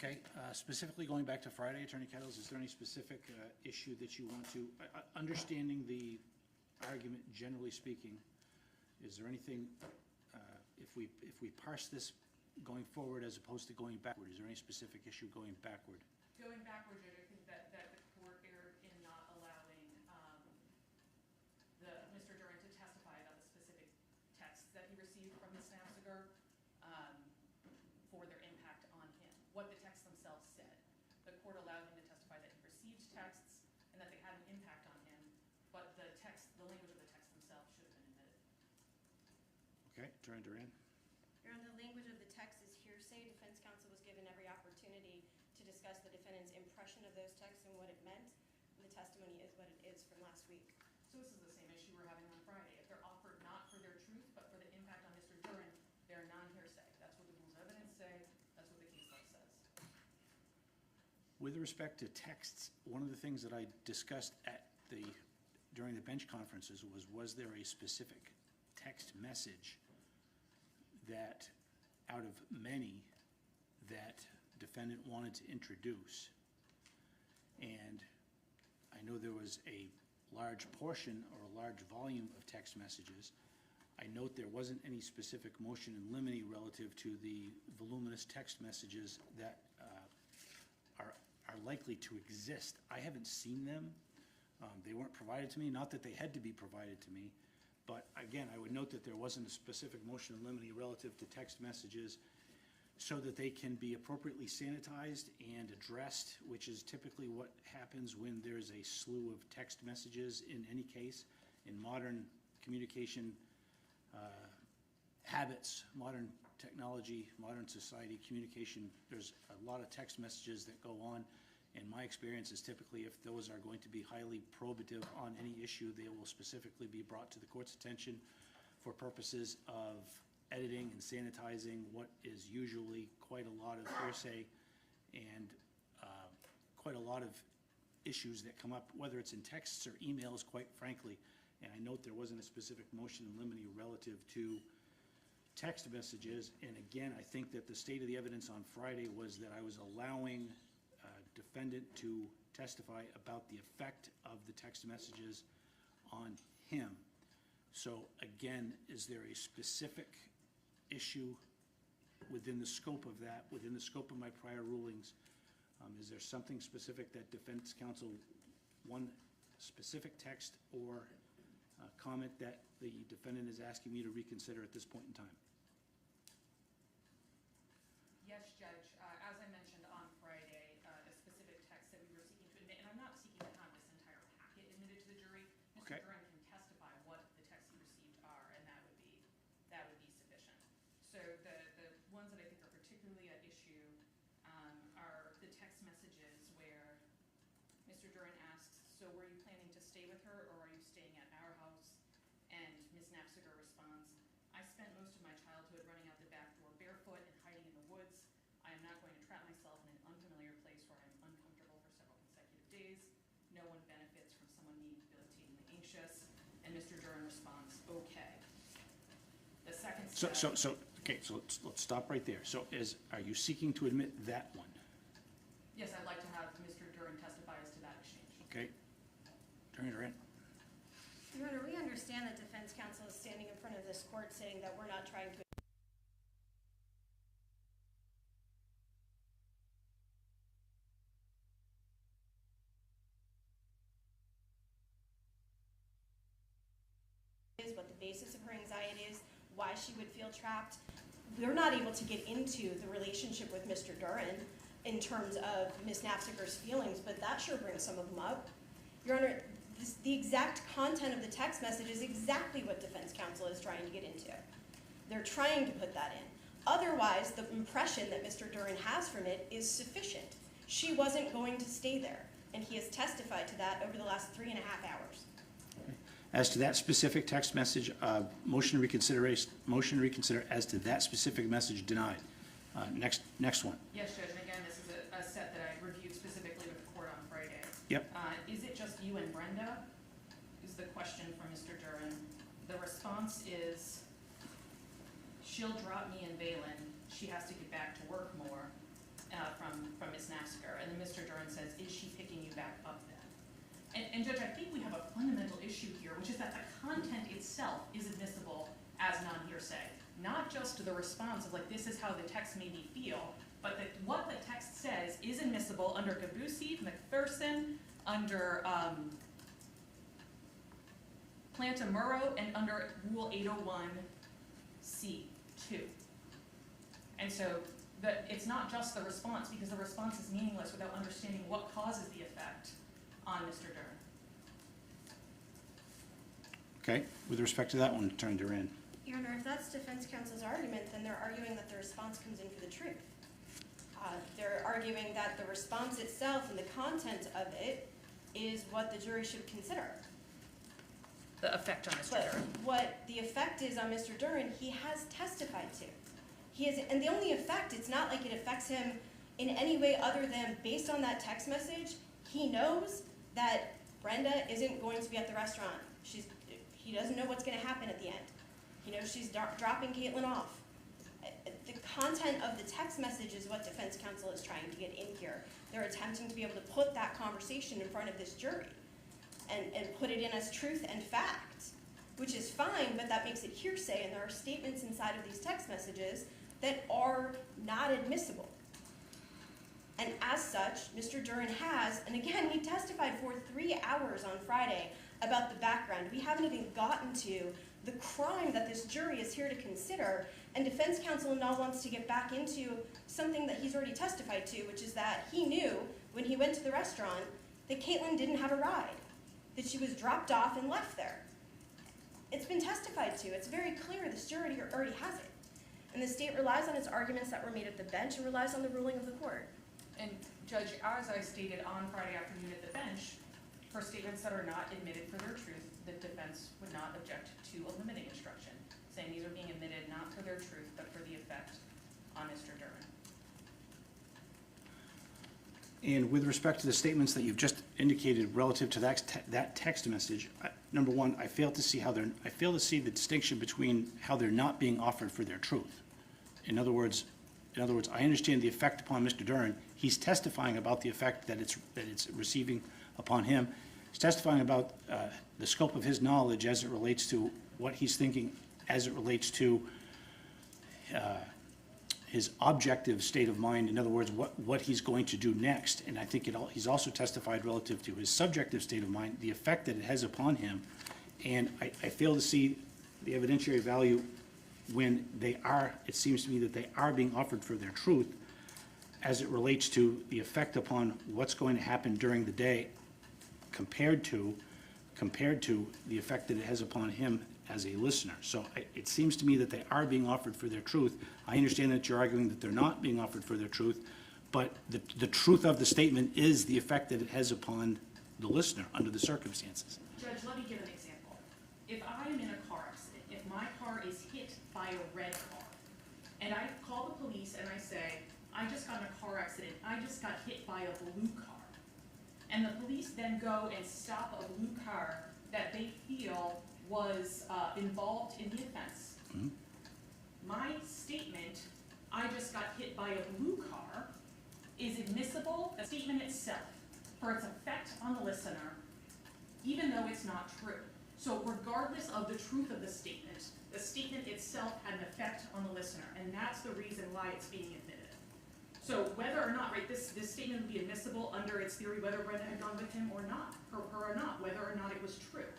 Okay, specifically going back to Friday, Attorney Kettles, is there any specific issue that you want to, understanding the argument generally speaking, is there anything, if we parse this going forward as opposed to going backward, is there any specific issue going backward? Going backward, Judge, I think that the court erred in not allowing Mr. Duren to testify about the specific texts that he received from Ms. Naffziger for their impact on him. What the texts themselves said. The court allowed him to testify that he received texts and that they had an impact on him, but the language of the texts themselves should have been admitted. Okay, Attorney Duren. Your Honor, the language of the text is hearsay. Defense counsel was given every opportunity to discuss the defendant's impression of those texts and what it meant. The testimony is what it is from last week. So this is the same issue we're having on Friday. If they're offered not for their truth, but for the impact on Mr. Duren, they're non-hearsay. That's what the rules of evidence say. That's what the case law says. With respect to texts, one of the things that I discussed during the bench conferences was there a specific text message that, out of many, that defendant wanted to introduce? And I know there was a large portion or a large volume of text messages. I note there wasn't any specific motion in limine relative to the voluminous text messages that are likely to exist. I haven't seen them. They weren't provided to me, not that they had to be provided to me, but again, I would note that there wasn't a specific motion in limine relative to text messages so that they can be appropriately sanitized and addressed, which is typically what happens when there's a slew of text messages in any case. In modern communication habits, modern technology, modern society, communication, there's a lot of text messages that go on. And my experience is typically if those are going to be highly probative on any issue, they will specifically be brought to the court's attention for purposes of editing and sanitizing what is usually quite a lot of hearsay and quite a lot of issues that come up, whether it's in texts or emails, quite frankly. And I note there wasn't a specific motion in limine relative to text messages. And again, I think that the state of the evidence on Friday was that I was allowing defendant to testify about the effect of the text messages on him. So again, is there a specific issue within the scope of that, within the scope of my prior rulings? Is there something specific that defense counsel, one specific text or comment that the defendant is asking me to reconsider at this point in time? Yes, Judge. As I mentioned on Friday, a specific text that we were seeking to admit, and I'm not seeking to have this entire packet admitted to the jury. Mr. Duren can testify what the texts he received are, and that would be sufficient. So the ones that I think are particularly at issue are the text messages where Mr. Duren asks, so were you planning to stay with her or are you staying at our house? And Ms. Naffziger responds, I spent most of my childhood running out the back door barefoot and hiding in the woods. I am not going to trap myself in an unfamiliar place where I'm uncomfortable for several consecutive days. No one benefits from someone being debilitatingly anxious. And Mr. Duren responds, okay. The second step. So let's stop right there. So are you seeking to admit that one? Yes, I'd like to have Mr. Duren testify as to that exchange. Okay. Attorney Duren. Your Honor, we understand that defense counsel is standing in front of this court saying that we're not trying to is what the basis of her anxiety is, why she would feel trapped. We're not able to get into the relationship with Mr. Duren in terms of Ms. Naffziger's feelings, but that sure brings some of them up. Your Honor, the exact content of the text message is exactly what defense counsel is trying to get into. They're trying to put that in. Otherwise, the impression that Mr. Duren has from it is sufficient. She wasn't going to stay there, and he has testified to that over the last 3.5 hours. As to that specific text message, motion to reconsider as to that specific message denied. Next one. Yes, Judge, and again, this is a set that I reviewed specifically with the court on Friday. Yep. Is it just you and Brenda? Is the question from Mr. Duren. The response is, she'll drop me in Balin. She has to get back to work more. from Ms. Naffziger, and then Mr. Duren says, is she picking you back up then? And Judge, I think we have a fundamental issue here, which is that the content itself is admissible as non-hearsay. Not just the response of like, this is how the text made me feel, but that what the text says is admissible under Gabusi, McPherson, under Plantamuro, and under Rule 801C2. And so it's not just the response, because the response is meaningless without understanding what causes the effect on Mr. Duren. Okay, with respect to that one, Attorney Duren. Your Honor, if that's defense counsel's argument, then they're arguing that the response comes in for the truth. They're arguing that the response itself and the content of it is what the jury should consider. The effect on Mr. But Duren. what the effect is on Mr. Duren, he has testified to. And the only effect, it's not like it affects him in any way other than based on that text message, he knows that Brenda isn't going to be at the restaurant. He doesn't know what's going to happen at the end. He knows she's dropping Caitlyn off. The content of the text message is what defense counsel is trying to get in here. They're attempting to be able to put that conversation in front of this jury and put it in as truth and fact, which is fine, but that makes it hearsay, and there are statements inside of these text messages that are not admissible. And as such, Mr. Duren has, and again, he testified for 3 hours on Friday about the background. We haven't even gotten to the crime that this jury is here to consider, and defense counsel now wants to get back into something that he's already testified to, which is that he knew when he went to the restaurant that Caitlyn didn't have a ride, that she was dropped off and left there. It's been testified to. It's very clear this jury already has it. And the state relies on its arguments that were made at the bench and relies on the ruling of the court. And Judge, as I stated on Friday afternoon at the bench, for statements that are not admitted for their truth, the defense would not object to a limiting instruction, saying these are being admitted not for their truth, but for the effect on Mr. Duren. And with respect to the statements that you've just indicated relative to that text message, number one, I fail to see the distinction between how they're not being offered for their truth. In other words, I understand the effect upon Mr. Duren. He's testifying about the effect that it's receiving upon him. He's testifying about the scope of his knowledge as it relates to what he's thinking, as it relates to his objective state of mind. In other words, what he's going to do next. And I think he's also testified relative to his subjective state of mind, the effect that it has upon him. And I fail to see the evidentiary value when it seems to me that they are being offered for their truth as it relates to the effect upon what's going to happen during the day compared to the effect that it has upon him as a listener. So it seems to me that they are being offered for their truth. I understand that you're arguing that they're not being offered for their truth, but the truth of the statement is the effect that it has upon the listener under the circumstances. Judge, let me give an example. If I'm in a car accident, if my car is hit by a red car, and I call the police and I say, I just got in a car accident, I just got hit by a blue car, and the police then go and stop a blue car that they feel was involved in the offense. Mm-hmm. My statement, I just got hit by a blue car, is admissible, the statement itself, for its effect on the listener, even though it's not true. So regardless of the truth of the statement itself had an effect on the listener, and that's the reason why it's being admitted. So whether or not, right, this statement would be admissible under its theory, whether Brenda had gone with him or not, her or not, whether or not it was true.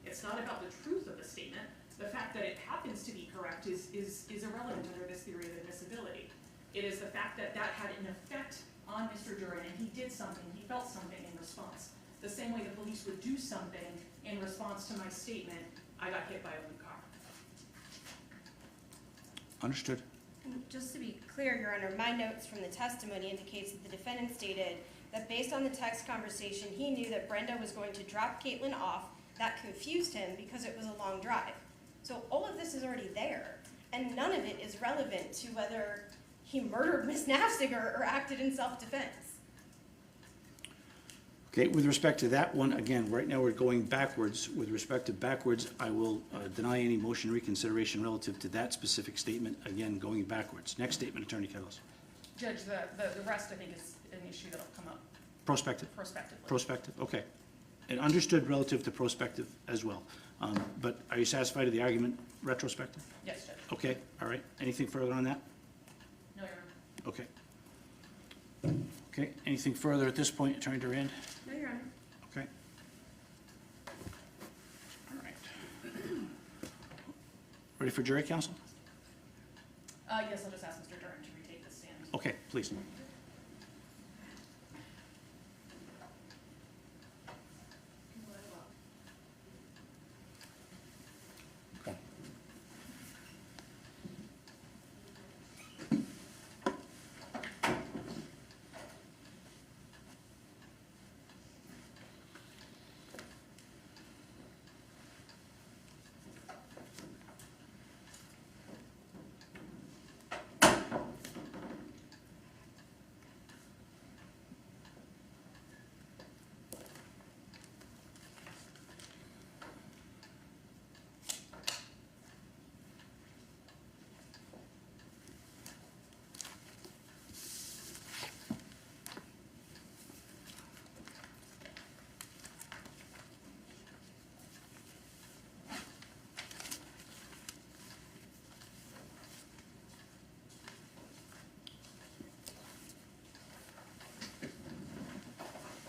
It's not about the truth of the statement. The fact that it happens to be correct is irrelevant under this theory of admissibility. It is the fact that that had an effect on Mr. Duren, and he did something, he felt something in response. The same way the police would do something in response to my statement, I got hit by a blue car. Understood. Just to be clear, Your Honor, my notes from the testimony indicates that the defendant stated that based on the text conversation, he knew that Brenda was going to drop Caitlyn off. That confused him because it was a long drive. So all of this is already there, and none of it is relevant to whether he murdered Ms. Naffziger or acted in self-defense. Okay, with respect to that one, again, right now we're going backwards. With respect to backwards, I will deny any motion reconsideration relative to that specific statement, again, going backwards. Next statement, Attorney Kettles. Judge, the rest, I think, is an issue that'll come up Prospective? prospectively. Prospective, okay. And understood relative to prospective as well. But are you satisfied with the argument retrospective? Yes, Judge. Okay, all right. Anything further on that? No, Your Honor. Okay. Okay, anything further at this point, Attorney Duren? No, Your Honor. Okay. All right. Ready for jury counsel? Yes, I'll just ask Mr. Duren to retake the stand. Okay, please. Okay.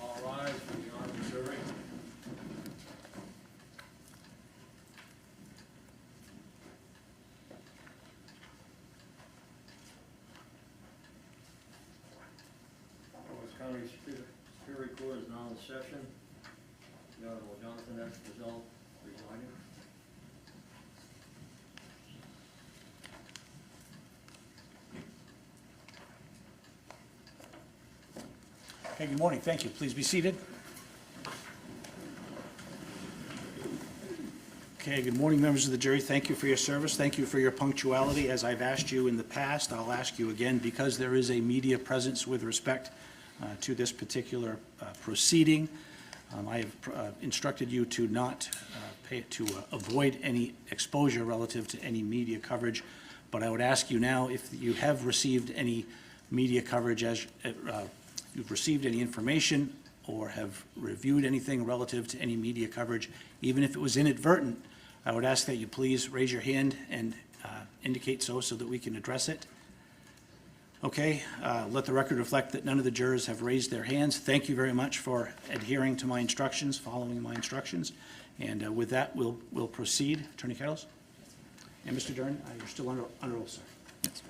All rise for the honorable jury. Owens County Superior Court is now in session. The Honorable Jonathan F. Gazelle presiding. Okay, good morning. Thank you. Please be seated. Okay, good morning, members of the jury. Thank you for your service. Thank you for your punctuality. As I've asked you in the past, I'll ask you again, because there is a media presence with respect to this particular proceeding. I have instructed you to not avoid any exposure relative to any media coverage, but I would ask you now if you have received any media coverage, as you've received any information or have reviewed anything relative to any media coverage, even if it was inadvertent, I would ask that you please raise your hand and indicate so that we can address it. Okay, let the record reflect that none of the jurors have raised their hands. Thank you very much for adhering to my instructions, following my instructions. And with that, we'll proceed. Attorney Kettles? And Mr. Duren, you're still under oath, sir. Yes.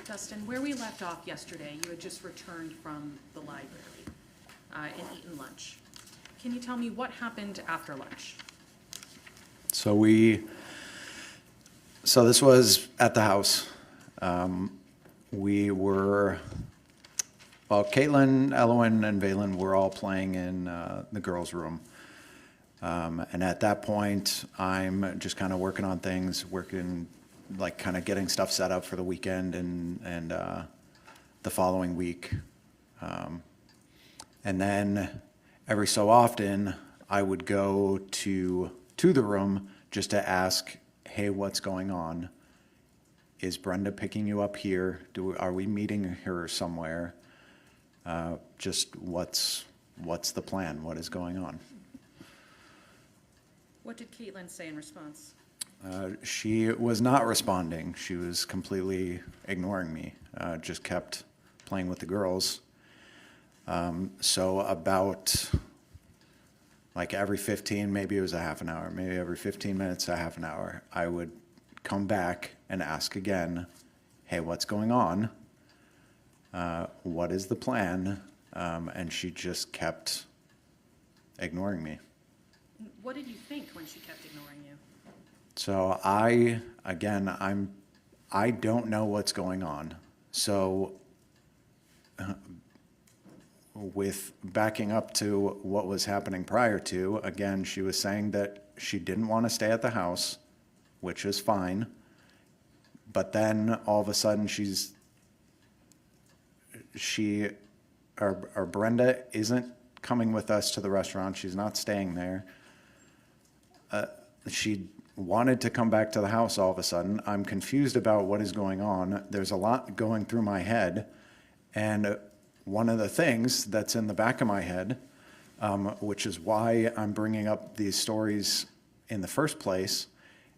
Dustin, where we left off yesterday, you had just returned from the library and eaten lunch. Can you tell me what happened after lunch? So this was at the house. Caitlyn, Elowen, and Valen were all playing in the girls' room. And at that point, I'm just kind of working on things, like kind of getting stuff set up for the weekend and the following week. And then every so often, I would go to the room just to ask, hey, what's going on? Is Brenda picking you up here? Are we meeting her somewhere? Just what's the plan? What is going on? What did Caitlyn say in response? She was not responding. She was completely ignoring me, just kept playing with the girls. So about like every 15, maybe it was a half an hour, maybe every 15 minutes, a half an hour, I would come back and ask again, hey, what's going on? What is the plan? And she just kept ignoring me. What did you think when she kept ignoring you? So I don't know what's going on. So with backing up to what was happening prior to, again, she was saying that she didn't want to stay at the house, which is fine. But then all of a sudden Brenda isn't coming with us to the restaurant. She's not staying there. She wanted to come back to the house all of a sudden. I'm confused about what is going on. There's a lot going through my head. And one of the things that's in the back of my head, which is why I'm bringing up these stories in the first place,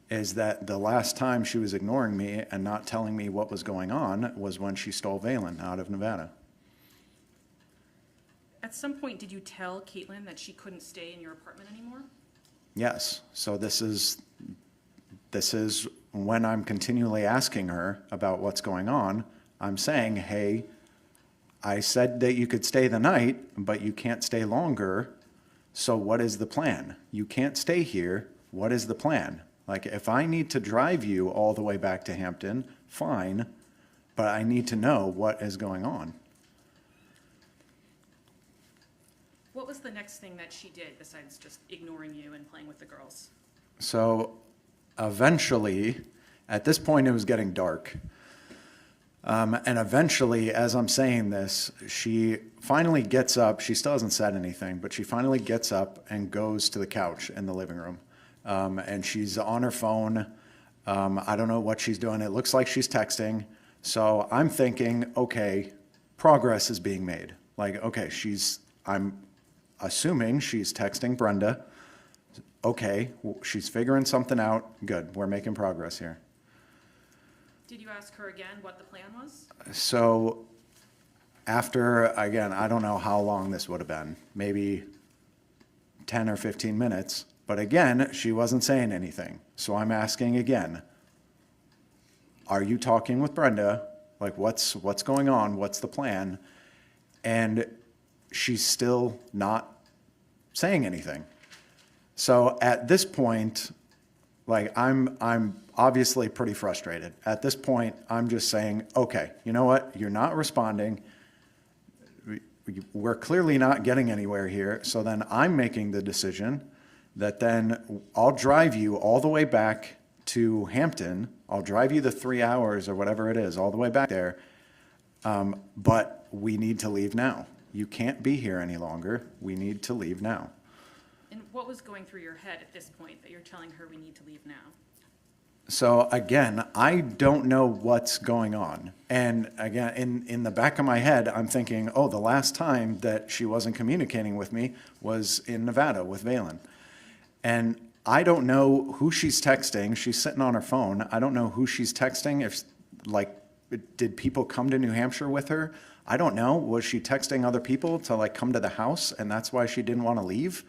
is that the last time she was ignoring me and not telling me what was going on was when she stole Valen out of Nevada. At some point, did you tell Caitlyn that she couldn't stay in your apartment anymore? Yes. So this is when I'm continually asking her about what's going on. I'm saying, hey, I said that you could stay the night, but you can't stay longer. So what is the plan? You can't stay here. What is the plan? Like, if I need to drive you all the way back to Hampton, fine, but I need to know what is going on. What was the next thing that she did besides just ignoring you and playing with the girls? So eventually, at this point, it was getting dark. And eventually, as I'm saying this, she finally gets up. She still hasn't said anything, but she finally gets up and goes to the couch in the living room. And she's on her phone. I don't know what she's doing. It looks like she's texting. So I'm thinking, okay, progress is being made. Like, okay, I'm assuming she's texting Brenda. Okay, she's figuring something out. Good, we're making progress here. Did you ask her again what the plan was? So after, again, I don't know how long this would have been, maybe 10 or 15 minutes. But again, she wasn't saying anything. So I'm asking again, are you talking with Brenda? Like, what's going on? What's the plan? And she's still not saying anything. So at this point, like, I'm obviously pretty frustrated. At this point, I'm just saying, okay, you know what? You're not responding. We're clearly not getting anywhere here. So then I'm making the decision that then I'll drive you all the way back to Hampton. I'll drive you the 3 hours or whatever it is, all the way back there. But we need to leave now. You can't be here any longer. We need to leave now. And what was going through your head at this point that you're telling her we need to leave now? So again, I don't know what's going on. And again, in the back of my head, I'm thinking, oh, the last time that she wasn't communicating with me was in Nevada with Valen. And I don't know who she's texting. She's sitting on her phone. I don't know who she's texting. If, like, did people come to New Hampshire with her? I don't know. Was she texting other people to, like, come to the house and that's why she didn't want to leave?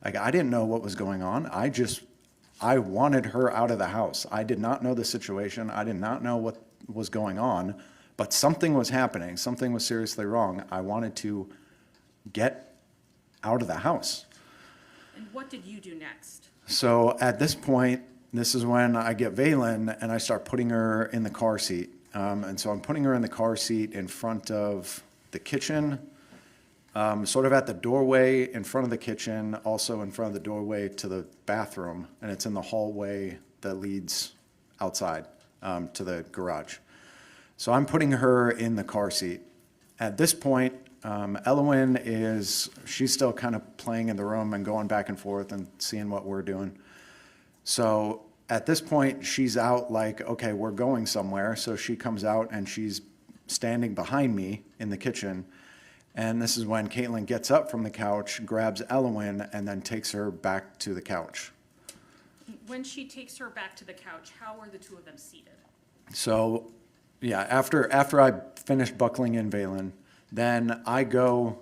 Like, I didn't know what was going on. I wanted her out of the house. I did not know the situation. I did not know what was going on, but something was happening. Something was seriously wrong. I wanted to get out of the house. And what did you do next? So at this point, this is when I get Valen and I start putting her in the car seat. And so I'm putting her in the car seat in front of the kitchen, sort of at the doorway in front of the kitchen, also in front of the doorway to the bathroom, and it's in the hallway that leads outside to the garage. So I'm putting her in the car seat. At this point, Elowen she's still kind of playing in the room and going back and forth and seeing what we're doing. So at this point, she's out like, okay, we're going somewhere. So she comes out and she's standing behind me in the kitchen. And this is when Caitlyn gets up from the couch, grabs Elowen, and then takes her back to the couch. When she takes her back to the couch, how are the two of them seated? So, yeah, after I finish buckling in Valen, then I go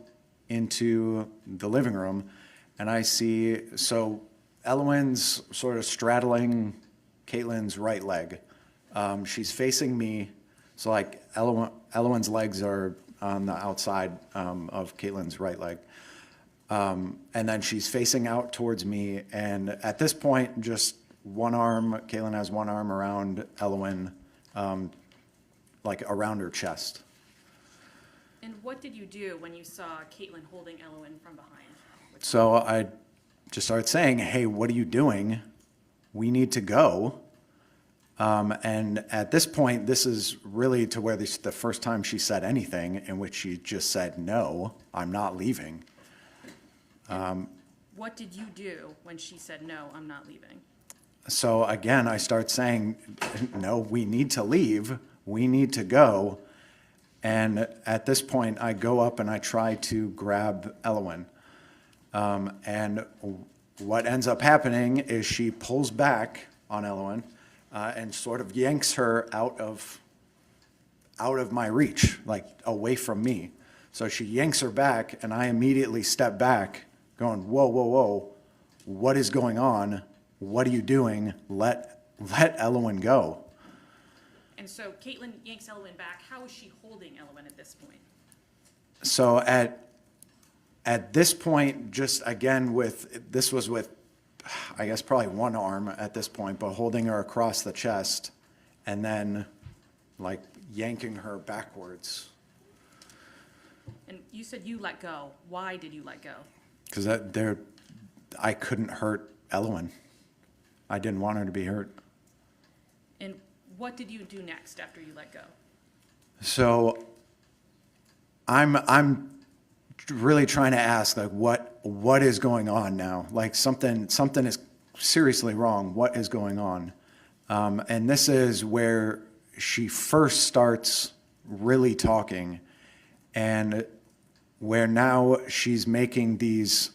into the living room, and I see, so Elowen's sort of straddling Caitlyn's right leg. She's facing me, so like Elowen's legs are on the outside of Caitlyn's right leg. And then she's facing out towards me. And at this point, just Caitlyn has one arm around Elowen, like around her chest. And what did you do when you saw Caitlyn holding Elowen from behind? So I just started saying, hey, what are you doing? We need to go. And at this point, this is really to where the first time she said anything in which she just said, no, I'm not leaving. What did you do when she said, no, I'm not leaving? So again, I start saying, no, we need to leave. We need to go. And at this point, I go up and I try to grab Elwyn. And what ends up happening is she pulls back on Elwyn and sort of yanks her out of my reach, like away from me. So she yanks her back, and I immediately step back, going, whoa, whoa, whoa, what is going on? What are you doing? Let Elwyn go. And so Caitlyn yanks Elwyn back. How is she holding Elwyn at this point? So at this point, just again this was with, I guess probably one arm at this point, but holding her across the chest and then like yanking her backwards. And you said you let go. Why did you let go? Because I couldn't hurt Elwyn. I didn't want her to be hurt. And what did you do next after you let go? So I'm really trying to ask, like, what is going on now? Like something is seriously wrong. What is going on? And this is where she first starts really talking, and where now she's making these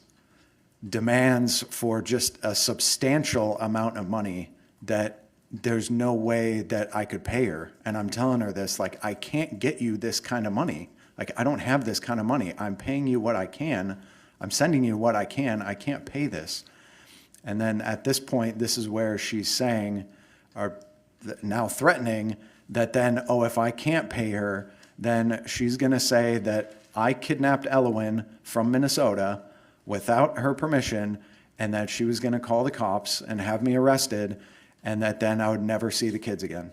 demands for just a substantial amount of money that there's no way that I could pay her. And I'm telling her this, like, I can't get you this kind of money. Like, I don't have this kind of money. I'm paying you what I can. I'm sending you what I can. I can't pay this. And then at this point, this is where she's saying, or now threatening, that then, oh, if I can't pay her, then she's going to say that I kidnapped Elwyn from Minnesota without her permission, and that she was going to call the cops and have me arrested, and that then I would never see the kids again.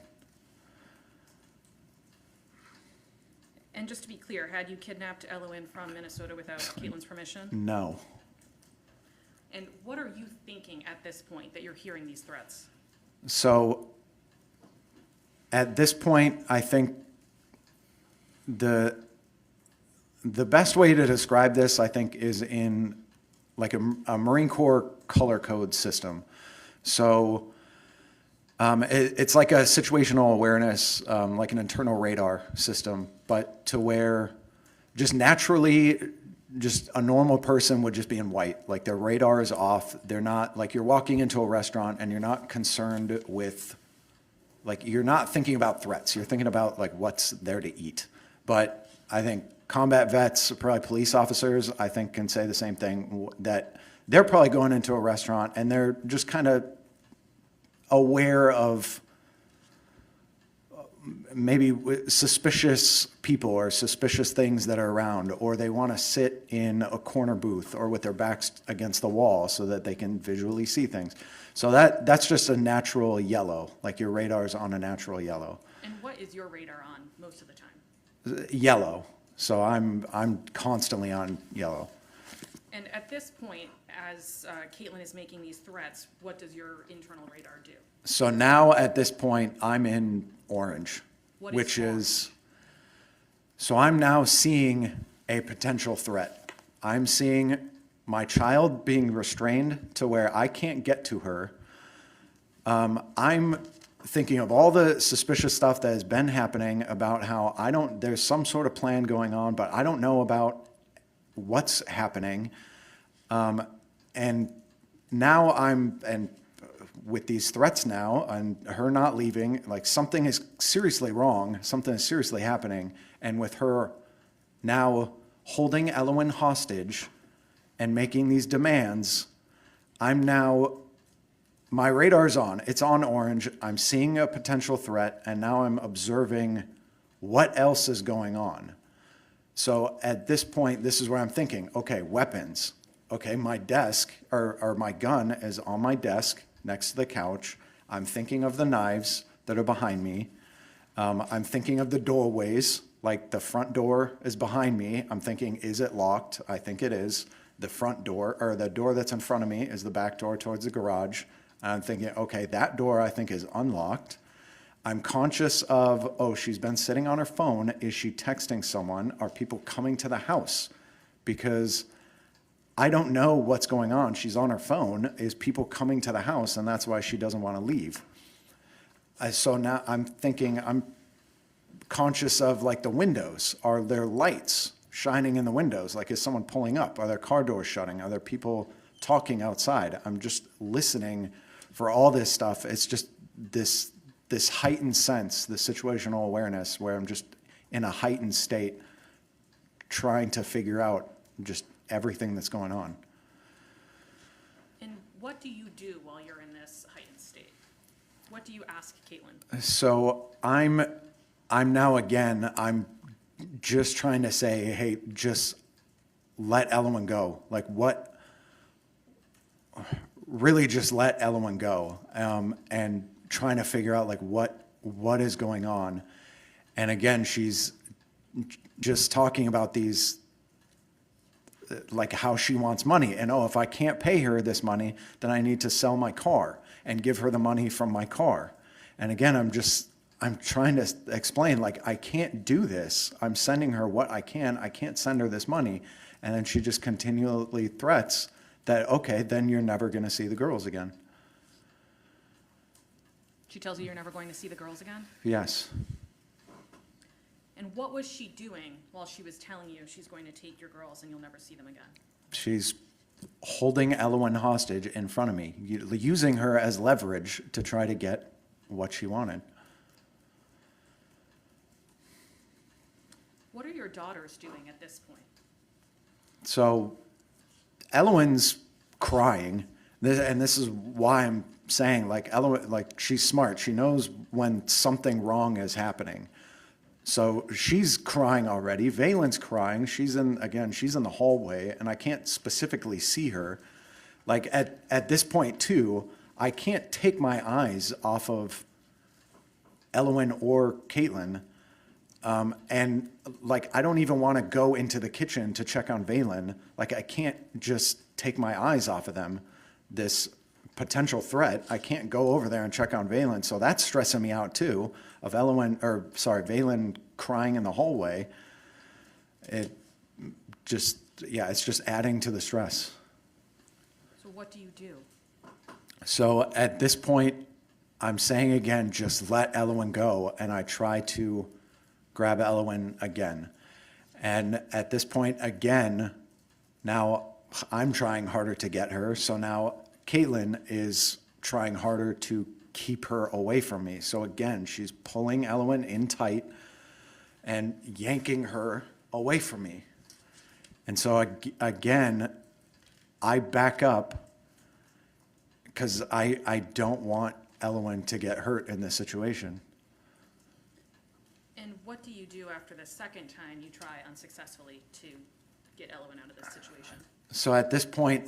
And just to be clear, had you kidnapped Elwyn from Minnesota without Caitlyn's permission? No. And what are you thinking at this point that you're hearing these threats? So at this point, I think the best way to describe this, I think, is in like a Marine Corps color code system. So it's like a situational awareness, like an internal radar system, but to where just naturally, just a normal person would just be in white. Like their radar is off. They're not, like you're walking into a restaurant and you're not concerned with, like you're not thinking about threats. You're thinking about like what's there to eat. But I think combat vets, probably police officers, I think can say the same thing, that they're probably going into a restaurant and they're just kind of aware of maybe suspicious people or suspicious things that are around, or they want to sit in a corner booth or with their backs against the wall so that they can visually see things. So that's just a natural yellow, like your radar's on a natural yellow. And what is your radar on most of the time? Yellow. So I'm constantly on yellow. And at this point, as Caitlyn is making these threats, what does your internal radar do? So now at this point, I'm in orange, What is which orange? is, so I'm now seeing a potential threat. I'm seeing my child being restrained to where I can't get to her. I'm thinking of all the suspicious stuff that has been happening about how there's some sort of plan going on, but I don't know about what's happening. And now and with these threats now and her not leaving, like something is seriously wrong, something is seriously happening. And with her now holding Elwyn hostage and making these demands, my radar's on, it's on orange, I'm seeing a potential threat, and now I'm observing what else is going on. So at this point, this is where I'm thinking, okay, weapons. Okay, my desk, or my gun is on my desk next to the couch. I'm thinking of the knives that are behind me. I'm thinking of the doorways, like the front door is behind me. I'm thinking, is it locked? I think it is. The front door, or the door that's in front of me is the back door towards the garage. And I'm thinking, okay, that door I think is unlocked. I'm conscious of, oh, she's been sitting on her phone. Is she texting someone? Are people coming to the house? Because I don't know what's going on. She's on her phone. Is people coming to the house, and that's why she doesn't want to leave. So now I'm thinking, I'm conscious of like the windows. Are there lights shining in the windows? Like, is someone pulling up? Are there car doors shutting? Are there people talking outside? I'm just listening for all this stuff. It's just this heightened sense, the situational awareness, where I'm just in a heightened state trying to figure out just everything that's going on. And what do you do while you're in this heightened state? What do you ask Caitlyn? So I'm now, again, I'm just trying to say, hey, just let Elowen go. Like, what, really just let Elowen go. And trying to figure out like what is going on. And again, she's just talking about these, like how she wants money. And, oh, if I can't pay her this money, then I need to sell my car and give her the money from my car. And again, I'm trying to explain, like, I can't do this. I'm sending her what I can. I can't send her this money. And then she just continually threats that, okay, then you're never going to see the girls again. She tells you you're never going to see the girls again? Yes. And what was she doing while she was telling you she's going to take your girls and you'll never see them again? She's holding Elowen hostage in front of me, using her as leverage to try to get what she wanted. What are your daughters doing at this point? So Elowen's crying, and this is why I'm saying, like, Elowen, like, she's smart. She knows when something wrong is happening. So she's crying already. Vaylin's crying. She's in the hallway, and I can't specifically see her. Like, at this point, too, I can't take my eyes off of Elowen or Caitlyn. And, like, I don't even want to go into the kitchen to check on Vaylin. Like, I can't just take my eyes off of them. This potential threat, I can't go over there and check on Vaylin. So that's stressing me out, too, of Vaylin crying in the hallway. It's just adding to the stress. So what do you do? So at this point, I'm saying again, just let Elowen go, and I try to grab Elowen again. And at this point, again, now I'm trying harder to get her, so now Caitlyn is trying harder to keep her away from me. So again, she's pulling Elowen in tight and yanking her away from me. And so again, I back up because I don't want Elowen to get hurt in this situation. And what do you do after the second time you try unsuccessfully to get Elowen out of this situation? So at this point,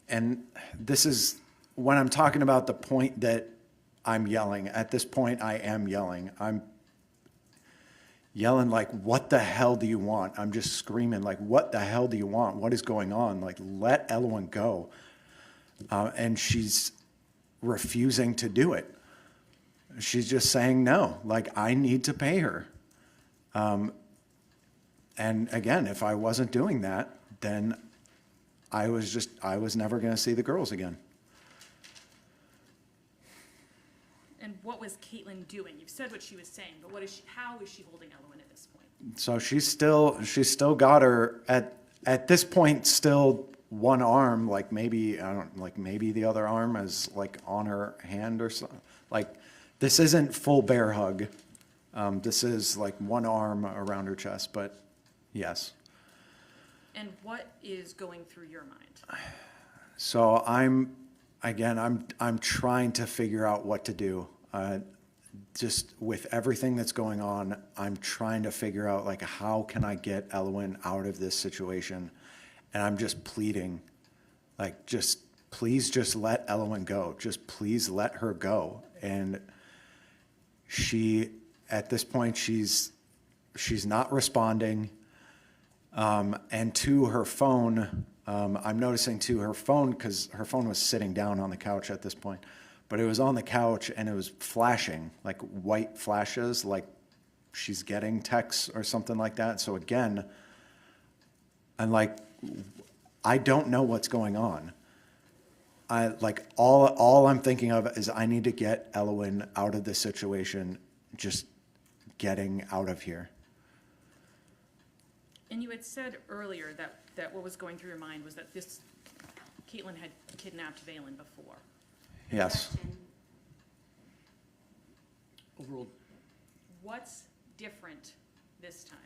and this is when I'm talking about the point that I'm yelling. At this point, I am yelling. I'm yelling like, what the hell do you want? I'm just screaming like, what the hell do you want? What is going on? Like, let Elowen go. And she's refusing to do it. She's just saying no, like, I need to pay her. And again, if I wasn't doing that, then I was never going to see the girls again. And what was Caitlyn doing? You've said what she was saying, but how is she holding Elowen at this point? So she's still got her at this point, still one arm, like maybe the other arm is like on her hand or something. Like, this isn't full bear hug. This is like one arm around her chest, but yes. And what is going through your mind? So I'm trying to figure out what to do. Just with everything that's going on, I'm trying to figure out, like, how can I get Elowen out of this situation? And I'm just pleading, like, please just let Elowen go. Just please let her go. And at this point, she's not responding. And to her phone, I'm noticing to her phone, because her phone was sitting down on the couch at this point, but it was on the couch and it was flashing, like white flashes, like she's getting texts or something like that. So again, I'm like, I don't know what's going on. All I'm thinking of is I need to get Elowen out of this situation, just getting out of here. And you had said earlier that what was going through your mind was that Caitlyn had kidnapped Valen before. Yes. Overall, What's different this time?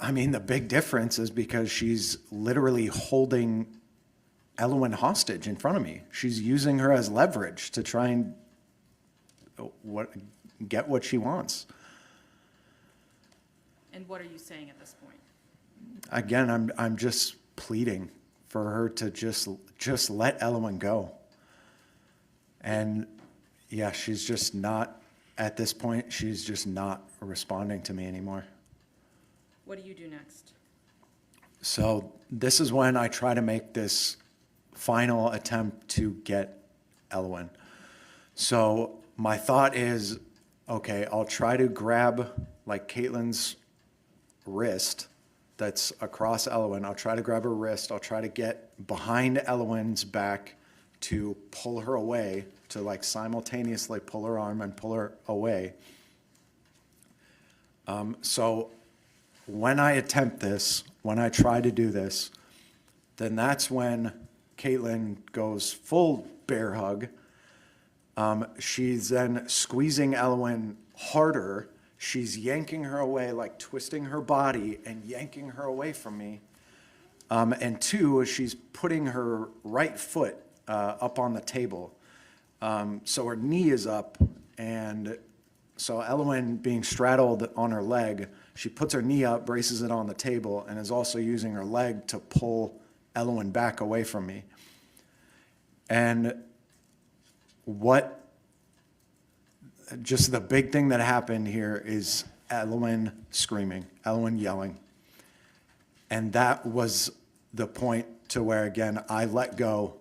I mean, the big difference is because she's literally holding Elowen hostage in front of me. She's using her as leverage to try and get what she wants. And what are you saying at this point? Again, I'm just pleading for her to just let Elowen go. And yeah, she's just not, at this point, she's just not responding to me anymore. What do you do next? So this is when I try to make this final attempt to get Elowen. So my thought is, okay, I'll try to grab like Caitlyn's wrist that's across Elowen. I'll try to grab her wrist. I'll try to get behind Elowen's back to pull her away, to like simultaneously pull her arm and pull her away. So when I attempt this, when I try to do this, then that's when Caitlyn goes full bear hug. She's then squeezing Elowen harder. She's yanking her away, like twisting her body and yanking her away from me. And two, she's putting her right foot up on the table. So her knee is up, and so Elowen, being straddled on her leg, she puts her knee up, braces it on the table, and is also using her leg to pull Elowen back away from me. And just the big thing that happened here is Elowen screaming, Elowen yelling. And that was the point to where, again, I let go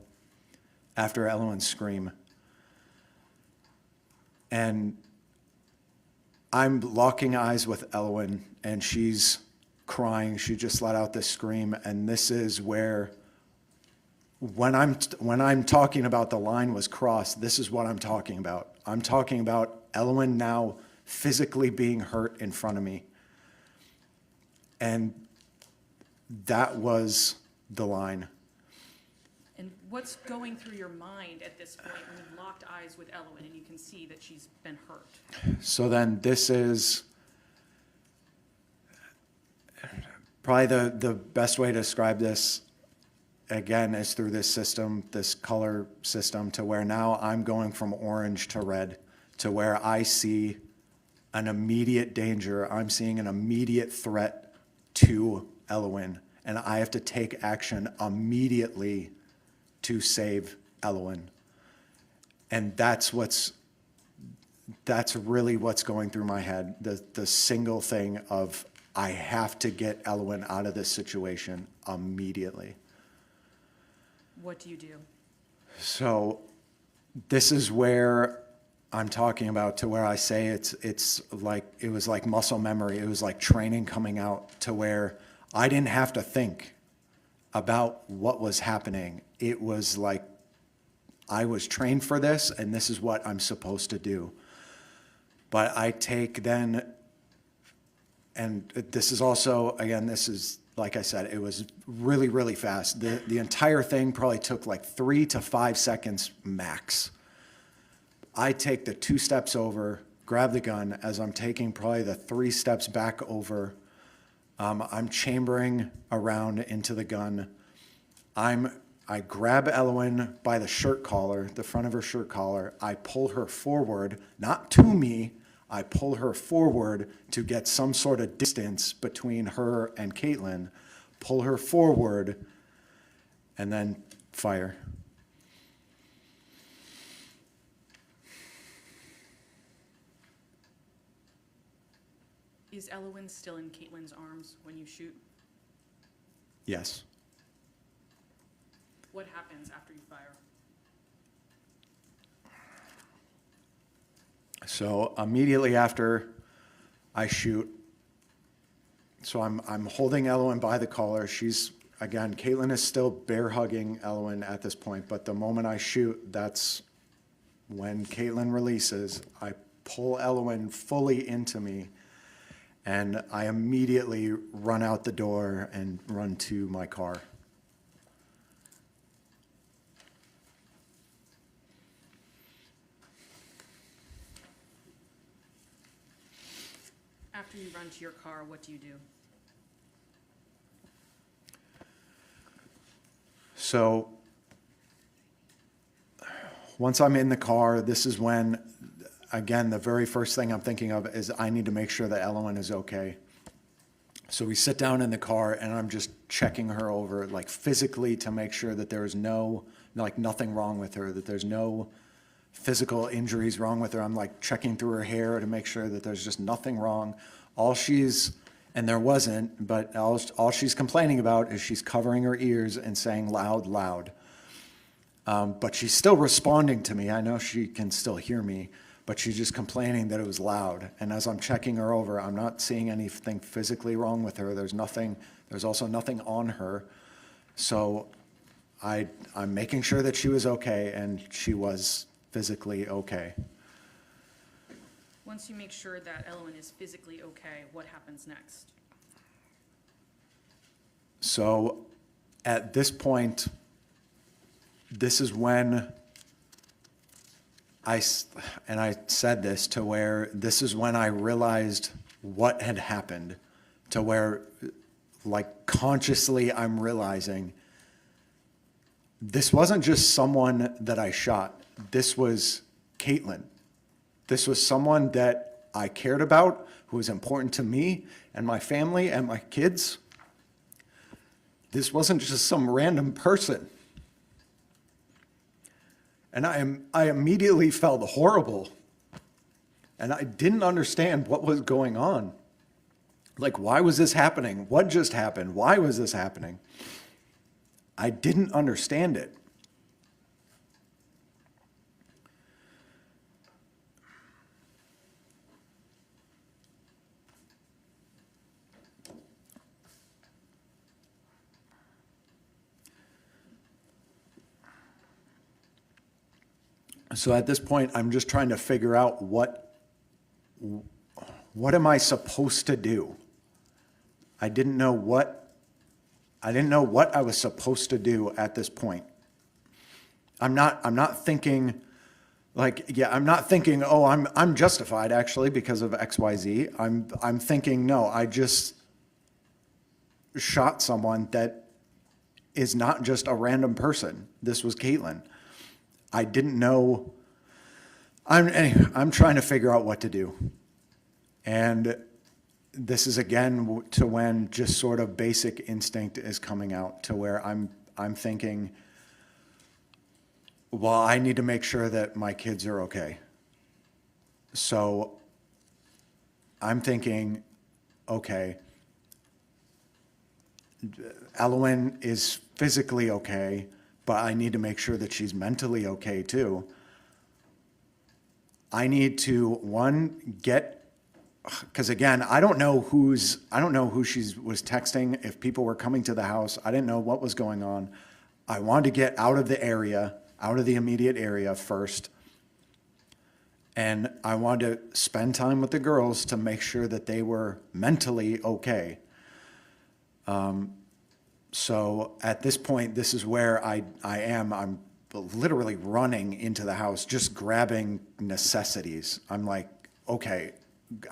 after Elowen's scream. And I'm locking eyes with Elowen, and she's crying. She just let out this scream, and this is where, when I'm talking about the line was crossed, this is what I'm talking about. I'm talking about Elowen now physically being hurt in front of me. And that was the line. And what's going through your mind at this point when you've locked eyes with Elowen and you can see that she's been hurt? So then this is probably the best way to describe this, again, is through this system, this color system, to where now I'm going from orange to red, to where I see an immediate danger. I'm seeing an immediate threat to Elowen, and I have to take action immediately to save Elowen. And that's really what's going through my head, the single thing of, I have to get Elowen out of this situation immediately. What do you do? So this is where I'm talking about, to where I say it's like, it was like muscle memory. It was like training coming out, to where I didn't have to think about what was happening. It was like I was trained for this, and this is what I'm supposed to do. But I take then, and this is also, again, this is, like I said, it was really, really fast. The entire thing probably took like 3 to 5 seconds max. I take the 2 steps over, grab the gun. As I'm taking probably the 3 steps back over, I'm chambering around into the gun. I grab Elowen by the shirt collar, the front of her shirt collar. I pull her forward, not to me. I pull her forward to get some sort of distance between her and Caitlyn, pull her forward, and then fire. Is Elowen still in Caitlyn's arms when you shoot? Yes. What happens after you fire? So immediately after I shoot, so I'm holding Elowen by the collar. She's again, Caitlyn is still bear hugging Elwyn at this point, but the moment I shoot, that's when Caitlyn releases. I pull Elwyn fully into me, and I immediately run out the door and run to my car. After you run to your car, what do you do? So once I'm in the car, this is when, again, the very first thing I'm thinking of is I need to make sure that Elwyn is okay. So we sit down in the car and I'm just checking her over, like physically, to make sure that there is nothing wrong with her, that there's no physical injuries wrong with her. I'm like checking through her hair to make sure that there's just nothing wrong. And there wasn't, but all she's complaining about is she's covering her ears and saying loud, loud. But she's still responding to me. I know she can still hear me, but she's just complaining that it was loud. And as I'm checking her over, I'm not seeing anything physically wrong with her. There's also nothing on her. So I'm making sure that she was okay, and she was physically okay. Once you make sure that Elwyn is physically okay, what happens next? So at this point, this is when I said this, to where this is when I realized what had happened, to where, like, consciously I'm realizing this wasn't just someone that I shot. This was Caitlyn. This was someone that I cared about, who was important to me and my family and my kids. This wasn't just some random person. And I immediately felt horrible. And I didn't understand what was going on. Like, why was this happening? What just happened? Why was this happening? I didn't understand it. So at this point, I'm just trying to figure out what am I supposed to do? I didn't know what I was supposed to do at this point. I'm not thinking I'm not thinking, oh, I'm justified actually because of XYZ. I'm thinking, no, I just shot someone that is not just a random person. This was Caitlyn. I didn't know. I'm trying to figure out what to do. And this is again to when just sort of basic instinct is coming out, to where I'm thinking, well, I need to make sure that my kids are okay. So I'm thinking, okay, Elwyn is physically okay, but I need to make sure that she's mentally okay too. I need to, because again, I don't know who she was texting, if people were coming to the house. I didn't know what was going on. I wanted to get out of the area, out of the immediate area first. And I wanted to spend time with the girls to make sure that they were mentally okay. So at this point, this is where I am. I'm literally running into the house, just grabbing necessities. I'm like, okay,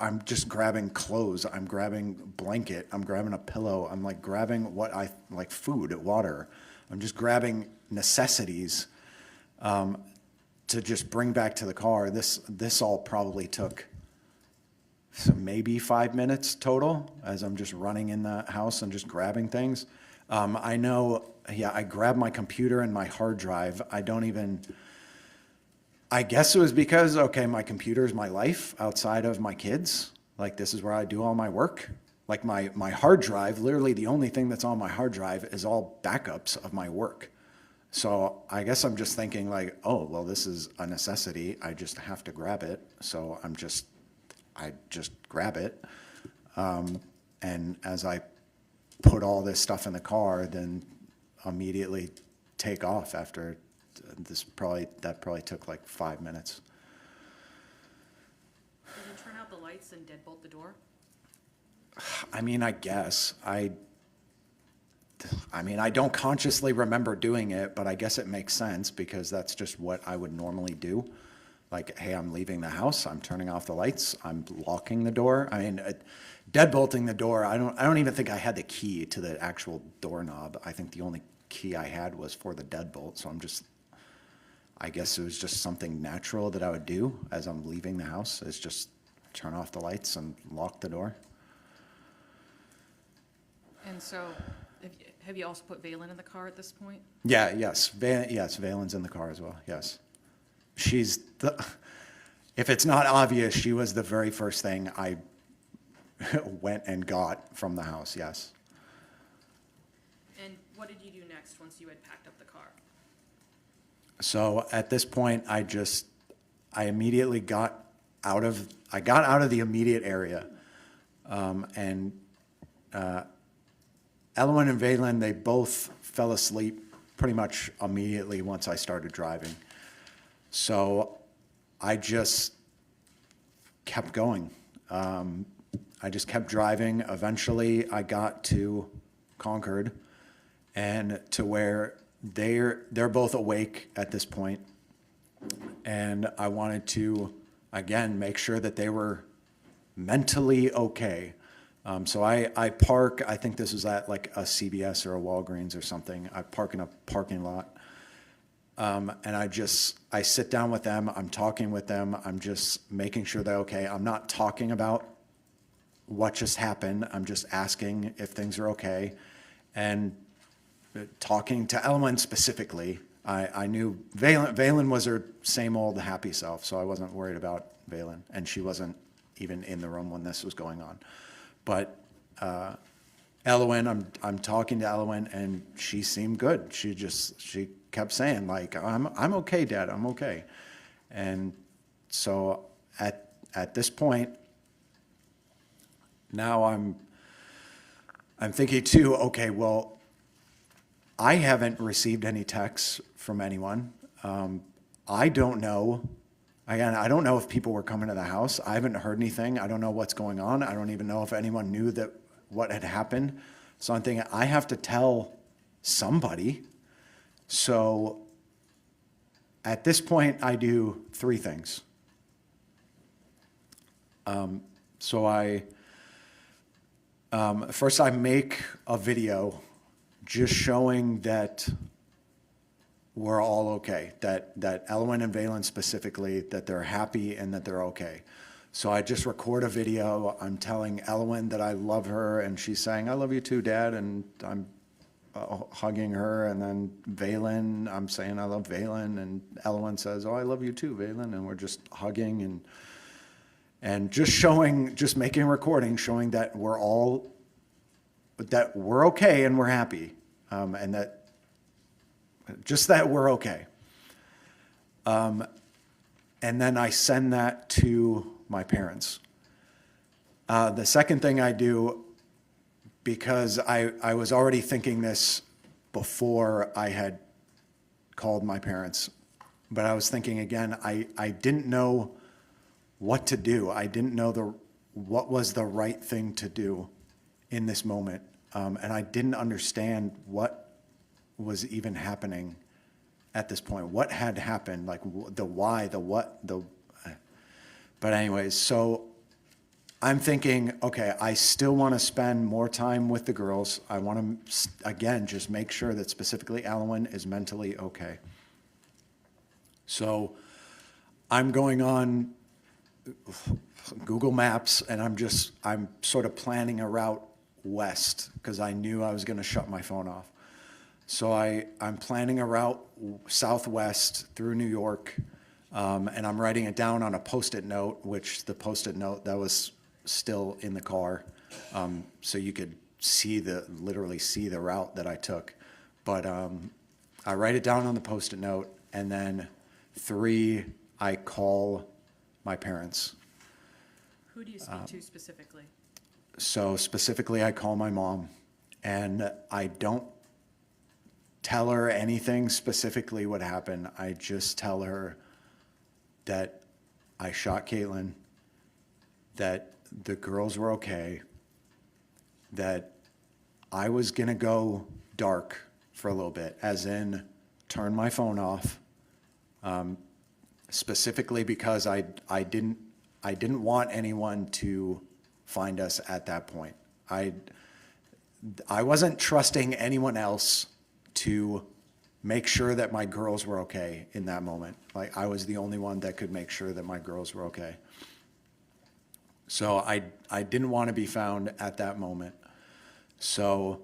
I'm just grabbing clothes. I'm grabbing blanket. I'm grabbing a pillow. I'm like grabbing like food, water. I'm just grabbing necessities to just bring back to the car. This all probably took maybe 5 minutes total as I'm just running in the house and just grabbing things. I know, I grabbed my computer and my hard drive. I guess it was because, okay, my computer is my life outside of my kids. Like, this is where I do all my work. Like, my hard drive, literally the only thing that's on my hard drive is all backups of my work. So I guess I'm just thinking like, oh, well, this is a necessity. I just have to grab it. So I just grab it. And as I put all this stuff in the car than immediately take off after that probably took like 5 minutes. Did you turn out the lights and deadbolt the door? I mean, I guess. I don't consciously remember doing it, but I guess it makes sense because that's just what I would normally do. Like, hey, I'm leaving the house, I'm turning off the lights, I'm locking the door. I mean, deadbolting the door, I don't even think I had the key to the actual doorknob. I think the only key I had was for the deadbolt, so I guess it was just something natural that I would do as I'm leaving the house, is just turn off the lights and lock the door. And so, have you also put Valen in the car at this point? Yes, Valen's in the car as well, yes. If it's not obvious, she was the very first thing I went and got from the house, yes. And what did you do next once you had packed up the car? So at this point, I immediately got out of the immediate area. And Elowen and Valen, they both fell asleep pretty much immediately once I started driving. So I just kept going. I just kept driving. Eventually, I got to Concord and to where they're both awake at this point. And I wanted to, again, make sure that they were mentally okay. So I park, I think this was at like a CVS or a Walgreens or something. I park in a parking lot. And I sit down with them, I'm talking with them, I'm just making sure they're okay. I'm not talking about what just happened, I'm just asking if things are okay. And talking to Elowen specifically, I knew Valen was her same old happy self, so I wasn't worried about Valen, and she wasn't even in the room when this was going on. But Elowen, I'm talking to Elowen, and she seemed good. She kept saying, like, I'm okay, Dad, I'm okay. And so at this point, now I'm thinking too, okay, well, I haven't received any texts from anyone. I don't know. Again, I don't know if people were coming to the house. I haven't heard anything. I don't know what's going on. I don't even know if anyone knew what had happened. So I'm thinking, I have to tell somebody. So at this point, I do 3 things. First I make a video just showing that we're all okay, that Elowen and Valen specifically, that they're happy and that they're okay. So I just record a video. I'm telling Elowen that I love her, and she's saying, I love you too, Dad, and I'm hugging her. And then Valen, I'm saying I love Valen, and Elowen says, oh, I love you too, Valen, and we're just hugging and just making a recording showing that we're okay and we're happy, and that we're okay. And then I send that to my parents. The second thing I do, because I was already thinking this before I had called my parents, but I was thinking again, I didn't know what to do. I didn't know what was the right thing to do in this moment. And I didn't understand what was even happening at this point. What had happened, like the why, the what, but anyways, so I'm thinking, okay, I still want to spend more time with the girls. I want to, again, just make sure that specifically Elowen is mentally okay. So I'm going on Google Maps, and I'm sort of planning a route west because I knew I was going to shut my phone off. So I'm planning a route southwest through New York, and I'm writing it down on a Post-it note, which the Post-it note that was still in the car, so you could literally see the route that I took. But I write it down on the Post-it note, and then 3, I call my parents. Who do you speak to specifically? So specifically, I call my mom, And I don't tell her anything specifically what happened. I just tell her that I shot Caitlyn, that the girls were okay, that I was gonna go dark for a little bit, as in turn my phone off, specifically because I didn't want anyone to find us at that point. I wasn't trusting anyone else to make sure that my girls were okay in that moment. Like, I was the only one that could make sure that my girls were okay. So I didn't want to be found at that moment. So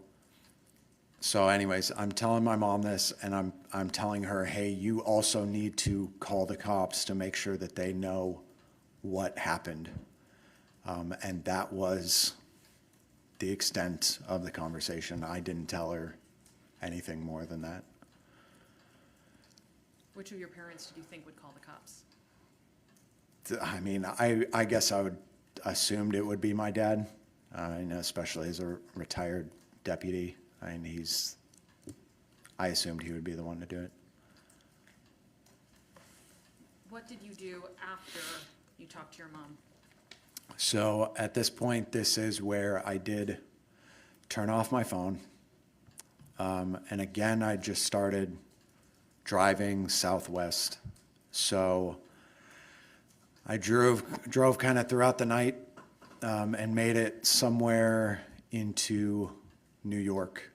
anyways, I'm telling my mom this, and I'm telling her, hey, you also need to call the cops to make sure that they know what happened. And that was the extent of the conversation. I didn't tell her anything more than that. Which of your parents did you think would call the cops? I mean, I guess I would assumed it would be my dad, and especially as a retired deputy. I mean, I assumed he would be the one to do it. What did you do after you talked to your mom? So at this point, this is where I did turn off my phone. And again, I just started driving southwest. So I drove kind of throughout the night, and made it somewhere into New York.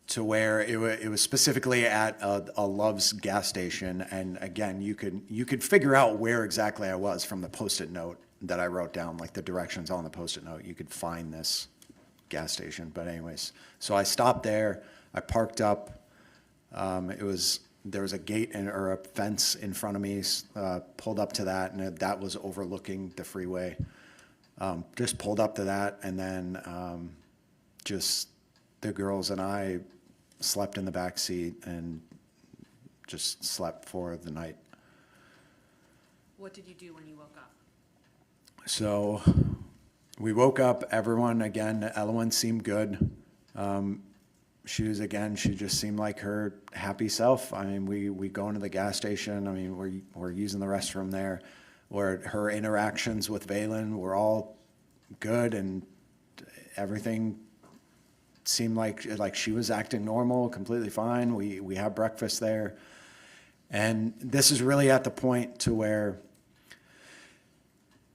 To where it was specifically at a Love's gas station, and again, you could figure out where exactly I was from the Post-it note that I wrote down, like the directions on the Post-it note. You could find this gas station. But anyways, so I stopped there. I parked up. There was a gate or a fence in front of me. Pulled up to that, and that was overlooking the freeway. Just pulled up to that, and then just the girls and I slept in the back seat and just slept for the night. What did you do when you woke up? So we woke up, everyone, again, Ellen seemed good. She just seemed like her happy self. I mean, we go into the gas station. I mean, we're using the restroom there. Where her interactions with Valen were all good, and everything seemed like she was acting normal, completely fine. We had breakfast there. And this is really at the point to where,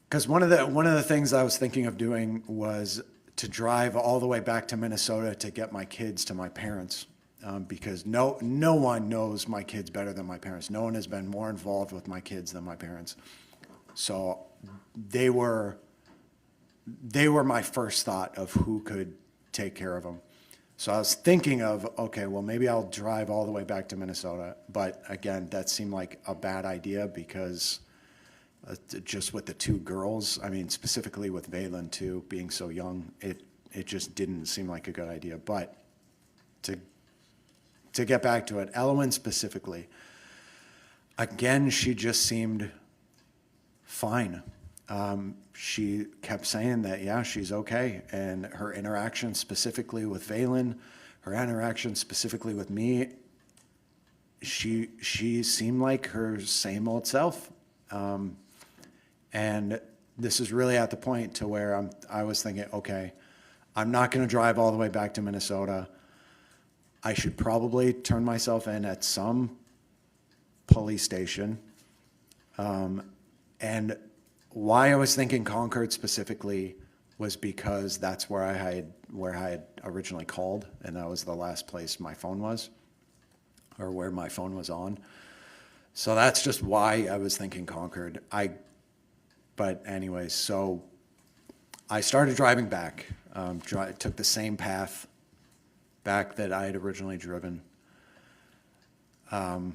because one of the things I was thinking of doing was to drive all the way back to Minnesota to get my kids to my parents, because no one knows my kids better than my parents. No one has been more involved with my kids than my parents. So they were my first thought of who could take care of them. So I was thinking of, okay, well, maybe I'll drive all the way back to Minnesota. But again, that seemed like a bad idea because just with the two girls, I mean, specifically with Valen too, being so young, it just didn't seem like a good idea. But to get back to it, Ellen specifically, again, she just seemed fine. She kept saying that, yeah, she's okay. And her interaction specifically with Valen, her interaction specifically with me, she seemed like her same old self. And this is really at the point to where I was thinking, okay, I'm not going to drive all the way back to Minnesota. I should probably turn myself in at some police station. And why I was thinking Concord specifically was because that's where I had originally called, and that was the last place my phone was, or where my phone was on. So that's just why I was thinking Concord. But anyways, so I started driving back. Took the same path back that I had originally driven. And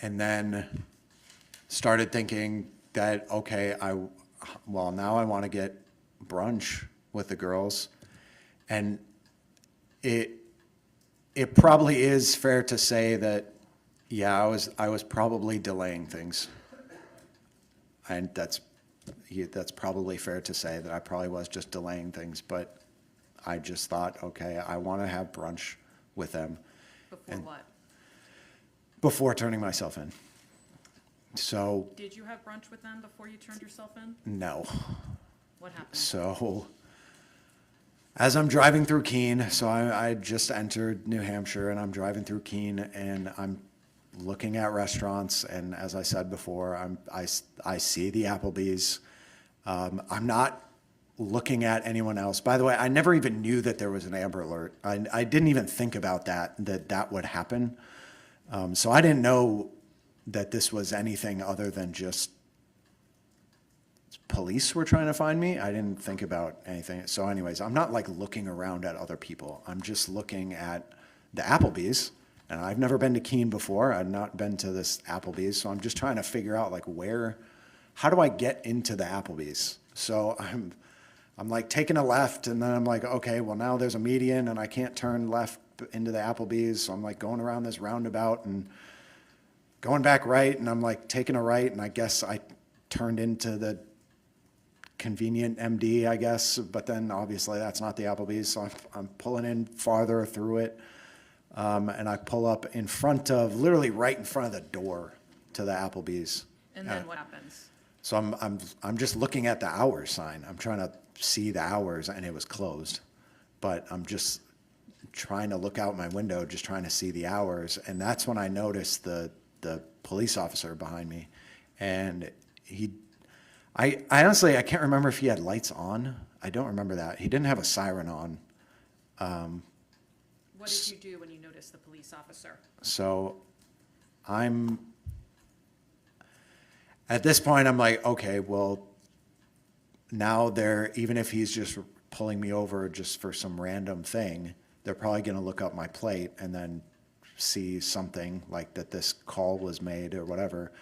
then started thinking that, okay, now I want to get brunch with the girls. And it probably is fair to say that, yeah, I was probably delaying things. And that's, that's probably fair to say that I probably was just delaying things, but I just thought, okay, I want to have brunch with them Before And- what? before turning myself in. So, Did you have brunch with them before you turned yourself in? no. What happened? So, as I'm driving through Keene, so I just entered New Hampshire, and I'm driving through Keene, and I'm looking at restaurants, and as I said before, I see the Applebee's. I'm not looking at anyone else. By the way, I never even knew that there was an Amber Alert. I didn't even think about that would happen. So I didn't know that this was anything other than just police were trying to find me. I didn't think about anything. So anyways, I'm not like looking around at other people. I'm just looking at the Applebee's. And I've never been to Keene before. I've not been to this Applebee's. So I'm just trying to figure out like how do I get into the Applebee's? So I'm like taking a left, and then I'm like, okay, well now there's a median and I can't turn left into the Applebee's. So I'm like going around this roundabout and going back right, and I'm like taking a right, and I guess I turned into the convenient MD, I guess, but then obviously that's not the Applebee's, so I'm pulling in farther through it, and I pull up in front of, literally right in front of the door to the Applebee's. And then what happens? So I'm just looking at the hours sign. I'm trying to see the hours, and it was closed, but I'm just trying to look out my window, just trying to see the hours, and that's when I noticed the police officer behind me, and I honestly, I can't remember if he had lights on. I don't remember that. He didn't have a siren on. What did you do when you noticed the police officer? So at this point, I'm like, okay, well, now even if he's just pulling me over just for some random thing, they're probably going to look up my plate and then see something like that this call was made or whatever.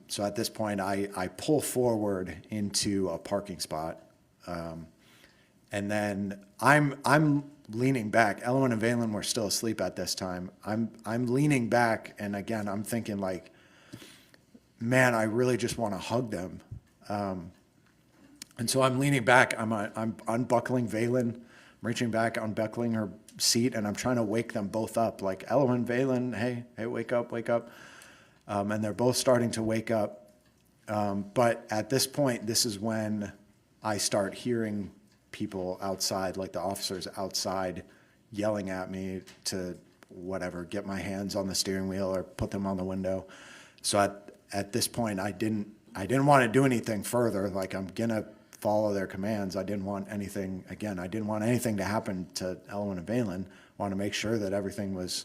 So at this point, I pull forward into a parking spot, and then I'm leaning back. Ellen and Valen were still asleep at this time. I'm leaning back, and again, I'm thinking like, man, I really just want to hug them. And so I'm leaning back. I'm unbuckling Valen, reaching back, unbuckling her seat, and I'm trying to wake them both up. Like, Ellen, Valen, hey, wake up, wake up. And they're both starting to wake up. But at this point, this is when I start hearing people outside, like the officers outside, yelling at me to whatever, get my hands on the steering wheel or put them on the window. So at this point, I didn't want to do anything further. Like, I'm gonna follow their commands. I didn't want anything to happen to Ellen and Valen. I wanted to make sure that everything was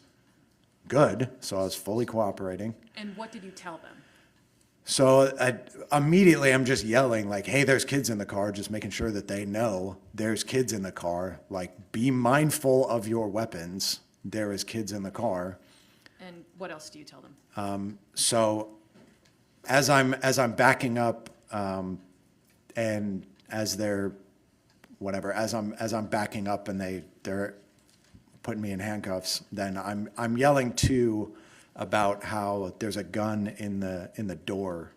good, so I was fully cooperating. And what did you tell them? So immediately I'm just yelling like, hey, there's kids in the car, just making sure that they know there's kids in the car. Like, be mindful of your weapons. There is kids in the car. And what else do you tell them? So as I'm backing up, and as I'm backing up and they're putting me in handcuffs, then I'm yelling too about how there's a gun in the door.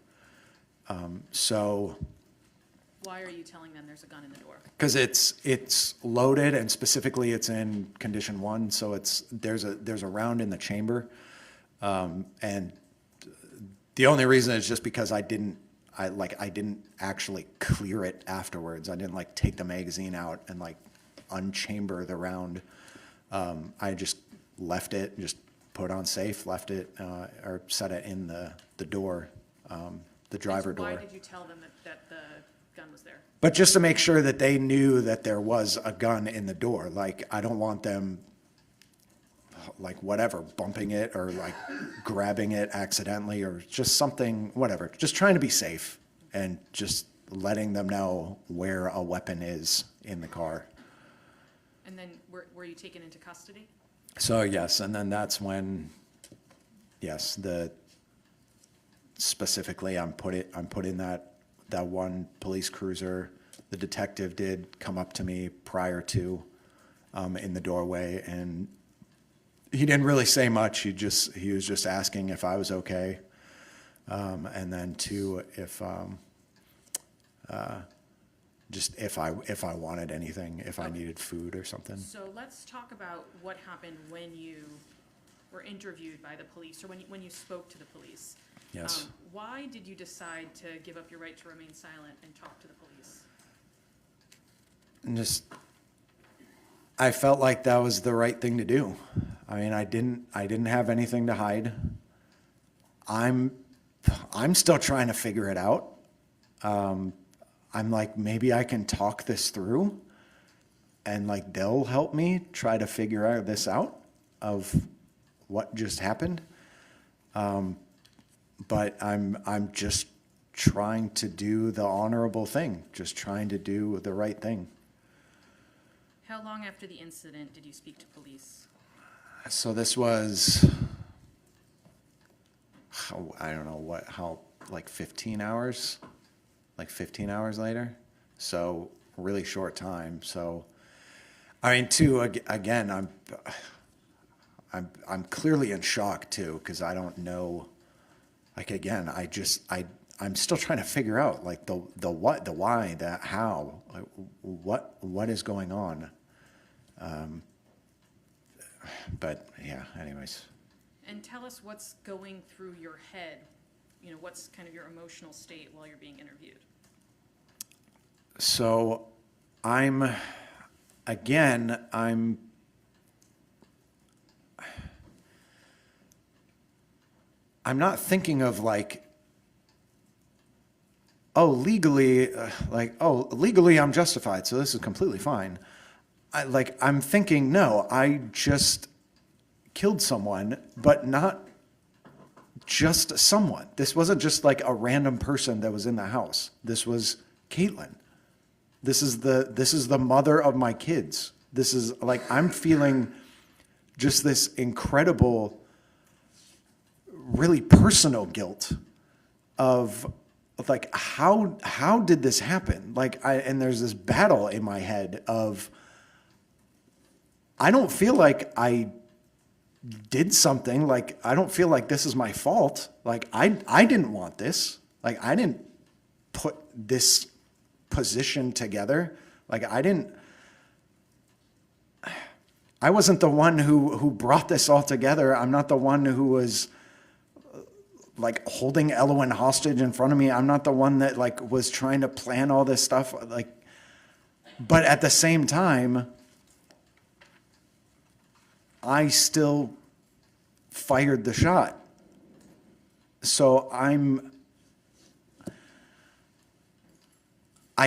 So Why are you telling them there's a gun in the door? because it's loaded, and specifically it's in condition 1, so there's a round in the chamber, and the only reason is just because I didn't actually clear it afterwards. I didn't like take the magazine out and like unchamber the round. I just left it, just put on safe, left it, or set it in the door, the driver door. Why did you tell them that the gun was there? But just to make sure that they knew that there was a gun in the door. Like, I don't want them, like, whatever, bumping it or like grabbing it accidentally or just something, whatever. Just trying to be safe and just letting them know where a weapon is in the car. And then were you taken into custody? So yes, and then that's when, yes, specifically I'm put in that one police cruiser. The detective did come up to me prior to, in the doorway, and he didn't really say much. He was just asking if I was okay, and then two, if just if I wanted anything, if I Okay. needed food or something. So let's talk about what happened when you were interviewed by the police, or when you spoke to the police. Yes. Why did you decide to give up your right to remain silent and talk to the police? And just, I felt like that was the right thing to do. I mean, I didn't have anything to hide. I'm still trying to figure it out. I'm like, maybe I can talk this through, and like they'll help me try to figure this out of what just happened. But I'm just trying to do the honorable thing, just trying to do the right thing. How long after the incident did you speak to police? So this was, I don't know how, like 15 hours? Like 15 hours later? So really short time. So, I mean, too, again, I'm clearly in shock too, because I don't know, like, again, I'm still trying to figure out like the what, the why, the how, like, what is going on. But yeah, anyways. And tell us what's going through your head, what's kind of your emotional state while you're being interviewed? So I'm not thinking of like, legally I'm justified, so this is completely fine. I'm thinking, no, I just killed someone, but not just someone. This wasn't just like a random person that was in the house. This was Caitlyn. This is the mother of my kids. This is like, I'm feeling just this incredible, really personal guilt of like, how did this happen? And there's this battle in my head of, I don't feel like I did something. Like, I don't feel like this is my fault. Like, I didn't want this. Like, I didn't put this position together. Like, I wasn't the one who brought this all together. I'm not the one who was like holding Elwyn hostage in front of me. I'm not the one that like was trying to plan all this stuff. Like, but at the same time, I still fired the shot. So I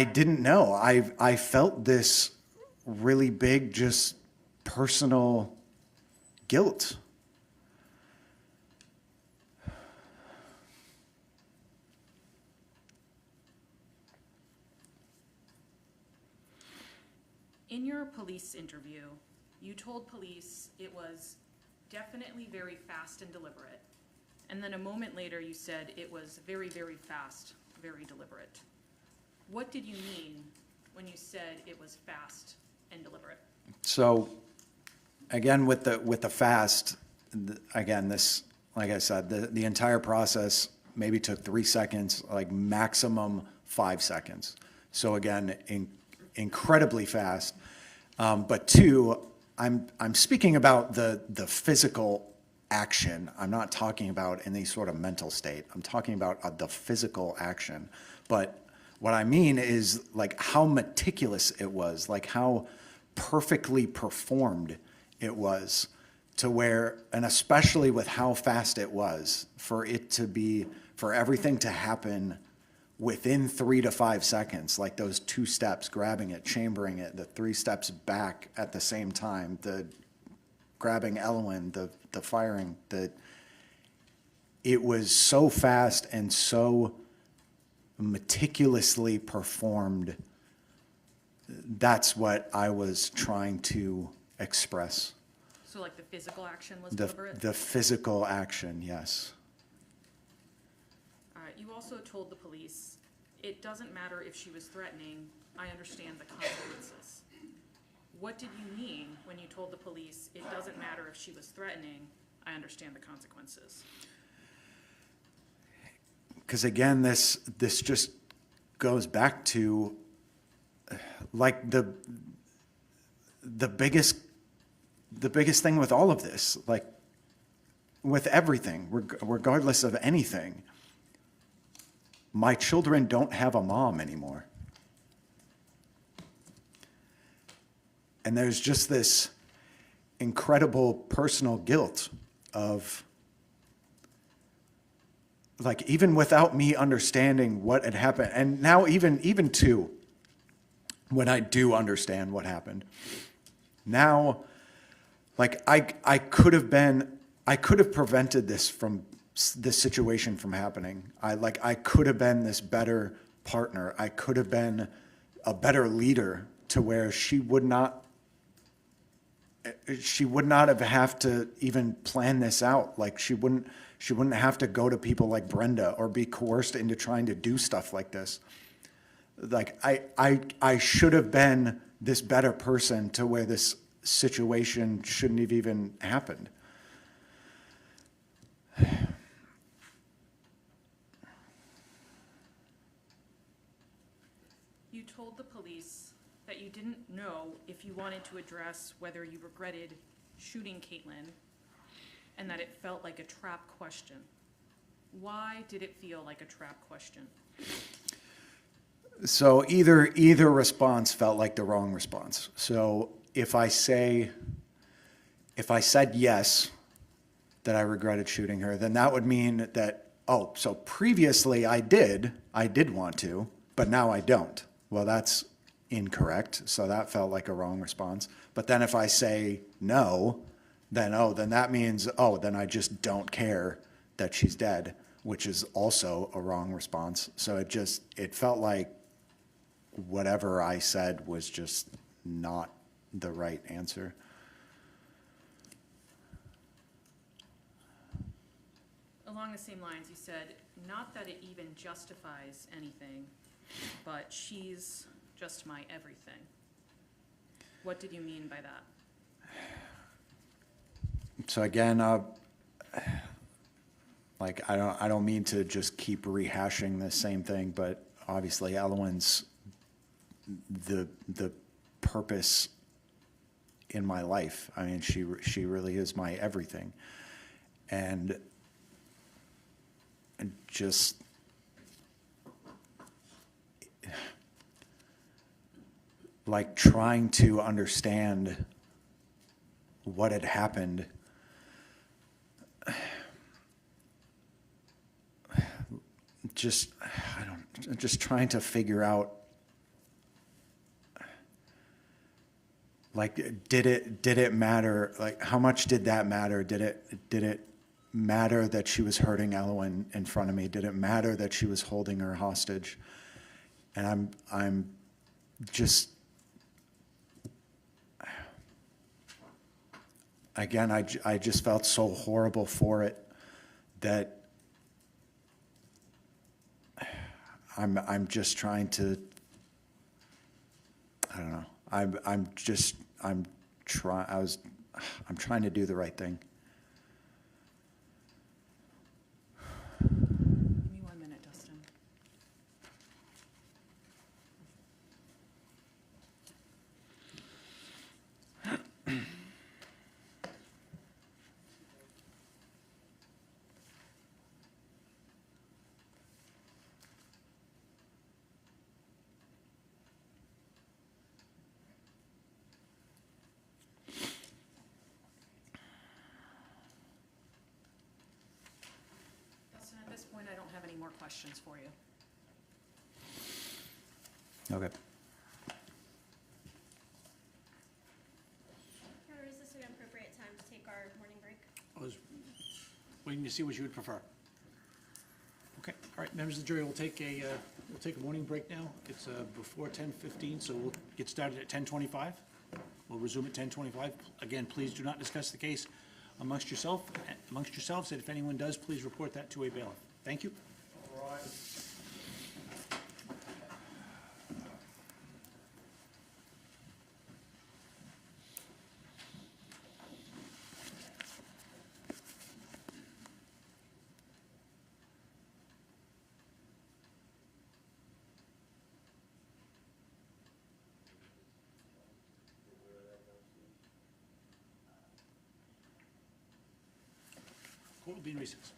didn't know. I felt this really big, just personal guilt. In your police interview, you told police it was definitely very fast and deliberate. And then a moment later, you said it was very, very fast, very deliberate. What did you mean when you said it was fast and deliberate? So, again, with the fast, again, this, like I said, the entire process maybe took 3 seconds, like maximum 5 seconds. So again, incredibly fast. But two, I'm speaking about the physical action. I'm not talking about any sort of mental state. I'm talking about the physical action. But what I mean is like how meticulous it was, like how perfectly performed it was, to where, and especially with how fast it was, for everything to happen within 3 to 5 seconds, like those 2 steps, grabbing it, chambering it, the 3 steps back at the same time, the grabbing Elwyn, the firing, it was so fast and so meticulously performed. That's what I was trying to express. So like the physical action was deliberate? The physical action, yes. You also told the police, it doesn't matter if she was threatening, I understand the consequences. What did you mean when you told the police, it doesn't matter if she was threatening, I understand the consequences? Because again, this just goes back to like the biggest thing with all of this, like with everything, regardless of anything. My children don't have a mom anymore. And there's just this incredible personal guilt of, like, even without me understanding what had happened, and now even too, when I do understand what happened, now, like, I could have prevented this situation from happening. I could have been this better partner. I could have been a better leader to where she would not have to even plan this out. Like, she wouldn't have to go to people like Brenda or be coerced into trying to do stuff like this. Like, I should have been this better person to where this situation shouldn't have even happened. You told the police that you didn't know if you wanted to address whether you regretted shooting Caitlyn, and that it felt like a trap question. Why did it feel like a trap question? So either response felt like the wrong response. So if I said yes, that I regretted shooting her, then that would mean that, oh, so previously I did want to, but now I don't. Well, that's incorrect. So that felt like a wrong response. But then if I say no, then that means, then I just don't care that she's dead, which is also a wrong response. So it felt like whatever I said was just not the right answer. Along the same lines, you said, not that it even justifies anything, but she's just my everything. What did you mean by that? So again, like, I don't mean to just keep rehashing the same thing, but obviously Elwyn's the purpose in my life. I mean, she really is my everything. And just like trying to understand what had happened, just trying to figure out, like, did it matter? Like, how much did that matter? Did it matter that she was hurting Elwyn in front of me? Did it matter that she was holding her hostage? And I'm just, again, I just felt so horrible for it that I'm just trying to, I don't know. I'm trying to do the right thing. Give me 1 minute, Dustin. Dustin, at this point, I don't have any more questions for you. Okay. Or is this an appropriate time to take our morning break? I was waiting to see what you would prefer. Okay, all right, members of the jury, we'll take a morning break now. It's before 10:15, so we'll get started at 10:25. We'll resume at 10:25. Again, please do not discuss the case amongst yourselves, and if anyone does, please report that to a bailiff. Thank you. All right. be in recess.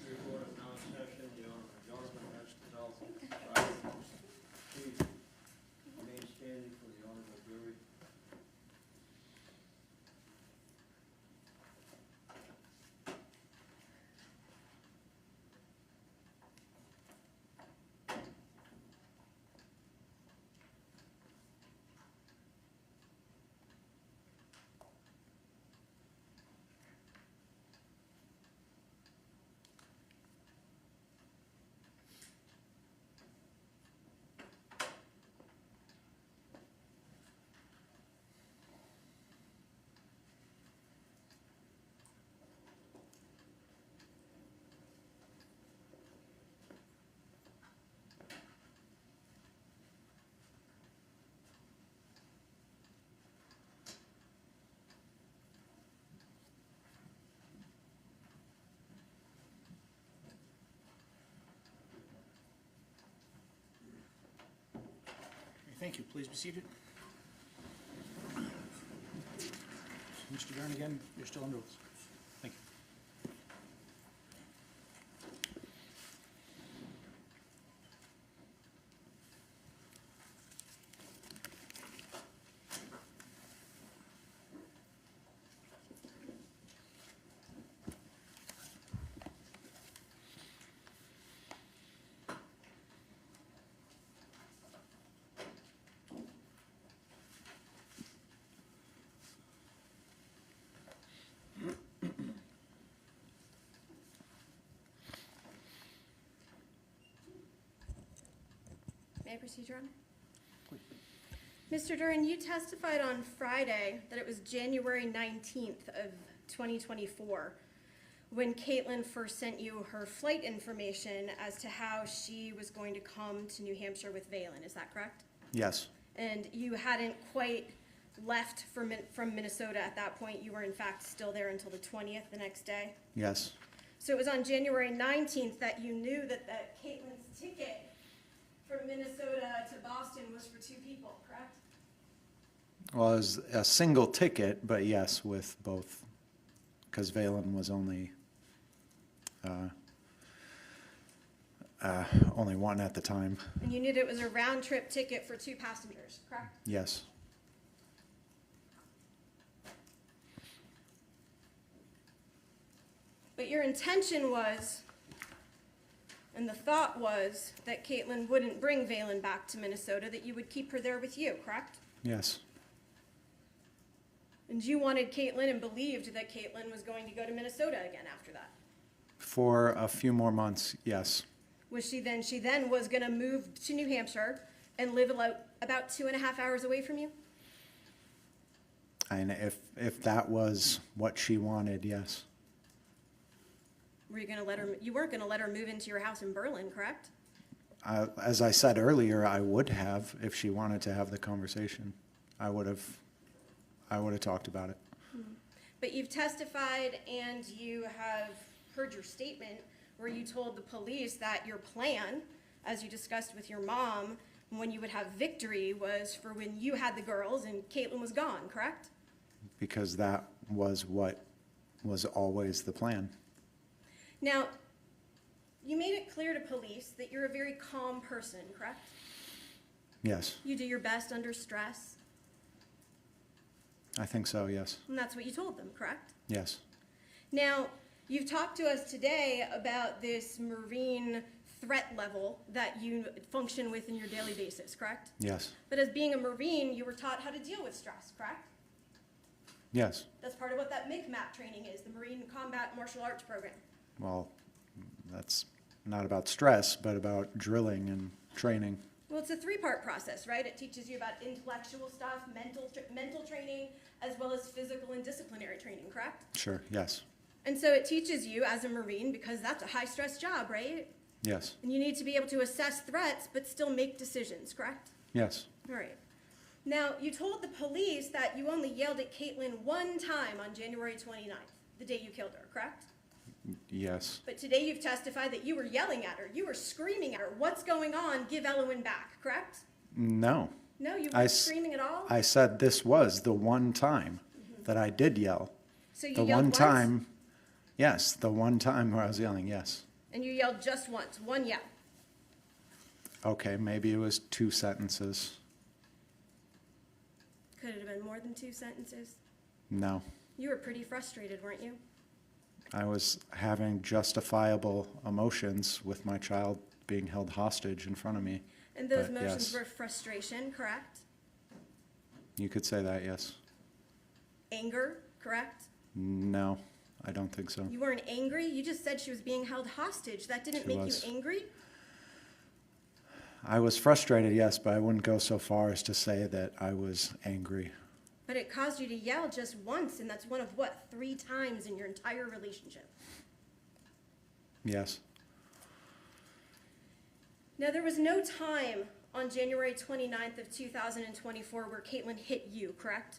Report of non-session, the Honorable Jonathan Duren. Please remain standing for the Honorable jury. Thank you. Please be seated. Mr. Duren, again, you're still under oath. Thank you. May I proceed, Your Honor? Mr. Duren, you testified on Friday that it was January 19th of 2024 when Caitlyn first sent you her flight information as to how she was going to come to New Hampshire with Valen. Is that correct? Yes, And you hadn't quite left from Minnesota at that point. You were in fact still there until the 20th, the next day. yes, So it was on January 19th that you knew that Caitlyn's ticket from Minnesota to Boston was for two people, correct? well, it was a single ticket, but yes, with both because Valen was only one at the time. And you knew that it was a round-trip ticket for 2 passengers, correct? Yes. But your intention was, and the thought was, that Caitlyn wouldn't bring Valen back to Minnesota, that you would keep her there with you, correct? Yes. And you wanted Caitlyn and believed that Caitlyn was going to go to Minnesota again after that. For a few more months, yes. She then was gonna move to New Hampshire and live about 2.5 hours away from you? And if that was what she wanted, yes. Were you gonna let her, you weren't gonna let her move into your house in Berlin, correct? As I said earlier, I would have if she wanted to have the conversation. I would have talked about it. But you've testified and you have heard your statement where you told the police that your plan, as you discussed with your mom, when you would have victory was for when you had the girls and Caitlyn was gone, correct? Because that was what was always the plan. Now, you made it clear to police that you're a very calm person, correct? Yes, You do your best under stress, I think so, yes. and that's what you told them, correct? Yes, Now, you've talked to us today about this Marine threat level that you function with in your daily basis, correct? yes, But as being a Marine, you were taught how to deal with stress, correct? yes. That's part of what that MCMAP training is, the Marine Combat Martial Arts Program. Well, that's not about stress, but about drilling and training. Well, it's a 3-part process, right? It teaches you about intellectual stuff, mental training, as well as physical and disciplinary training, correct? Sure, yes, And so it teaches you as a Marine, because that's a high-stress job, right? yes, And you need to be able to assess threats, but still make decisions, correct? yes, All right. Now, you told the police that you only yelled at Caitlyn 1 time on January 29th, the day you killed her, correct? yes. But today you've testified that you were yelling at her, you were screaming at her, what's going on, give Elowen back, correct? No, No, you I weren't s- screaming at all? I said this was the one time that I did yell. So you The yelled one once? time, yes, the one time where I was yelling, yes. And you yelled just once, 1 yell. Okay, maybe it was 2 sentences. Could it have been more than 2 sentences? No, You were pretty frustrated, weren't you? I was having justifiable emotions with my child being held hostage in front of me. And those But emotions yes. were frustration, correct? You could say that, yes. Anger, correct? No, I don't think so. You weren't angry, you just said she was being held hostage. That didn't She make was. you angry? I was frustrated, yes, but I wouldn't go so far as to say that I was angry. But it caused you to yell just once, and that's one of what, 3 times in your entire relationship. Yes, Now, there was no time on January 29th of 2024 where Caitlyn hit you, correct?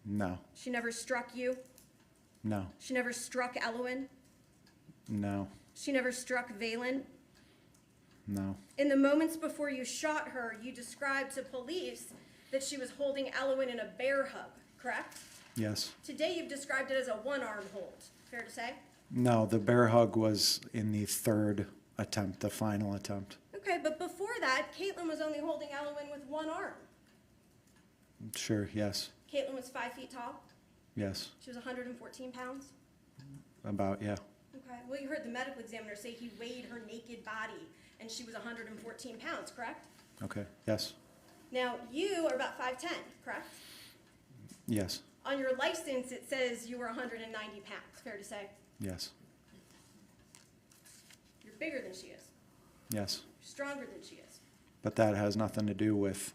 no, She never struck you? no, She never struck Elowen? no, She never struck Valen? no, In the moments before you shot her, you described to police that she was holding Elowen in a bear hug, correct? yes. Today you've described it as a 1-arm hold. Fair to say? No, the bear hug was in the 3rd attempt, the final attempt. Okay, but before that, Caitlyn was only holding Elowen with 1 arm. Sure, yes, Caitlyn was 5 feet tall. yes, She was 114 pounds. about, yeah, Okay, well, you heard the medical examiner say he weighed her naked body, and she was 114 pounds, correct? okay, yes, Now, you are about 5'10", correct? yes, On your license, it says you were 190 pounds, fair to say? yes, You're bigger than she is. yes. You're stronger than she is. But that has nothing to do with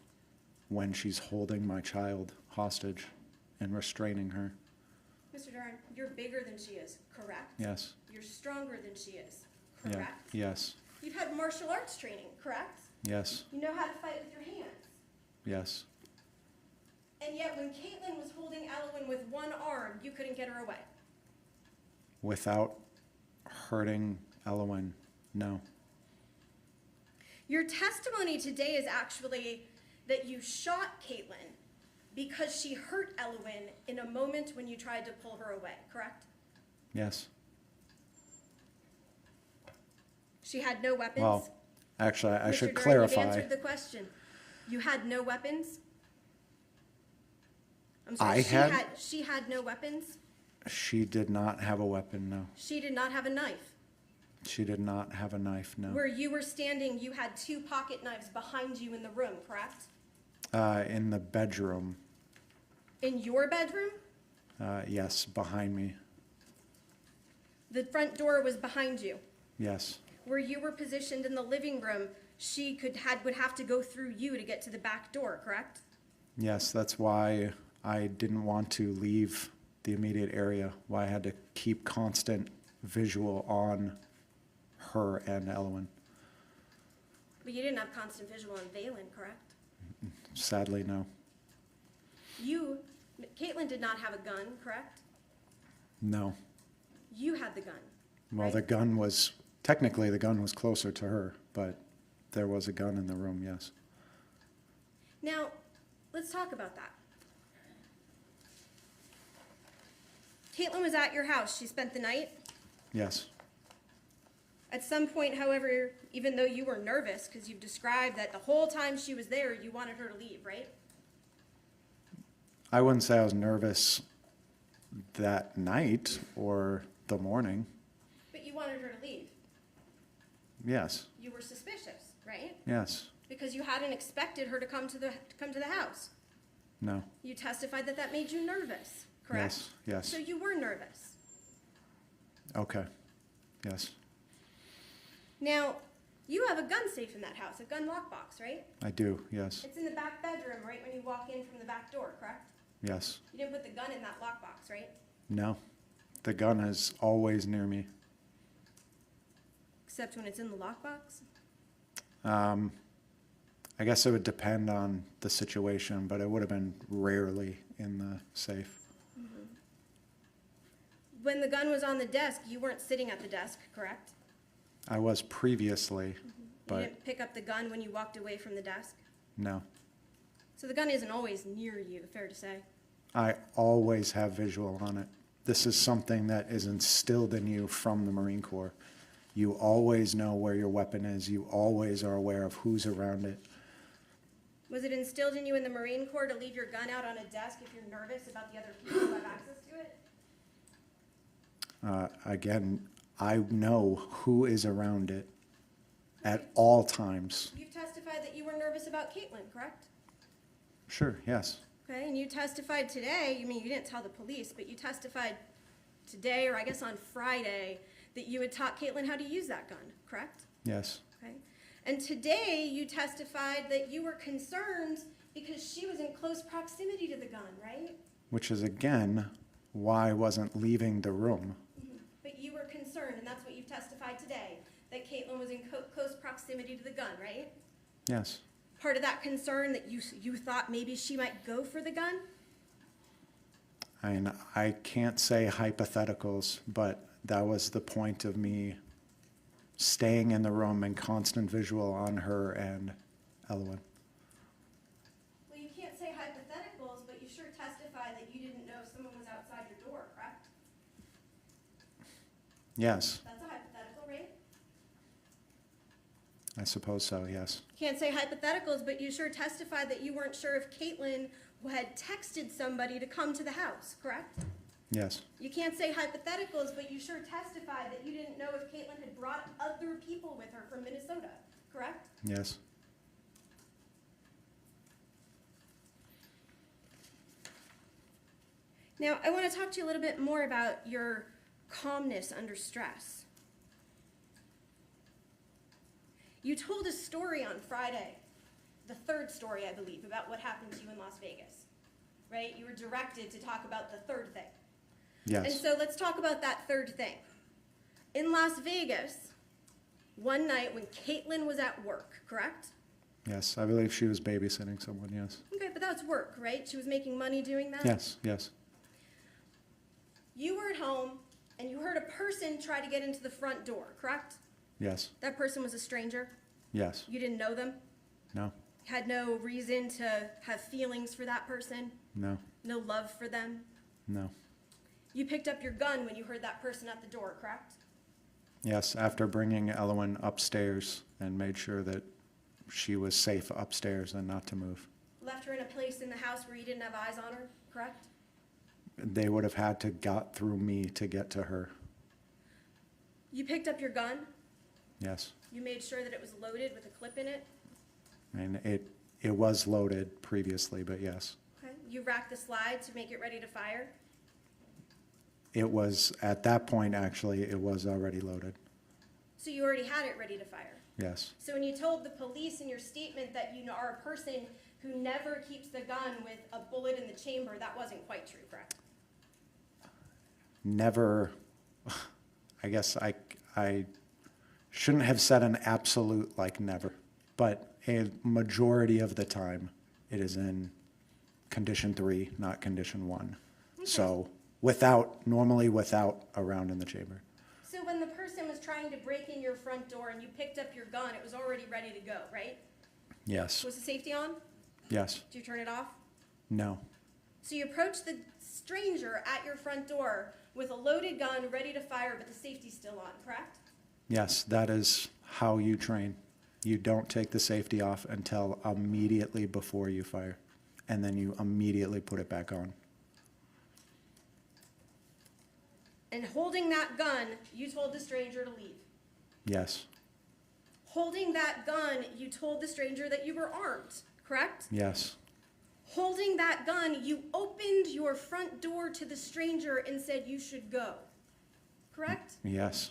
when she's holding my child hostage and restraining her. Mr. Duren, you're bigger than she is, correct? Yes, You're stronger than she is, yeah, correct? yes, You've had martial arts training, correct? yes, You know how to fight with your hands. yes, And yet, when Caitlyn was holding Elowen with 1 arm, you couldn't get her away. without hurting Elowen, no. Your testimony today is actually that you shot Caitlyn because she hurt Elowen in a moment when you tried to pull her away, correct? Yes. She had no weapons? Well, actually, I Mr. should Duren, you've clarify. answered the question. You had no weapons? I'm sorry, I had? She had no weapons? She did not have a weapon, no. She did not have a knife? She did not have a knife, no. Where you were standing, you had 2 pocket knives behind you in the room, correct? In the bedroom, In your bedroom? yes, behind me, The front door was behind you. yes, Where you were positioned in the living room, she would have to go through you to get to the back door, correct? yes. That's why I didn't want to leave the immediate area, why I had to keep constant visual on her and Elwyn. But you didn't have constant visual on Valen, correct? Sadly, no. Caitlyn did not have a gun, correct? No. You had the gun. Well, right? the gun was closer to her, but there was a gun in the room, yes. Now, let's talk about that. Caitlyn was at your house. She spent the night. Yes, At some point, however, even though you were nervous, because you've described that the whole time she was there, you wanted her to leave, right? I wouldn't say I was nervous that night or the morning. But you wanted her to leave. Yes, You were suspicious, right? yes, Because you hadn't expected her to come to the house. no, You testified that that made you nervous, correct? yes, yes. So you were nervous. Okay, yes, Now, you have a gun safe in that house, a gun lockbox, right? I do, yes, It's in the back bedroom, right when you walk in from the back door, correct? yes. You didn't put the gun in that lockbox, right? No, the gun is always near me. Except when it's in the lockbox? I guess it would depend on the situation, but it would have been rarely in the safe. When the gun was on the desk, you weren't sitting at the desk, correct? I was previously, You but didn't pick up the gun when you walked away from the desk? no. So the gun isn't always near you, fair to say? I always have visual on it. This is something that is instilled in you from the Marine Corps. You always know where your weapon is. You always are aware of who's around it. Was it instilled in you in the Marine Corps to leave your gun out on a desk if you're nervous about the other people who have access to it? Again, I know who is around it at all times. You've testified that you were nervous about Caitlyn, correct? Sure, yes, Okay, and you testified today, you didn't tell the police, but you testified today, or I guess on Friday, that you had taught Caitlyn how to use that gun, correct? yes, Okay. And today, you testified that you were concerned because she was in close proximity to the gun, right? which is again why I wasn't leaving the room. But you were concerned, and that's what you've testified today, that Caitlyn was in close proximity to the gun, right? Yes, Part of that concern that you thought maybe she might go for the gun? I can't say hypotheticals, but that was the point of me staying in the room and constant visual on her and Elwyn. Well, you can't say hypotheticals, but you sure testified that you didn't know if someone was outside your door, correct? Yes, That's a hypothetical, right? I suppose so, yes. Can't say hypotheticals, but you sure testified that you weren't sure if Caitlyn had texted somebody to come to the house, correct? Yes, You can't say hypotheticals, but you sure testified that you didn't know if Caitlyn had brought other people with her from Minnesota, correct? yes. Now, I want to talk to you a little bit more about your calmness under stress. You told a story on Friday, the third story, I believe, about what happened to you in Las Vegas, right? You were directed to talk about the third thing. And Yes, so let's talk about that third thing. In Las Vegas, one night when Caitlyn was at work, correct? yes. I believe she was babysitting someone, yes. Okay, but that's work, right? She was making money doing that? Yes, yes, You were at home and you heard a person try to get into the front door, correct? yes, That person was a stranger? yes. You didn't know them? No, Had no reason to have feelings for that person? no, No love for them? no, You picked up your gun when you heard that person at the door, correct? Yes, after bringing Elowen upstairs and made sure that she was safe upstairs and not to move. Left her in a place in the house where you didn't have eyes on her, correct? They would have had to got through me to get to her. You picked up your gun. Yes. You made sure that it was loaded with a clip in it. And it was loaded previously, but yes. Okay. You racked the slide to make it ready to fire. It was, at that point, actually, it was already loaded. So you already had it ready to fire. Yes. So when you told the police in your statement that you are a person who never keeps the gun with a bullet in the chamber, that wasn't quite true, correct? Never, I guess I shouldn't have said an absolute like never, but a majority of the time it is in condition 3, not condition 1. Okay. So normally without a round in the chamber. So when the person was trying to break in your front door and you picked up your gun, it was already ready to go, right? Yes. Was the safety on? Yes. Did you turn it off? No. So you approached the stranger at your front door with a loaded gun ready to fire, but the safety's still on, correct? Yes, that is how you train. You don't take the safety off until immediately before you fire, and then you immediately put it back on. And holding that gun, you told the stranger to leave. Yes. Holding that gun, you told the stranger that you were armed, correct? Yes. Holding that gun, you opened your front door to the stranger and said you should go, correct? Yes.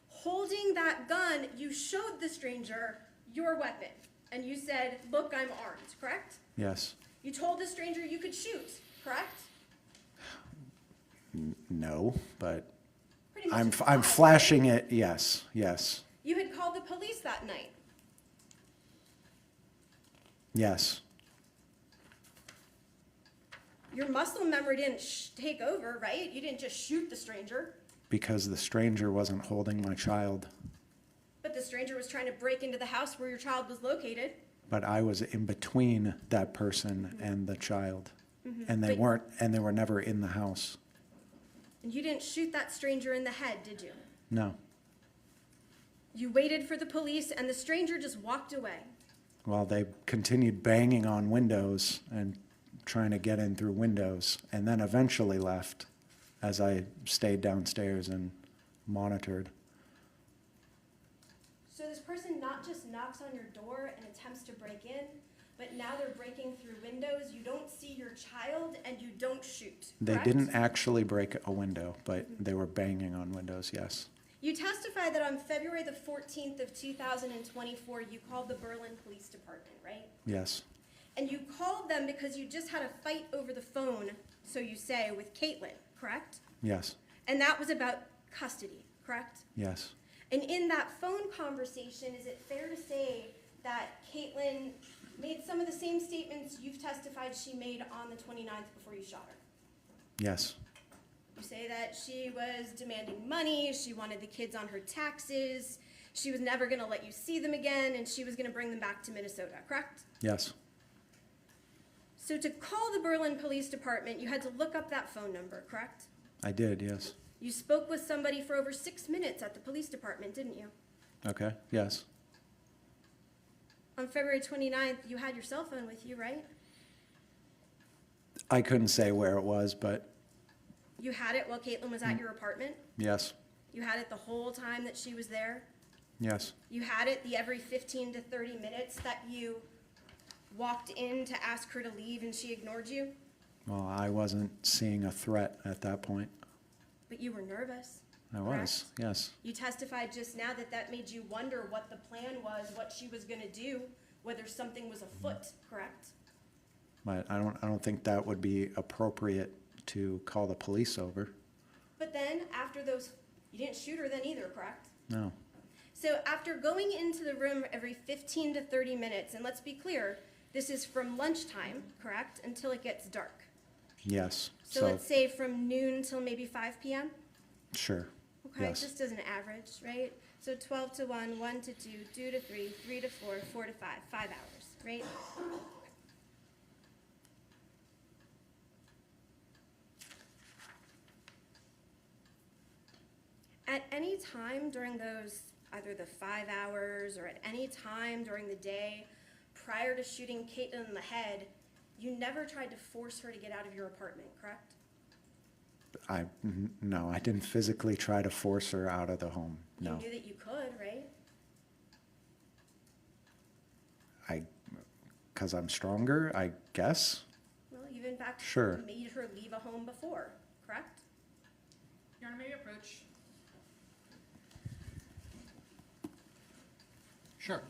Holding that gun, you showed the stranger your weapon, and you said, look, I'm armed, correct? Yes. You told the stranger you could shoot, correct? No, but Pretty much I'm implied. flashing it. Yes. Yes. You had called the police that night. Yes. Your muscle memory didn't take over, right? You didn't just shoot the stranger, Because the stranger wasn't holding my child, but the stranger was trying to break into the house where your child was located. but I was in between that person and the child. And they But- weren't, and they were never in the house. And you didn't shoot that stranger in the head, did you? No. You waited for the police and the stranger just walked away. Well, they continued banging on windows and trying to get in through windows, and then eventually left as I stayed downstairs and monitored. So this person not just knocks on your door and attempts to break in, but now they're breaking through windows. You don't see your child and you don't shoot. They correct? didn't actually break a window, but they were banging on windows, yes. You testified that on February the 14th of 2024, you called the Berlin Police Department, right? Yes. And you called them because you just had a fight over the phone, so you say, with Caitlyn, correct? Yes. And that was about custody, correct? Yes. And in that phone conversation, is it fair to say that Caitlyn made some of the same statements you've testified she made on the 29th before you shot her? Yes. You say that she was demanding money, she wanted the kids on her taxes, she was never going to let you see them again, and she was going to bring them back to Minnesota, correct? Yes. So to call the Berlin Police Department, you had to look up that phone number, correct? I did, yes. You spoke with somebody for over 6 minutes at the police department, didn't you? Okay, yes. On February 29th, you had your cell phone with you, right? I couldn't say where it was, but You had it while Caitlyn was at your apartment? yes. You had it the whole time that she was there? Yes. You had it the every 15 to 30 minutes that you walked in to ask her to leave and she ignored you? Well, I wasn't seeing a threat at that point. But you were nervous. I was, yes. You testified just now that that made you wonder what the plan was, what she was going to do, whether something was afoot, correct? But I don't think that would be appropriate to call the police over. But then after those, you didn't shoot her then either, correct? No. So after going into the room every 15 to 30 minutes, and let's be clear, this is from lunchtime, correct, until it gets dark. Yes. So let's say from noon till maybe 5 p.m.? Sure. Okay, Yes. just as an average, right? So 12 to 1, 1 to 2, 2 to 3, 3 to 4, 4 to 5, 5 hours, right? At any time during those, either the 5 hours or at any time during the day prior to shooting Caitlyn in the head, you never tried to force her to get out of your apartment, correct? No, I didn't physically try to force her out of the home, no. You knew that you could, right? Because I'm stronger, I guess? Well, you've in fact Sure. made her leave a home before, correct? Your Honor, may we approach? Sure.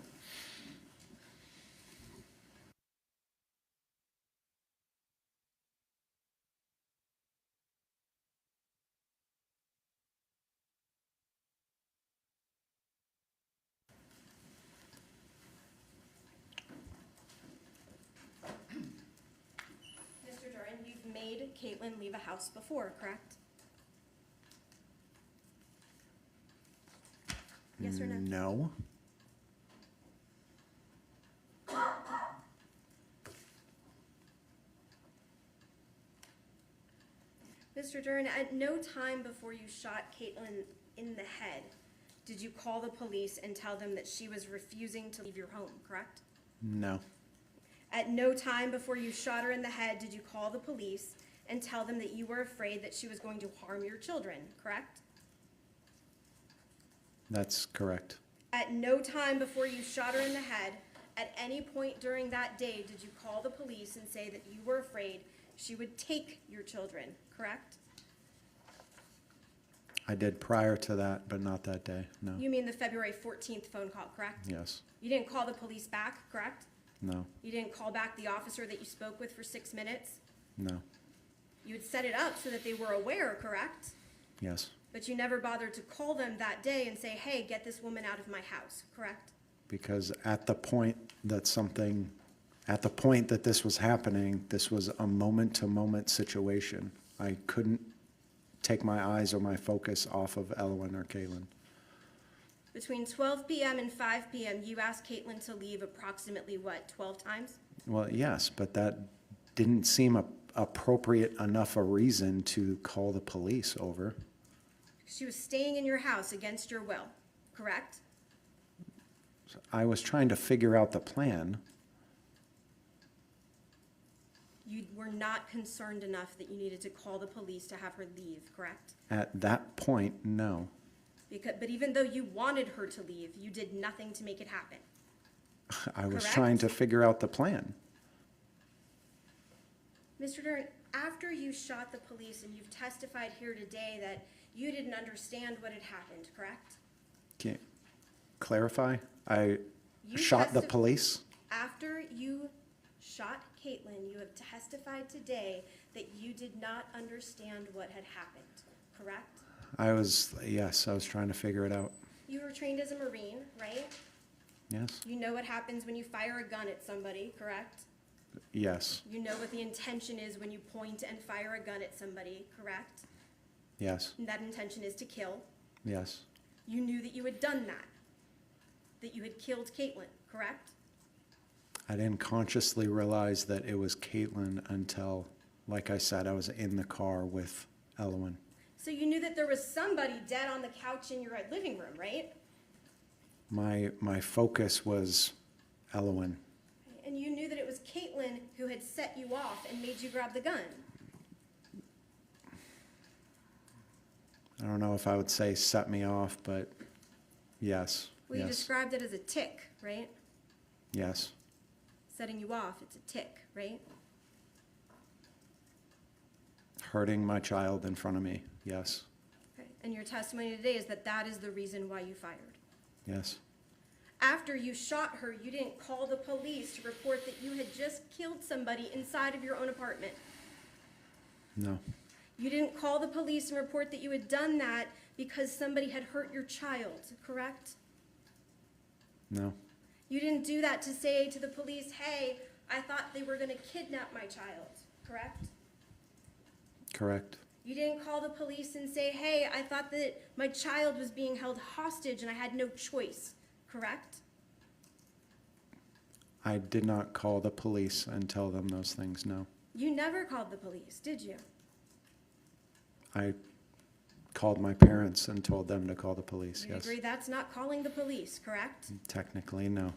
Mr. Duren, you've made Caitlyn leave a house before, correct? Yes or no? No. Mr. Duren, at no time before you shot Caitlyn in the head did you call the police and tell them that she was refusing to leave your home, correct? No. At no time before you shot her in the head did you call the police and tell them that you were afraid that she was going to harm your children, correct? That's correct. At no time before you shot her in the head, at any point during that day, did you call the police and say that you were afraid she would take your children, correct? I did prior to that, but not that day, no. You mean the February 14th phone call, correct? Yes. You didn't call the police back, correct? No. You didn't call back the officer that you spoke with for 6 minutes? No. You had set it up so that they were aware, correct? Yes. But you never bothered to call them that day and say, hey, get this woman out of my house, correct? Because at the point that this was happening, this was a moment-to-moment situation. I couldn't take my eyes or my focus off of Elwyn or Caitlyn. Between 12 p.m. and 5 p.m., you asked Caitlyn to leave approximately, what, 12 times? Well, yes, but that didn't seem appropriate enough a reason to call the police over. She was staying in your house against your will, correct? I was trying to figure out the plan. You were not concerned enough that you needed to call the police to have her leave, correct? At that point, no. But even though you wanted her to leave, you did nothing to make it happen. I was Correct? trying to figure out the plan. Mr. Duren, after you shot the police and you've testified here today that you didn't understand what had happened, correct? Can you clarify? I You shot the testi- police? After you shot Caitlyn, you have testified today that you did not understand what had happened, correct? Yes, I was trying to figure it out. You were trained as a Marine, right? Yes? You know what happens when you fire a gun at somebody, correct? Yes. You know what the intention is when you point and fire a gun at somebody, correct? Yes. And that intention is to kill. Yes. You knew that you had done that you had killed Caitlyn, correct? I didn't consciously realize that it was Caitlyn until, like I said, I was in the car with Elwyn. So you knew that there was somebody dead on the couch in your living room, right? My focus was Elwyn. And you knew that it was Caitlyn who had set you off and made you grab the gun. I don't know if I would say set me off, but yes. Well, you Yes. described it as a tick, right? Yes. Setting you off, it's a tick, right? Hurting my child in front of me. Yes. Okay. And your testimony today is that that is the reason why you fired. Yes. After you shot her, you didn't call the police to report that you had just killed somebody inside of your own apartment. No. You didn't call the police and report that you had done that because somebody had hurt your child, correct? No. You didn't do that to say to the police, hey, I thought they were going to kidnap my child, correct? Correct. You didn't call the police and say, hey, I thought that my child was being held hostage and I had no choice, correct? I did not call the police and tell them those things, no. You never called the police, did you? I called my parents and told them to call the police, You yes. agree that's not calling the police, correct? Technically, no.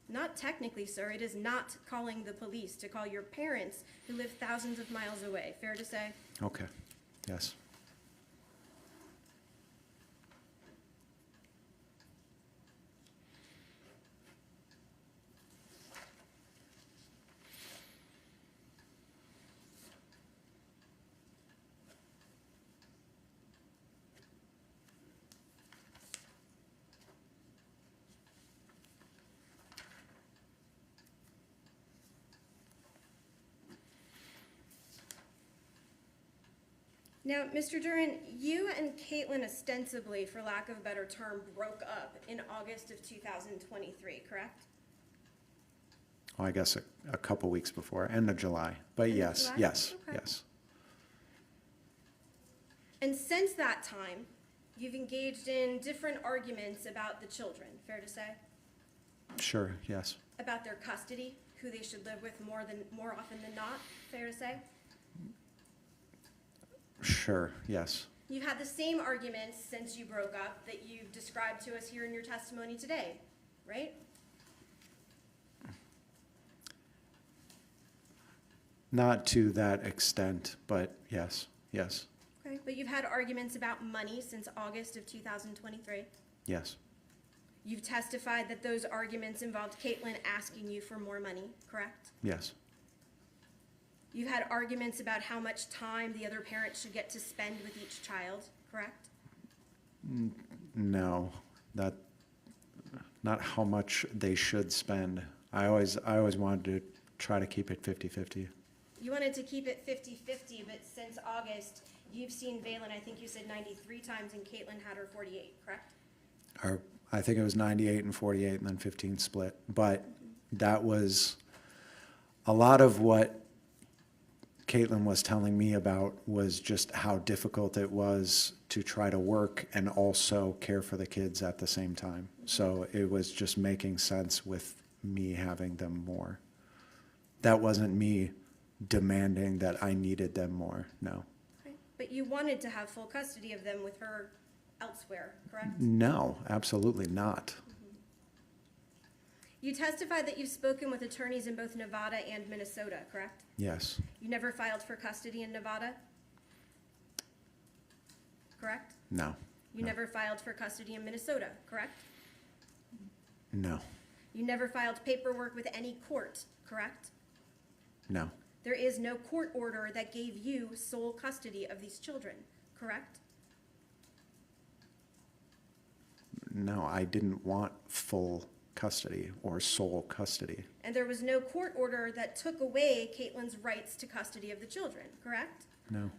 Not technically, sir. It is not calling the police to call your parents who live thousands of miles away. Fair to say? Okay, yes. Now, Mr. Duren, you and Caitlyn ostensibly, for lack of a better term, broke up in August of 2023, correct? Oh, I guess a couple weeks before, end of July. But End of yes, July? yes, Okay. yes. And since that time, you've engaged in different arguments about the children, fair to say? Sure, yes. About their custody, who they should live with more often than not, fair to say? Sure, yes. You've had the same arguments since you broke up that you've described to us here in your testimony today, right? Not to that extent, but yes, yes, Okay. But you've had arguments about money since August of 2023. yes, You've testified that those arguments involved Caitlyn asking you for more money, correct? yes, You've had arguments about how much time the other parent should get to spend with each child, correct? no, not how much they should spend. I always wanted to try to keep it 50-50. You wanted to keep it 50-50, but since August, you've seen Valen, I think you said 93 times, and Caitlyn had her 48, correct? Or I think it was 98 and 48 and then 15 split. But that was a lot of what Caitlyn was telling me about was just how difficult it was to try to work and also care for the kids at the same time. So it was just making sense with me having them more. That wasn't me demanding that I needed them more, no. Okay. But you wanted to have full custody of them with her elsewhere, correct? No, absolutely not. You testified that you've spoken with attorneys in both Nevada and Minnesota, correct? Yes, You never filed for custody in Nevada? Correct? no, You never filed for custody in Minnesota, correct? no, You never filed paperwork with any court, correct? no, There is no court order that gave you sole custody of these children, correct? no, I didn't want full custody or sole custody. And there was no court order that took away Caitlyn's rights to custody of the children, correct? No,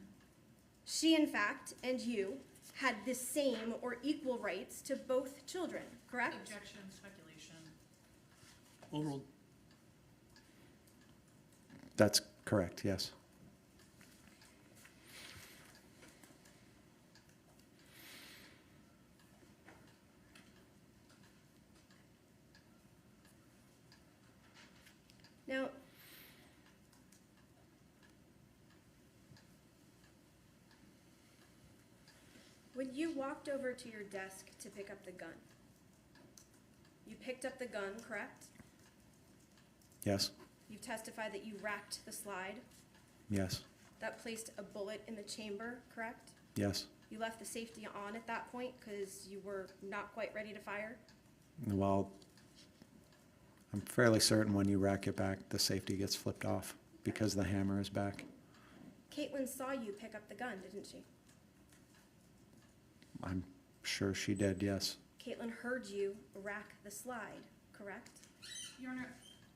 She, in fact, and you had the same or equal rights to both children, correct? Objection, speculation. Overruled. that's correct, yes. Now, when you walked over to your desk to pick up the gun, you picked up the gun, correct? Yes, You testified that you racked the slide. yes, That placed a bullet in the chamber, correct? yes. You left the safety on at that point because you were not quite ready to fire? Well, I'm fairly certain when you rack it back, the safety gets flipped off because the hammer is back. Caitlyn saw you pick up the gun, didn't she? I'm sure she did, yes. Caitlyn heard you rack the slide, correct? Your Honor,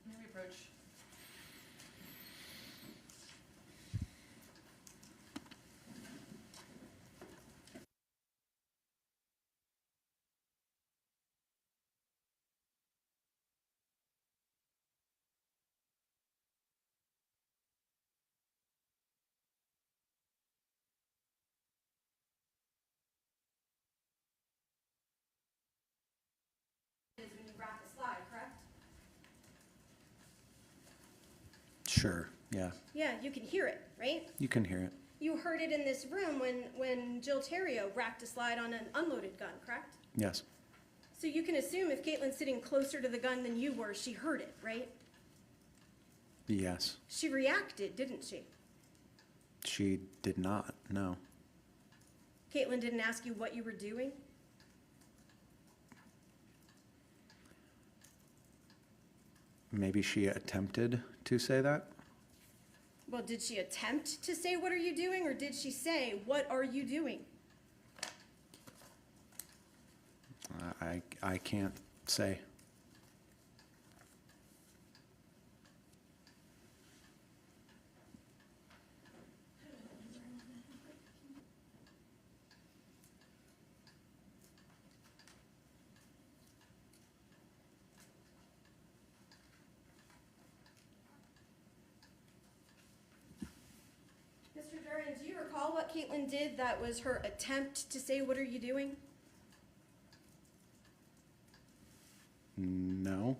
may we approach? Is when you rack the slide, correct? Sure, yeah. Yeah, you can hear it, right? You can hear it. you heard it in this room when Jill Terrio racked a slide on an unloaded gun, correct? Yes. So you can assume if Caitlin's sitting closer to the gun than you were, she heard it, right? Yes. She reacted, didn't she? She did not, no. Caitlyn didn't ask you what you were doing? Maybe she attempted to say that. Well, did she attempt to say, what are you doing? Or did she say, what are you doing? I can't say. Mr. Duren, do you recall what Caitlyn did that was her attempt to say, what are you doing? No.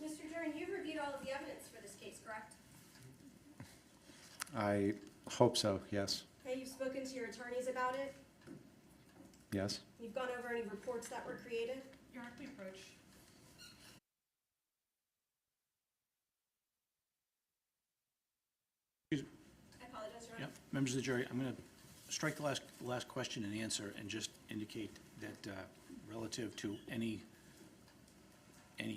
Mr. Duren, you've reviewed all of the evidence for this case, correct? I hope so, yes. Okay, you've spoken to your attorneys about it? Yes. You've gone over any reports that were created? Your Honor, we approach. I apologize, Your Honor. Yep, members of the jury, I'm going to strike the last question and answer and just indicate that relative to any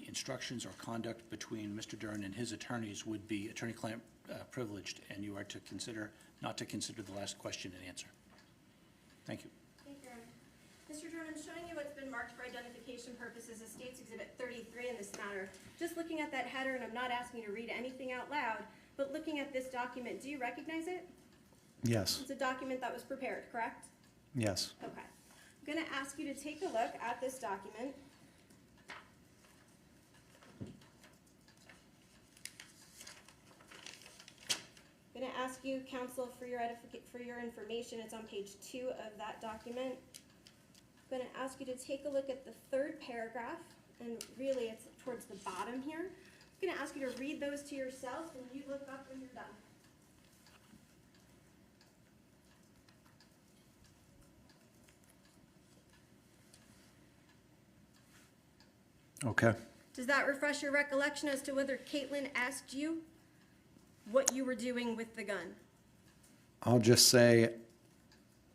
instructions or conduct between Mr. Duren and his attorneys would be attorney-client privileged, and you are to consider, not to consider the last question and answer. Thank you. Thank you, Your Honor. Mr. Duren, I'm showing you what's been marked for identification purposes as State's Exhibit 33 in this matter. Just looking at that header, and I'm not asking you to read anything out loud, but looking at this document, do you recognize it? Yes. It's a document that was prepared, correct? Yes. Okay. I'm going to ask you to take a look at this document. I'm going to ask you, counsel, for your information, it's on page 2 of that document. I'm going to ask you to take a look at the third paragraph, and really it's towards the bottom here. I'm going to ask you to read those to yourself, and you look up when you're done. Okay. Does that refresh your recollection as to whether Caitlyn asked you what you were doing with the gun? I'll just say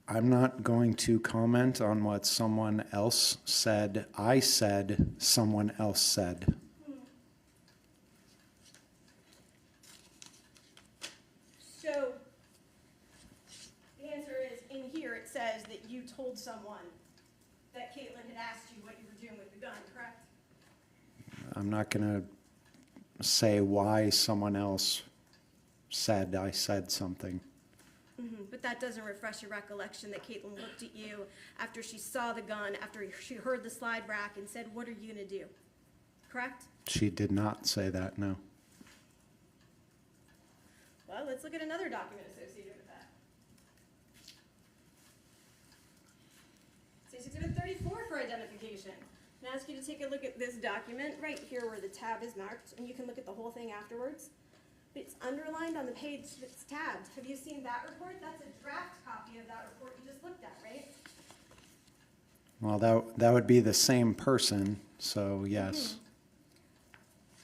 I'm not going to comment on what someone else said. I said someone else said. So, the answer is, in here it says that you told someone that Caitlyn had asked you what you were doing with the gun, correct? I'm not going to say why someone else said I said something. But that doesn't refresh your recollection that Caitlyn looked at you after she saw the gun, after she heard the slide rack and said, what are you going to do? Correct? She did not say that, no. Well, let's look at another document associated with that. State's Exhibit 34 for identification. I'm going to ask you to take a look at this document right here where the tab is marked, and you can look at the whole thing afterwards. It's underlined on the page that's tabbed. Have you seen that report? That's a draft copy of that report you just looked at, right? Well, that would be the same person, so yes.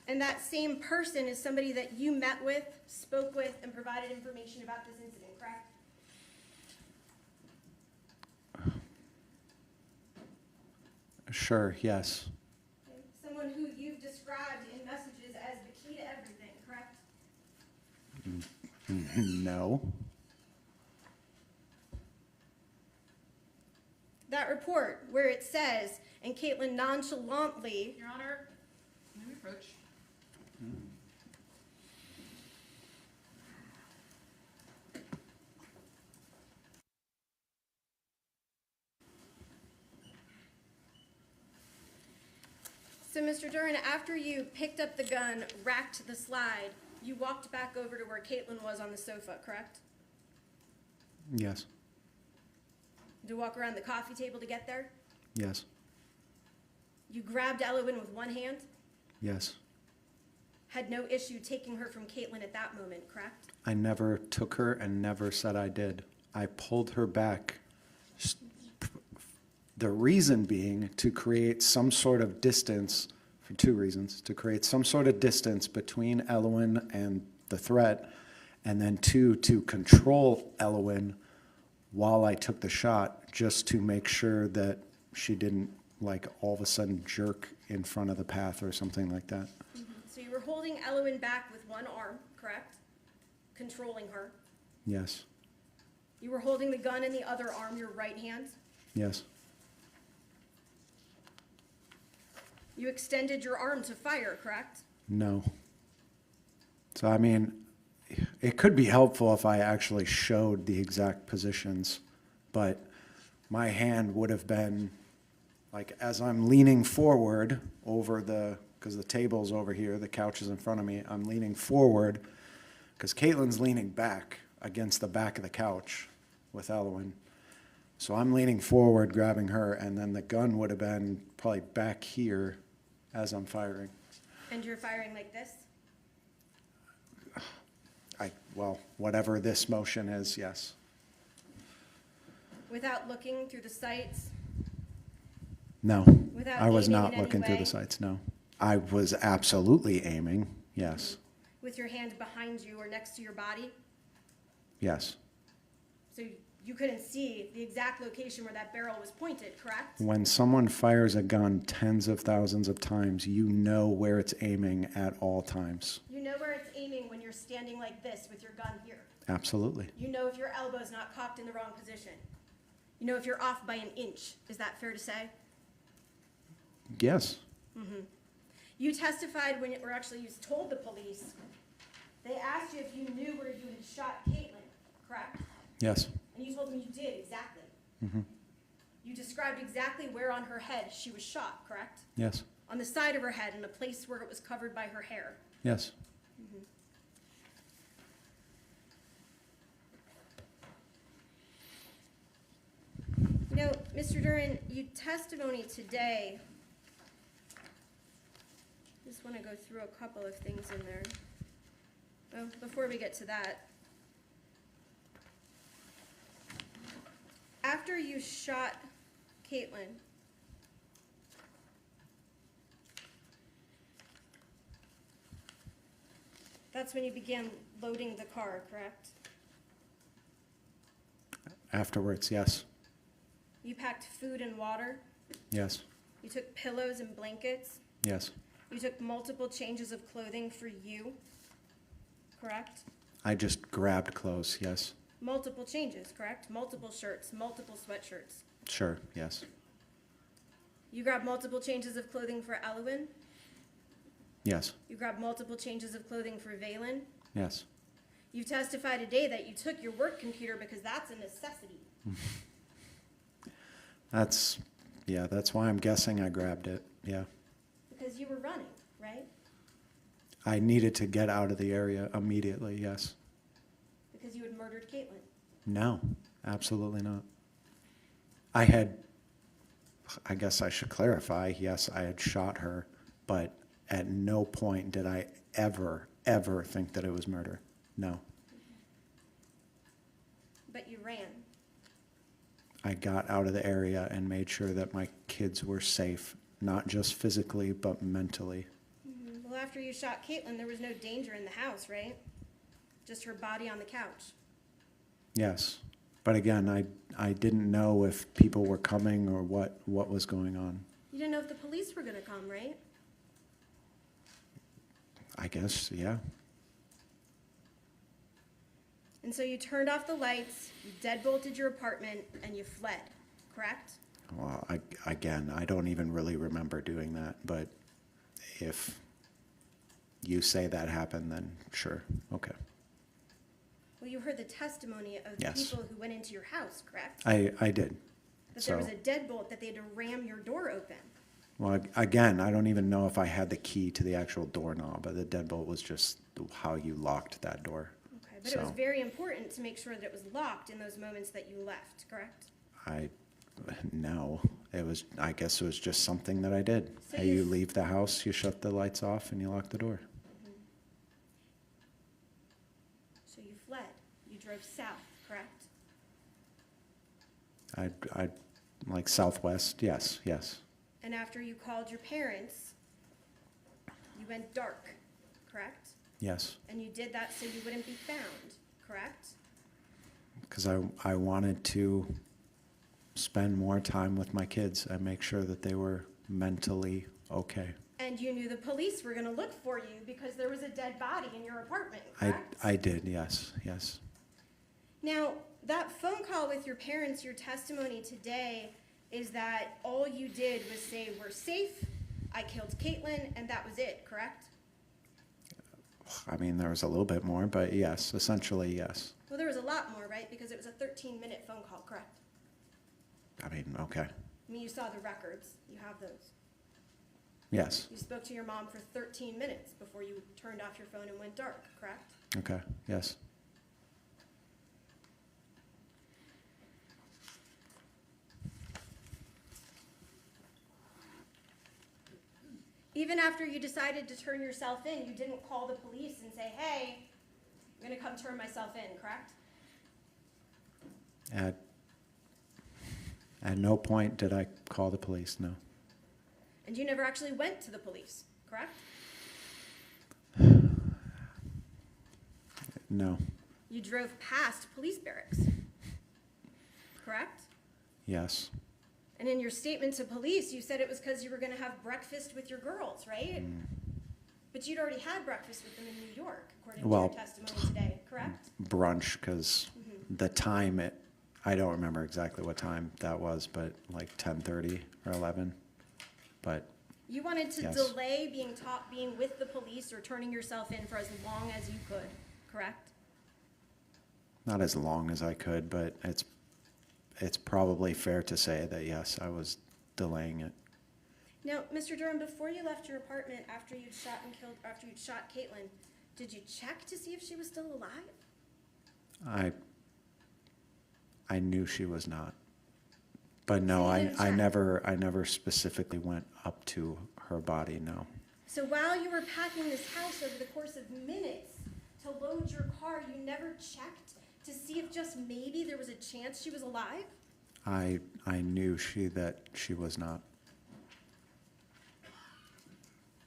And that same person is somebody that you met with, spoke with, and provided information about this incident, correct? Sure, yes. Okay. Someone who you've described in messages as the key to everything, correct? No. That report where it says, and Caitlyn nonchalantly, Your Honor, may we approach? so Mr. Duren, after you picked up the gun, racked the slide, you walked back over to where Caitlyn was on the sofa, correct? Yes. To walk around the coffee table to get there? Yes. You grabbed Elowen with one hand? Yes. Had no issue taking her from Caitlyn at that moment, correct? I never took her and never said I did. I pulled her back. The reason being to create some sort of distance, for two reasons, to create some sort of distance between Elowen and the threat, and then two, to control Elowen while I took the shot, just to make sure that she didn't, like, all of a sudden jerk in front of the path or something like that. So you were holding Elowen back with one arm, correct? Controlling her. Yes. You were holding the gun in the other arm, your right hand. Yes. You extended your arm to fire, correct? No. So, I mean, it could be helpful if I actually showed the exact positions, but my hand would have been, like, as I'm leaning forward over because the table's over here, the couch is in front of me, I'm leaning forward, because Caitlyn's leaning back against the back of the couch with Elowen. So I'm leaning forward, grabbing her, and then the gun would have been probably back here as I'm firing. And you're firing like this? Well, whatever this motion is, yes. Without looking through the sights? No, Without I was aiming not in any looking through way? the sights, no. I was absolutely aiming, yes, With your hand behind you or next to your body? yes. So you couldn't see the exact location where that barrel was pointed, correct? When someone fires a gun tens of thousands of times, you know where it's aiming at all times. You know where it's aiming when you're standing like this with your gun here. Absolutely. You know if your elbow's not cocked in the wrong position. You know if you're off by an inch. Is that fair to say? Yes, You testified when, or actually you told the police, they asked you if you knew where you had shot Caitlyn, correct? yes, And you told them you did, exactly. You described exactly where on her head she was shot, correct? yes, On the side of her head, in a place where it was covered by her hair. yes. You know, Mr. Duren, you testimony today, just want to go through a couple of things in there. Oh, before we get to that. After you shot Caitlyn, that's when you began loading the car, correct? Afterwards, yes, You packed food and water. yes, You took pillows and blankets. yes. You took multiple changes of clothing for you, correct? I just grabbed clothes, yes, Multiple changes, correct? Multiple shirts, multiple sweatshirts. sure, yes, You grabbed multiple changes of clothing for Elowen. yes, You grabbed multiple changes of clothing for Valen. yes. You testified today that you took your work computer because that's a necessity. That's why I'm guessing I grabbed it, yeah. Because you were running, right? I needed to get out of the area immediately, yes. Because you had murdered Caitlyn. No, absolutely not. I guess I should clarify, yes, I had shot her, but at no point did I ever think that it was murder. No. But you ran. I got out of the area and made sure that my kids were safe, not just physically, but mentally. Well, after you shot Caitlyn, there was no danger in the house, right? Just her body on the couch. Yes. But again, I didn't know if people were coming or what was going on. You didn't know if the police were gonna come, right? I guess, yeah. And so you turned off the lights, you deadbolted your apartment, and you fled, correct? Well, I don't even really remember doing that, but if you say that happened, then sure, okay. Well, you heard the testimony of Yes. people who went into your house, correct? I did. That there was So- a deadbolt, that they had to ram your door open. Well, again, I don't even know if I had the key to the actual doorknob, but the deadbolt was just how you locked that door. Okay, but it was So- very important to make sure that it was locked in those moments that you left, correct? No, I guess it was just something that I did. So Hey, you you f- leave the house, you shut the lights off, and you lock the door. So you fled. You drove south, correct? I like Southwest, yes, yes, And after you called your parents, you went dark, correct? yes. And you did that so you wouldn't be found, correct? Because I wanted to spend more time with my kids. I make sure that they were mentally okay. And you knew the police were gonna look for you because there was a dead body in your apartment, correct? I did, yes, yes. Now, that phone call with your parents, your testimony today is that all you did was say, we're safe, I killed Caitlyn, and that was it, correct? I mean, there was a little bit more, but yes, essentially, yes. Well, there was a lot more, right? Because it was a 13-minute phone call, correct? I mean, okay, I mean, you saw the records, you have those. yes, You spoke to your mom for 13 minutes before you turned off your phone and went dark, correct? okay, yes. Even after you decided to turn yourself in, you didn't call the police and say, hey, I'm gonna come turn myself in, correct? At no point did I call the police, no. And you never actually went to the police, correct? No, You drove past police barracks, correct? yes, And in your statement to police, you said it was because you were gonna have breakfast with your girls, right? But you'd already had breakfast with them in New York, according to your Well, testimony today, correct? brunch, because the time I don't remember exactly what time that was, but like 10:30 or 11, but You wanted to Yes. delay being with the police or turning yourself in for as long as you could, correct? not as long as I could, but it's probably fair to say that yes, I was delaying it. Now, Mr. Durham, before you left your apartment after you'd shot Caitlyn, did you check to see if she was still alive? I knew she was not, but no, So you didn't I check? I never specifically went up to her body, no. So while you were packing this house over the course of minutes to load your car, you never checked to see if just maybe there was a chance she was alive? I knew that she was not.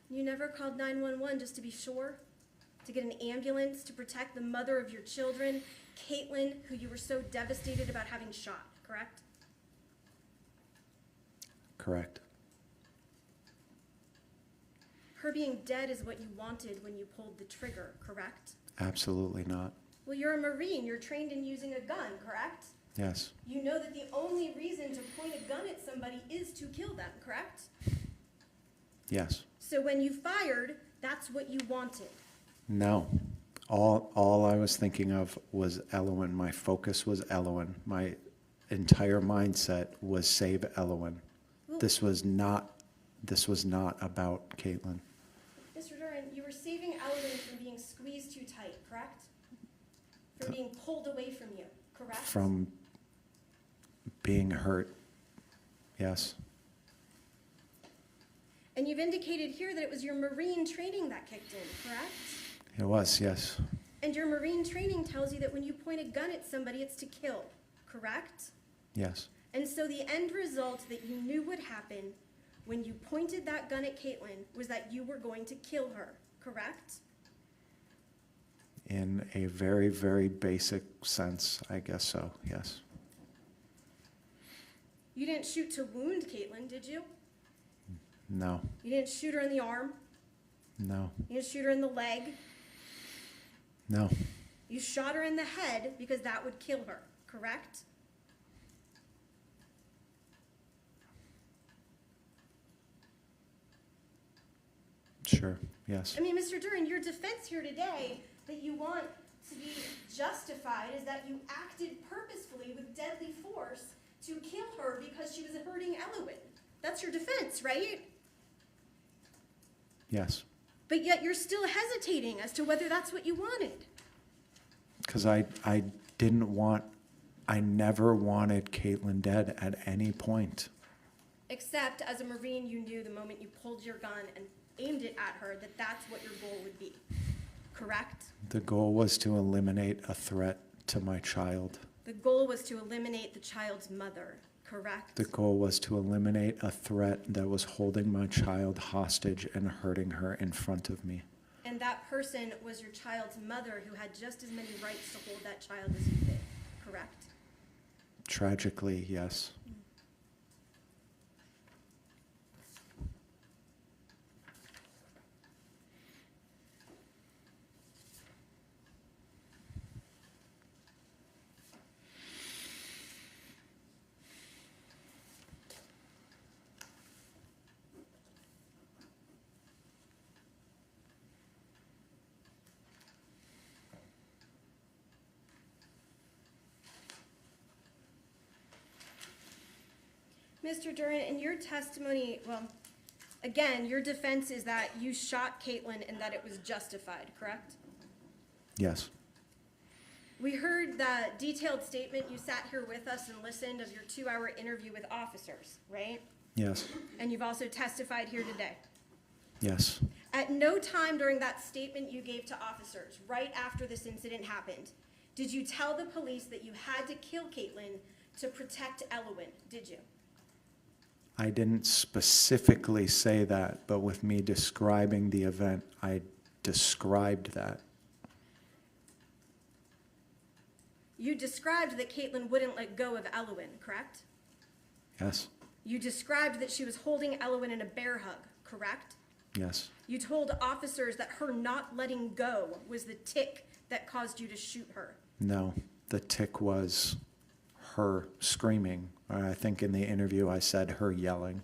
You never called 911 just to be sure? To get an ambulance to protect the mother of your children, Caitlyn, who you were so devastated about having shot, correct? Correct. Her being dead is what you wanted when you pulled the trigger, correct? Absolutely not. Well, you're a Marine. You're trained in using a gun, correct? Yes, You know that the only reason to point a gun at somebody is to kill them, correct? yes. So when you fired, that's what you wanted. No. All I was thinking of was Elowen. My focus was Elowen. My entire mindset was save Elowen. Well- This was not about Caitlyn. Mr. Duren, you were saving Elowen from being squeezed too tight, correct? From being pulled away from you, correct? From being hurt. Yes. And you've indicated here that it was your Marine training that kicked in, correct? It was, yes. And your Marine training tells you that when you point a gun at somebody, it's to kill, correct? Yes. And so the end result that you knew would happen when you pointed that gun at Caitlyn was that you were going to kill her, correct? In a very, very basic sense, I guess so, yes. You didn't shoot to wound Caitlyn, did you? No, You didn't shoot her in the arm. no, You didn't shoot her in the leg. no. You shot her in the head because that would kill her, correct? Sure, yes. I mean, Mr. Duren, your defense here today that you want to be justified is that you acted purposefully with deadly force to kill her because she was hurting Elowen. That's your defense, right? Yes. But yet you're still hesitating as to whether that's what you wanted. Because I didn't want I never wanted Caitlyn dead at any point. Except as a Marine, you knew the moment you pulled your gun and aimed it at her that that's what your goal would be, correct? The goal was to eliminate a threat to my child. The goal was to eliminate the child's mother, correct? The goal was to eliminate a threat that was holding my child hostage and hurting her in front of me. And that person was your child's mother who had just as many rights to hold that child as you did, correct? Tragically, yes. Mr. Duren, in your testimony, well, again, your defense is that you shot Caitlyn and that it was justified, correct? Yes. We heard the detailed statement, you sat here with us and listened of your 2-hour interview with officers, right? Yes. And you've also testified here today. Yes. At no time during that statement you gave to officers, right after this incident happened, did you tell the police that you had to kill Caitlyn to protect Elowen, did you? I didn't specifically say that, but with me describing the event, I described that. You described that Caitlyn wouldn't let go of Elowen, correct? Yes. You described that she was holding Elowen in a bear hug, correct? Yes. You told officers that her not letting go was the tick that caused you to shoot her. No, the tick was her screaming. I think in the interview I said her yelling.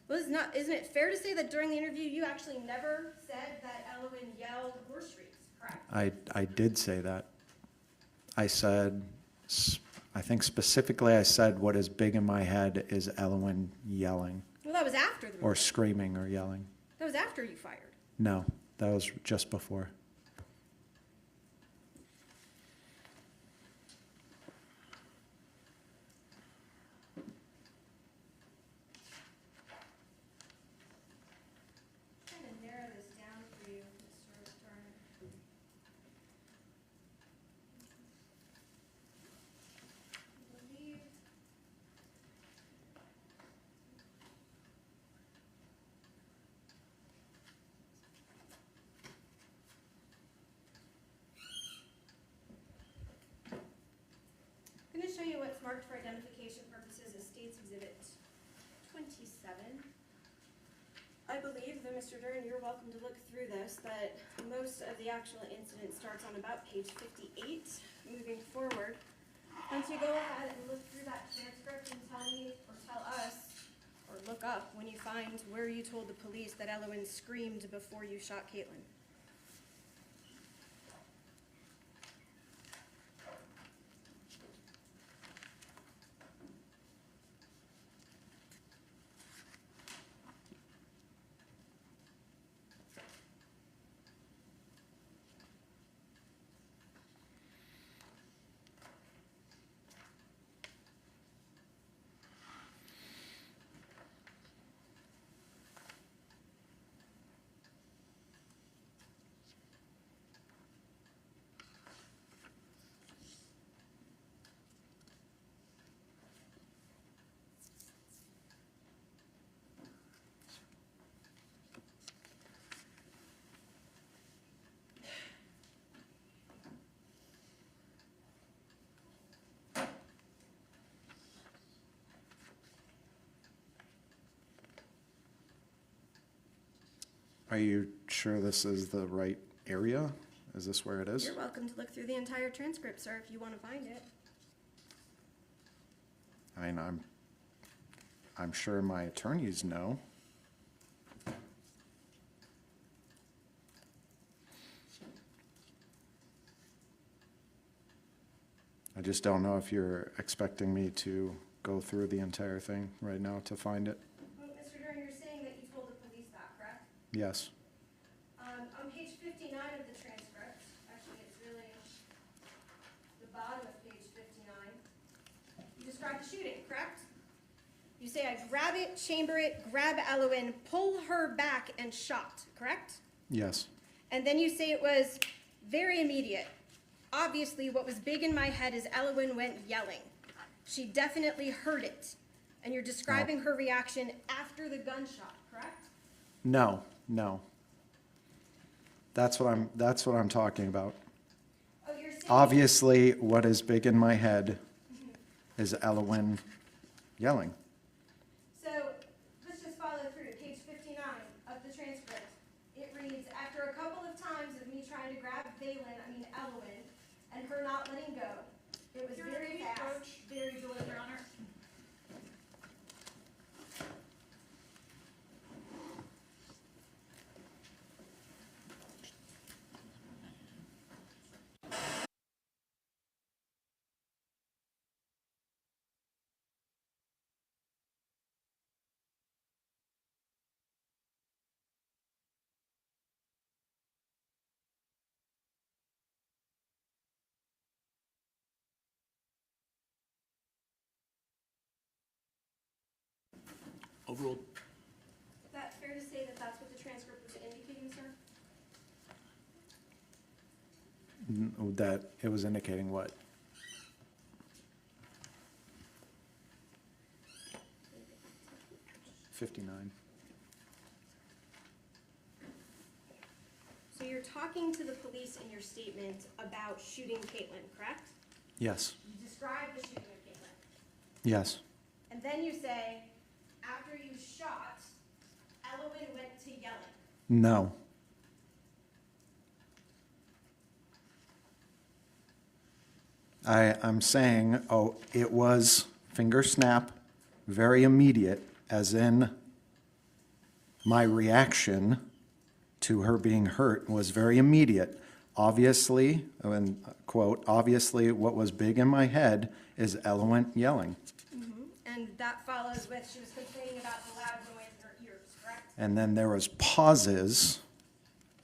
Well, isn't it fair to say that during the interview you actually never said that Elowen yelled or shrieked, correct? I did say that. I said, I think specifically I said what is big in my head is Elowen yelling. Well, that was after the Or movie. screaming or yelling. That was after you fired. No, that was just before. Trying to narrow this down for you, Mr. Duren. I believe I'm going to show you what's marked for identification purposes as State's Exhibit 27. I believe that, Mr. Duren, you're welcome to look through this, that most of the actual incident starts on about page 58, moving forward. Once you go ahead and look through that transcript and tell me, or tell us, or look up when you find where you told the police that Elowen screamed before you shot Caitlyn. Are you sure this is the right area? Is this where it is? You're welcome to look through the entire transcript, sir, if you want to find it. I mean, I'm sure my attorneys know. I just don't know if you're expecting me to go through the entire thing right now to find it. Well, Mr. Duren, you're saying that you told the police that, correct? Yes. On page 59 of the transcript, actually it's really the bottom of describe the shooting, correct? You say, I grab it, chamber it, grab Elowen, pull her back, and shot, correct? Yes. And then you say it was very immediate. Obviously, what was big in my head is Elowen went yelling. She definitely heard it. And you're describing her reaction after the gunshot, correct? No, no. That's what I'm talking about. Oh, you're saying. Obviously, what is big in my head is Elowen yelling. So let's just follow through. Page 59 of the transcript. It reads, after a couple of times of me trying to grab Elowen, and her not letting go, it was very fast, very deliberate. Your Honor. Overruled. Is that fair to say that that's what the transcript was indicating, sir? That it was indicating what? $59. So you're talking to the police in your statement about shooting Caitlyn, correct? Yes. You describe the shooting of Caitlyn. Yes. And then you say, after you shot, Elowen went to yelling. No. I'm saying, it was finger snap, very immediate, as in my reaction to her being hurt was very immediate. Obviously, and quote, obviously what was big in my head is Elowen yelling. And that follows with, she was complaining about the loud noise in her ears, correct? And then there was pauses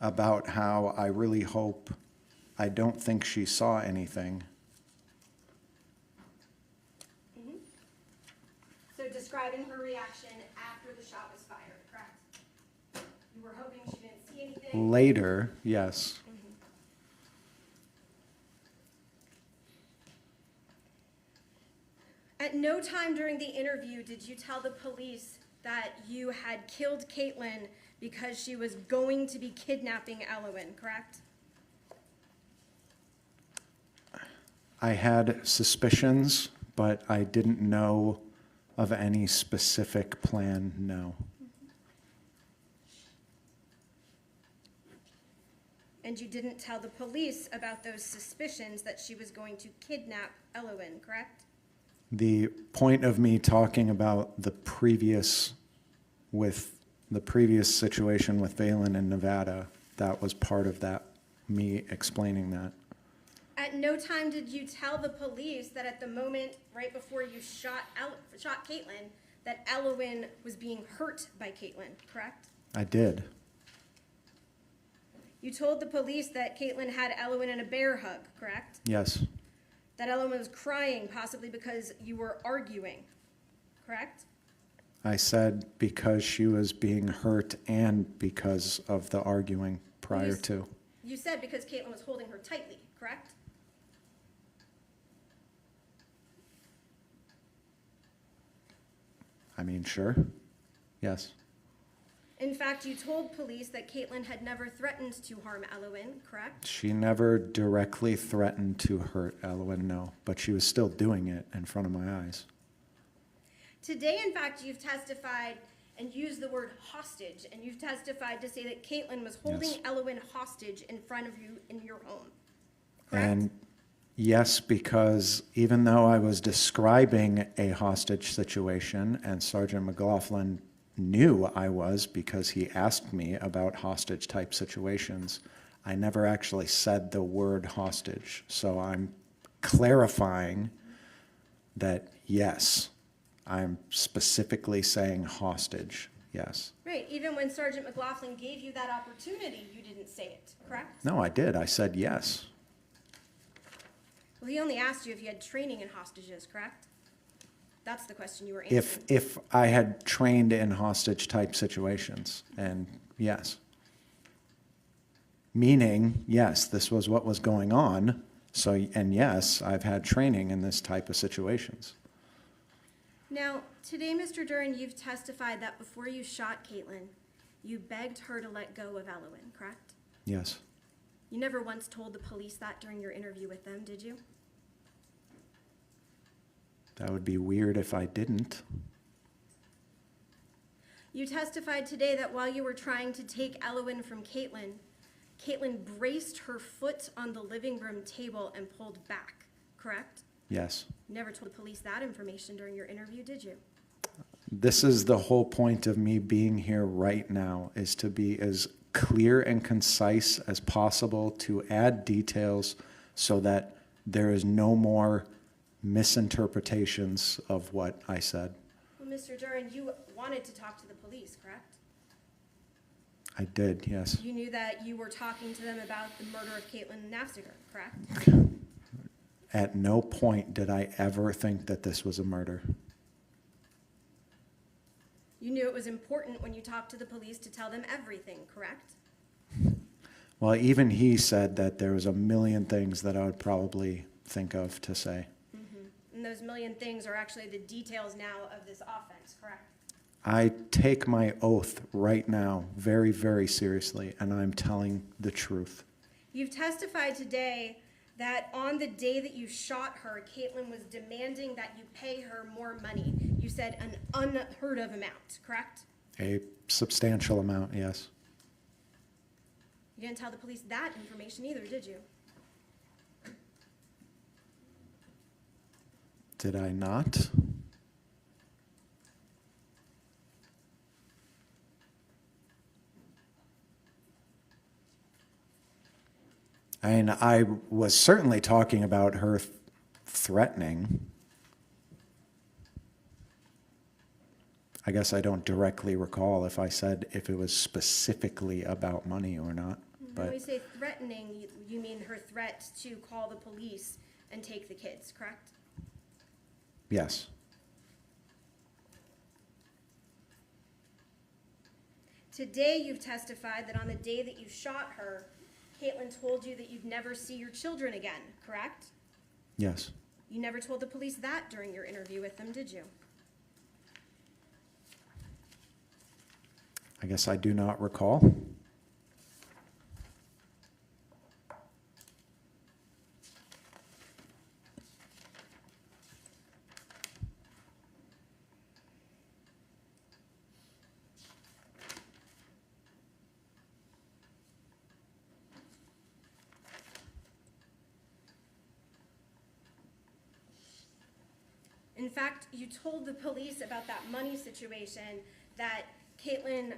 about how I really hope, I don't think she saw anything. So describing her reaction after the shot was fired, correct? You were hoping she didn't see anything? Later, yes. At no time during the interview did you tell the police that you had killed Caitlyn because she was going to be kidnapping Elowen, correct? I had suspicions, but I didn't know of any specific plan, no. And you didn't tell the police about those suspicions that she was going to kidnap Elowen, correct? The point of me talking about the previous situation with Valen in Nevada, that was part of that, me explaining that. At no time did you tell the police that at the moment right before you shot Caitlyn, that Elowen was being hurt by Caitlyn, correct? I did. You told the police that Caitlyn had Elowen in a bear hug, correct? Yes. That Elowen was crying, possibly because you were arguing, correct? I said because she was being hurt and because of the arguing prior to. You said because Caitlyn was holding her tightly, correct? I mean, sure. Yes. In fact, you told police that Caitlyn had never threatened to harm Elowen, correct? She never directly threatened to hurt Elowen, no, but she was still doing it in front of my eyes. Today, in fact, you've testified and used the word hostage, and you've testified to say that Caitlyn was holding Yes. Elowen hostage in front of you in your home, correct? And yes, because even though I was describing a hostage situation and Sergeant McLaughlin knew I was because he asked me about hostage type situations, I never actually said the word hostage. So I'm clarifying that yes, I'm specifically saying hostage, yes. Right, even when Sergeant McLaughlin gave you that opportunity, you didn't say it, correct? No, I did. I said yes. Well, he only asked you if you had training in hostages, correct? That's the question you were answering. If I had trained in hostage-type situations, and yes. Meaning, yes, this was what was going on, so, and yes, I've had training in this type of situations. Now, today, Mr. Duren, you've testified that before you shot Caitlyn, you begged her to let go of Elowen, correct? Yes. You never once told the police that during your interview with them, did you? That would be weird if I didn't. You testified today that while you were trying to take Elowen from Caitlyn, Caitlyn braced her foot on the living room table and pulled back, correct? Yes. You never told the police that information during your interview, did you? This is the whole point of me being here right now, is to be as clear and concise as possible, to add details so that there is no more misinterpretations of what I said. Well, Mr. Duren, you wanted to talk to the police, correct? I did, yes. You knew that you were talking to them about the murder of Caitlyn Naffziger, correct? At no point did I ever think that this was a murder. You knew it was important when you talked to the police to tell them everything, correct? Well, even he said that there was a million things that I would probably think of to say. And those million things are actually the details now of this offense, correct? I take my oath right now very, very seriously, and I'm telling the truth. You've testified today that on the day that you shot her, Caitlyn was demanding that you pay her more money. You said an unheard of amount, correct? A substantial amount, yes. You didn't tell the police that information either, did you? Did I not? And I was certainly talking about her threatening. I guess I don't directly recall if I said if it was specifically about money or not. When we But say threatening, you mean her threat to call the police and take the kids, correct? yes, Today, you've testified that on the day that you shot her, Caitlyn told you that you'd never see your children again, correct? yes. You never told the police that during your interview with them, did you? I guess I do not recall. In fact, you told the police about that money situation that Caitlyn,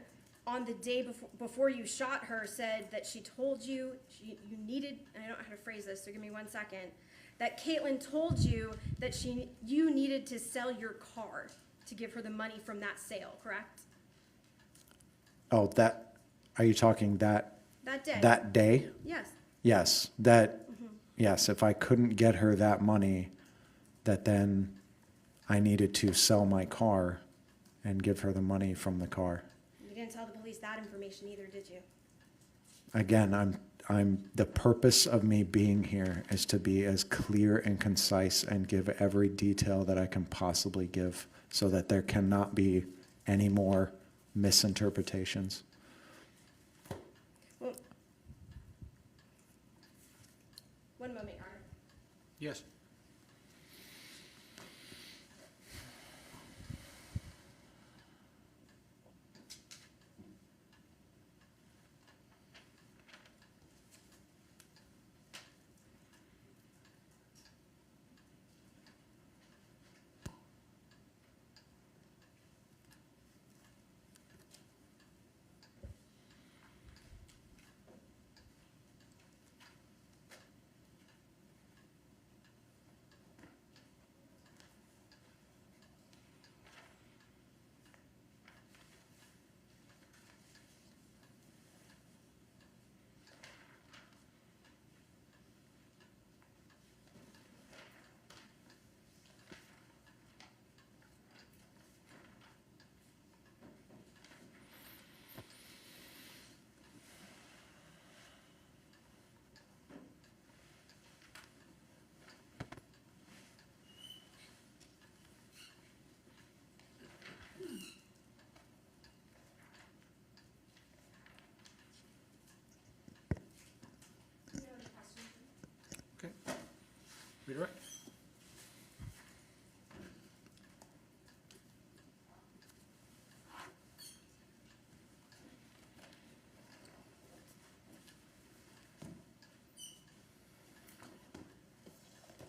on the day before you shot her, said that she told you you needed, and I don't know how to phrase this, so give me 1 second, that Caitlyn told you that you needed to sell your car to give her the money from that sale, correct? Oh, that, are you talking that, That day? that day? Yes. Yes, that, yes, if I couldn't get her that money, that then I needed to sell my car and give her the money from the car. You didn't tell the police that information either, did you? Again, the purpose of me being here is to be as clear and concise and give every detail that I can possibly give so that there cannot be any more misinterpretations. Well, 1 moment, Your Honor. Yes.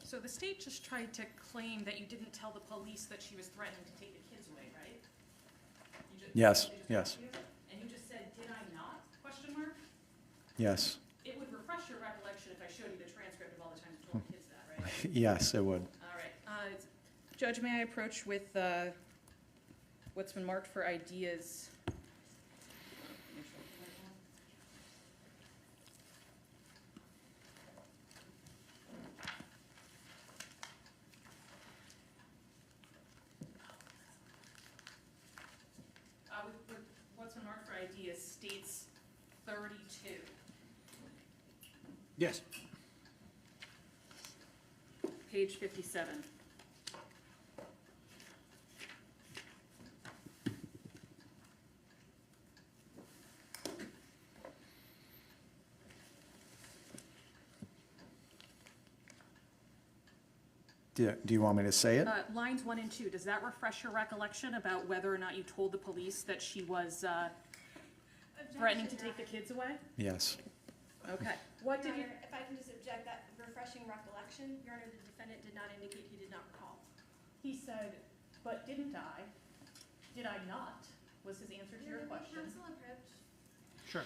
So the state just tried to claim that you didn't tell the police that she was threatening to take the kids away, right? Yes, They just yes. asked you? And you just said, did I not, question mark? Yes, It would refresh your recollection if I showed you the transcript of all the times you told the kids that, right? yes, it would. All right. Judge, may I approach with what's been marked for ideas? What's been marked for ideas states 32. Yes. Page 57. Do you want me to say it? Lines 1 and 2, does that refresh your recollection about whether or not you told the police that she was threatening to take the kids away? Yes. Okay. What did Your you, Honor, if I can just object that refreshing recollection, Your Honor, the defendant did not indicate he did not recall. he said, but didn't I? Did I not? Was his answer to your question. Counsel approach. Sure.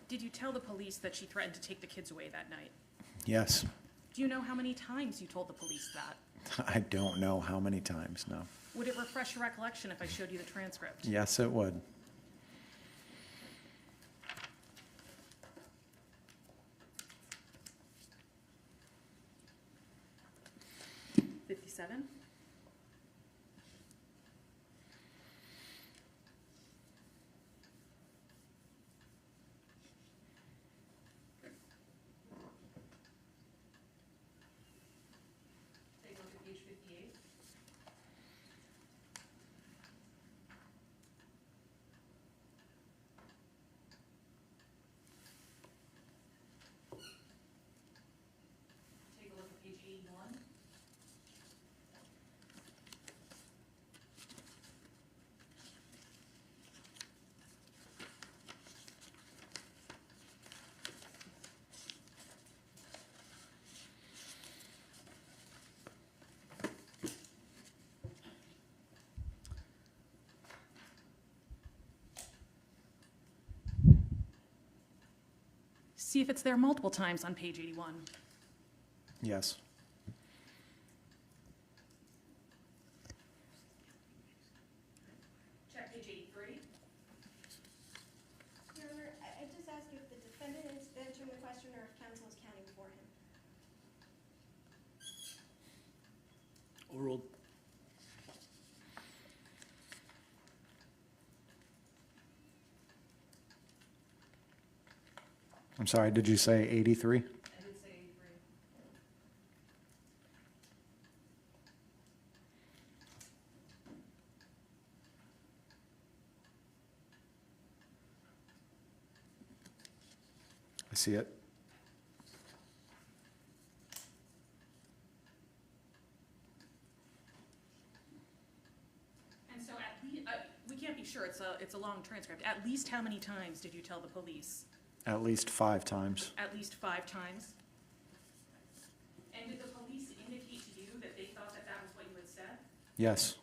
Did you tell the police that she threatened to take the kids away that night? Yes. Do you know how many times you told the police that? I don't know how many times, no. Would it refresh your recollection if I showed you the transcript? Yes, it would. '57? Take a look at page 58. Take a look at page 81. See if it's there multiple times on page 81. Yes. Check page 83. Your Honor, I just asked if the defendant is answering the question or if counsel is counting for him. Overruled. I'm sorry, did you say 83? I did say 83. I see it. And so at least, we can't be sure, it's a long transcript. At least how many times did you tell the police? At least 5 times. At least 5 times? And Yes.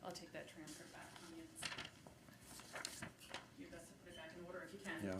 I'll take that transcript back from you. You best to put it back in order if you can. Yeah.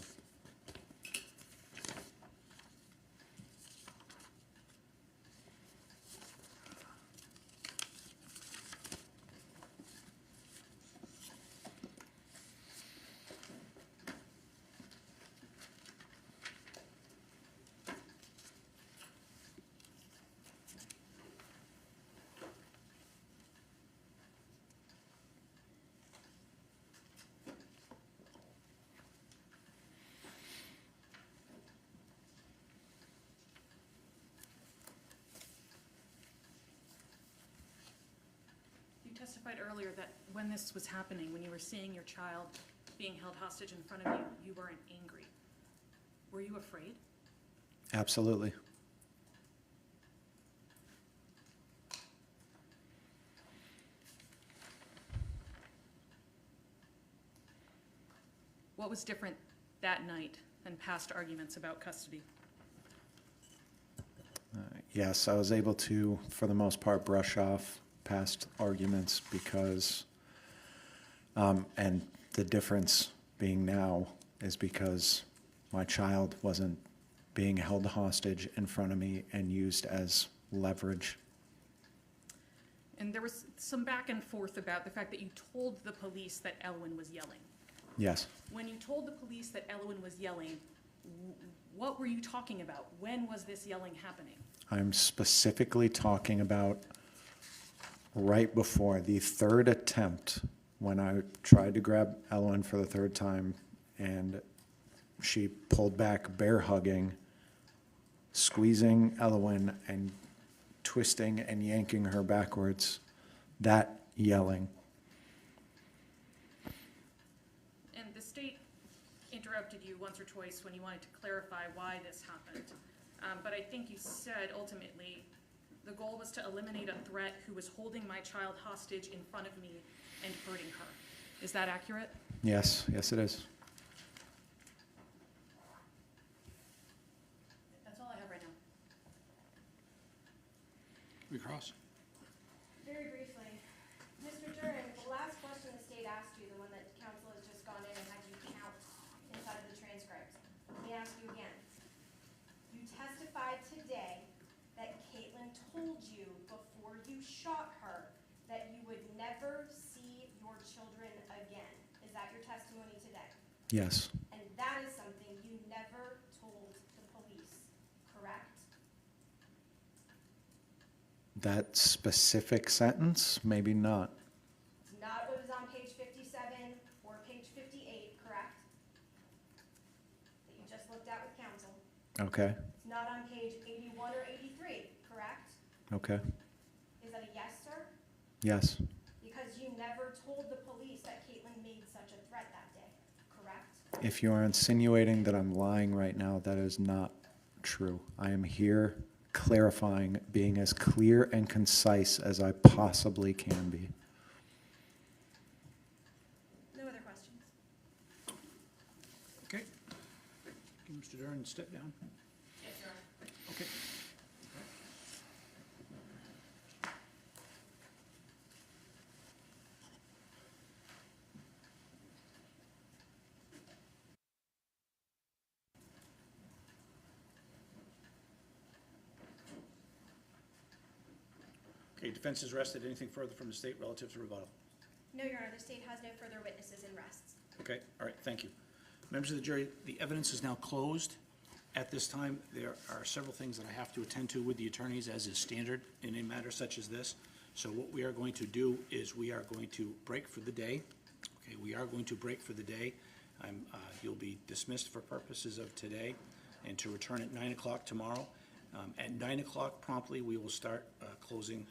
You testified earlier that when this was happening, when you were seeing your child being held hostage in front of you, you weren't angry. Were you afraid? Absolutely. What was different that night than past arguments about custody? Yes, I was able to, for the most part, brush off past arguments because, and the difference being now is because my child wasn't being held hostage in front of me and used as leverage. And there was some back and forth about the fact that you told the police that Elwyn was yelling. Yes. When you told the police that Elwyn was yelling, what were you talking about? When was this yelling happening? I'm specifically talking about right before the third attempt when I tried to grab Ellen for the third time and she pulled back, bear hugging, squeezing Ellen and twisting and yanking her backwards. That yelling. And the state interrupted you once or twice when you wanted to clarify why this happened. But I think you said ultimately the goal was to eliminate a threat who was holding my child hostage in front of me and hurting her. Is that accurate? Yes, yes it is. That's all I have right now. Recross. Very briefly, Mr. Duren, the last question the state asked you, the one that council has just gone in and had you count inside of the transcript, let me ask you again. You testified today that Caitlyn told you before you shot her that you would never see your children again. Is that your testimony today? Yes. And that is something you never told the police, correct? That specific sentence, maybe not. It's not what was on page 57 or page 58, correct? That you just looked at with council. Okay, It's not on page 81 or 83, correct? okay. Is that a yes, sir? Yes, Because you never told the police that Caitlyn made such a threat that day, correct? if you are insinuating that I'm lying right now, that is not true. I am here clarifying, being as clear and concise as I possibly can be. No other questions? Okay. Can Mr. Duren step down? Yes, Your Honor. Okay. Okay, defense is rested. Anything further from the state relative to rebuttal? No, Your Honor, the state has no further witnesses and rests. Okay, all right, thank you. Members of the jury, the evidence is now closed. At this time, there are several things that I have to attend to with the attorneys, as is standard in a matter such as this. So what we are going to do is we are going to break for the day. Okay, we are going to break for the day. You'll be dismissed for purposes of today and to return at 9 o'clock tomorrow. At 9 o'clock promptly, we will start closing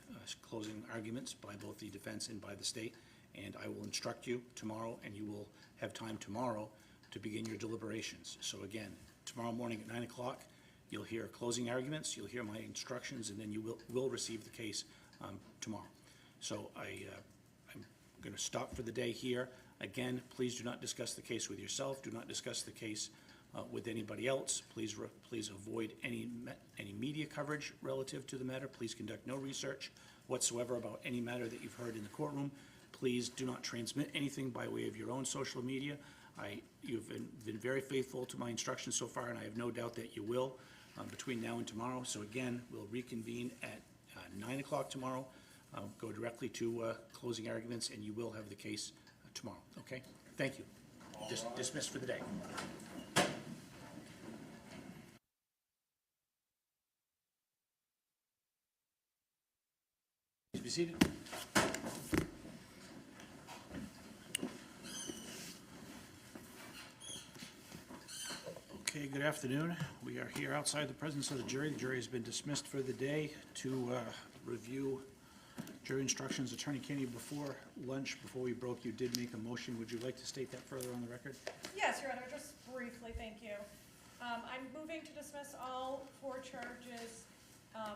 arguments by both the defense and by the state. And I will instruct you tomorrow, and you will have time tomorrow to begin your deliberations. So again, tomorrow morning at 9 o'clock, You'll hear closing arguments, you'll hear my instructions, and then you will receive the case tomorrow. So I'm going to stop for the day here. Again, please do not discuss the case with yourself. Do not discuss the case with anybody else. Please avoid any media coverage relative to the matter. Please conduct no research whatsoever about any matter that you've heard in the courtroom. Please do not transmit anything by way of your own social media. You've been very faithful to my instructions so far, and I have no doubt that you will between now and tomorrow. So again, we'll reconvene at 9 o'clock tomorrow. Go directly to closing arguments, and you will have the case tomorrow. Okay? Thank you. Dismissed for the day. Please be seated. Okay, good afternoon. We are here outside the presence of the jury. The jury has been dismissed for the day to review jury instructions. Attorney Keene, before lunch, before we broke, you did make a motion. Would you like to state that further on the record? Yes, Your Honor, just briefly, thank you. I'm moving to dismiss all 4 charges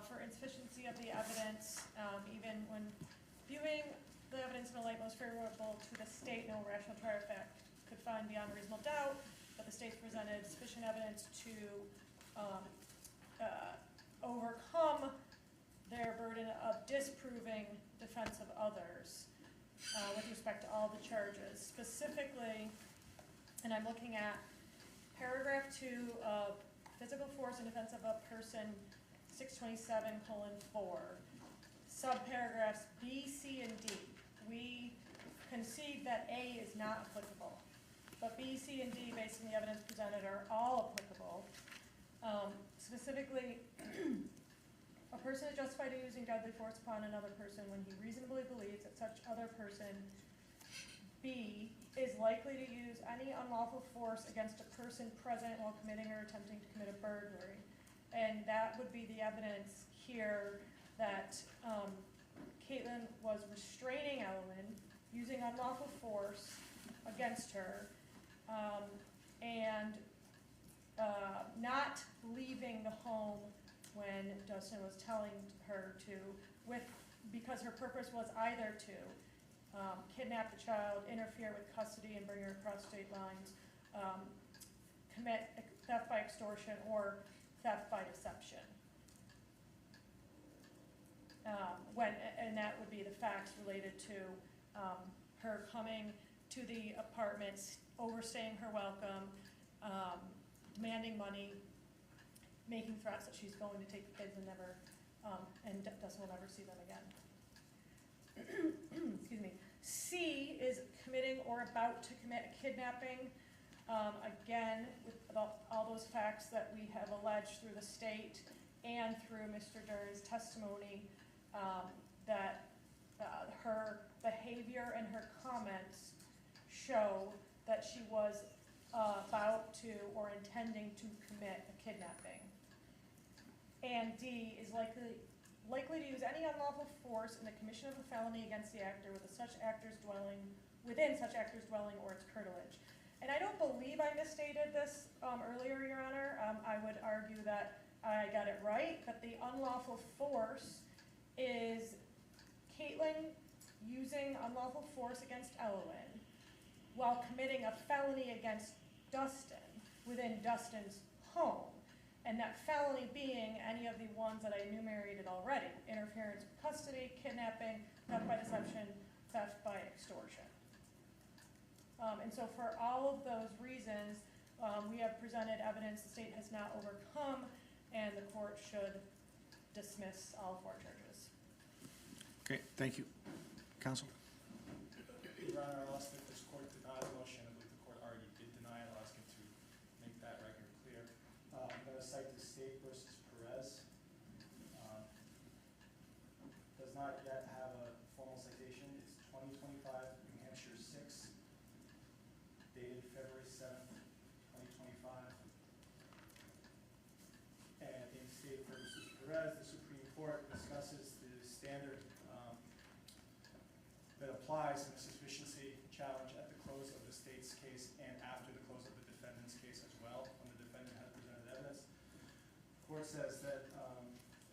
for insufficiency of the evidence, even when viewing the evidence in a light most favorable to the state, no rational trier of fact could find beyond a reasonable doubt that the state's presented sufficient evidence to overcome their burden of disproving defense of others with respect to all the charges. Specifically, and I'm looking at paragraph 2 of physical force in defense of a person, 627:4, subparagraphs B, C, and D. We concede that A is not applicable, but B, C, and D, based on the evidence presented, are all applicable. Specifically, a person is justified in using deadly force upon another person when he reasonably believes that such other person, B, is likely to use any unlawful force against a person present while committing or attempting to commit a burglary. And that would be the evidence here that Caitlyn was restraining Ellen, using unlawful force against her, and not leaving the home when Dustin was telling her to, because her purpose was either to kidnap the child, interfere with custody and bring her across state lines, commit theft by extortion, or theft by deception. And that would be the facts related to her coming to the apartments, overstaying her welcome, demanding money, making threats that she's going to take the kids and never, and Dustin will never see them again. Excuse me. C is committing or about to commit a kidnapping. Again, with all those facts that we have alleged through the state and through Mr. Duren's testimony, that her behavior and her comments show that she was about to or intending to commit a kidnapping. And D is likely to use any unlawful force in the commission of a felony against the actor within such actor's dwelling or its curtilage. And I don't believe I misstated this earlier, Your Honor. I would argue that I got it right, that the unlawful force is Caitlyn using unlawful force against Ellen while committing a felony against Dustin within Dustin's home. And that felony being any of the ones that I enumerated already: interference with custody, kidnapping, theft by deception, theft by extortion. And so for all of those reasons, we have presented evidence the state has not overcome, and the court should dismiss all 4 charges. Okay, thank you. Counsel? Your Honor, I'll ask that this court deny the motion. I believe the court already did deny it. I'll ask it to make that record clear. I'm going to cite the State versus Perez. Does not yet have a formal citation. It's 2025 New Hampshire 6, dated February 7th, 2025. And in State versus Perez, the Supreme Court discusses the standard that applies in a sufficiency challenge at the close of the state's case and after the close of the defendant's case as well, when the defendant has presented evidence. The court says that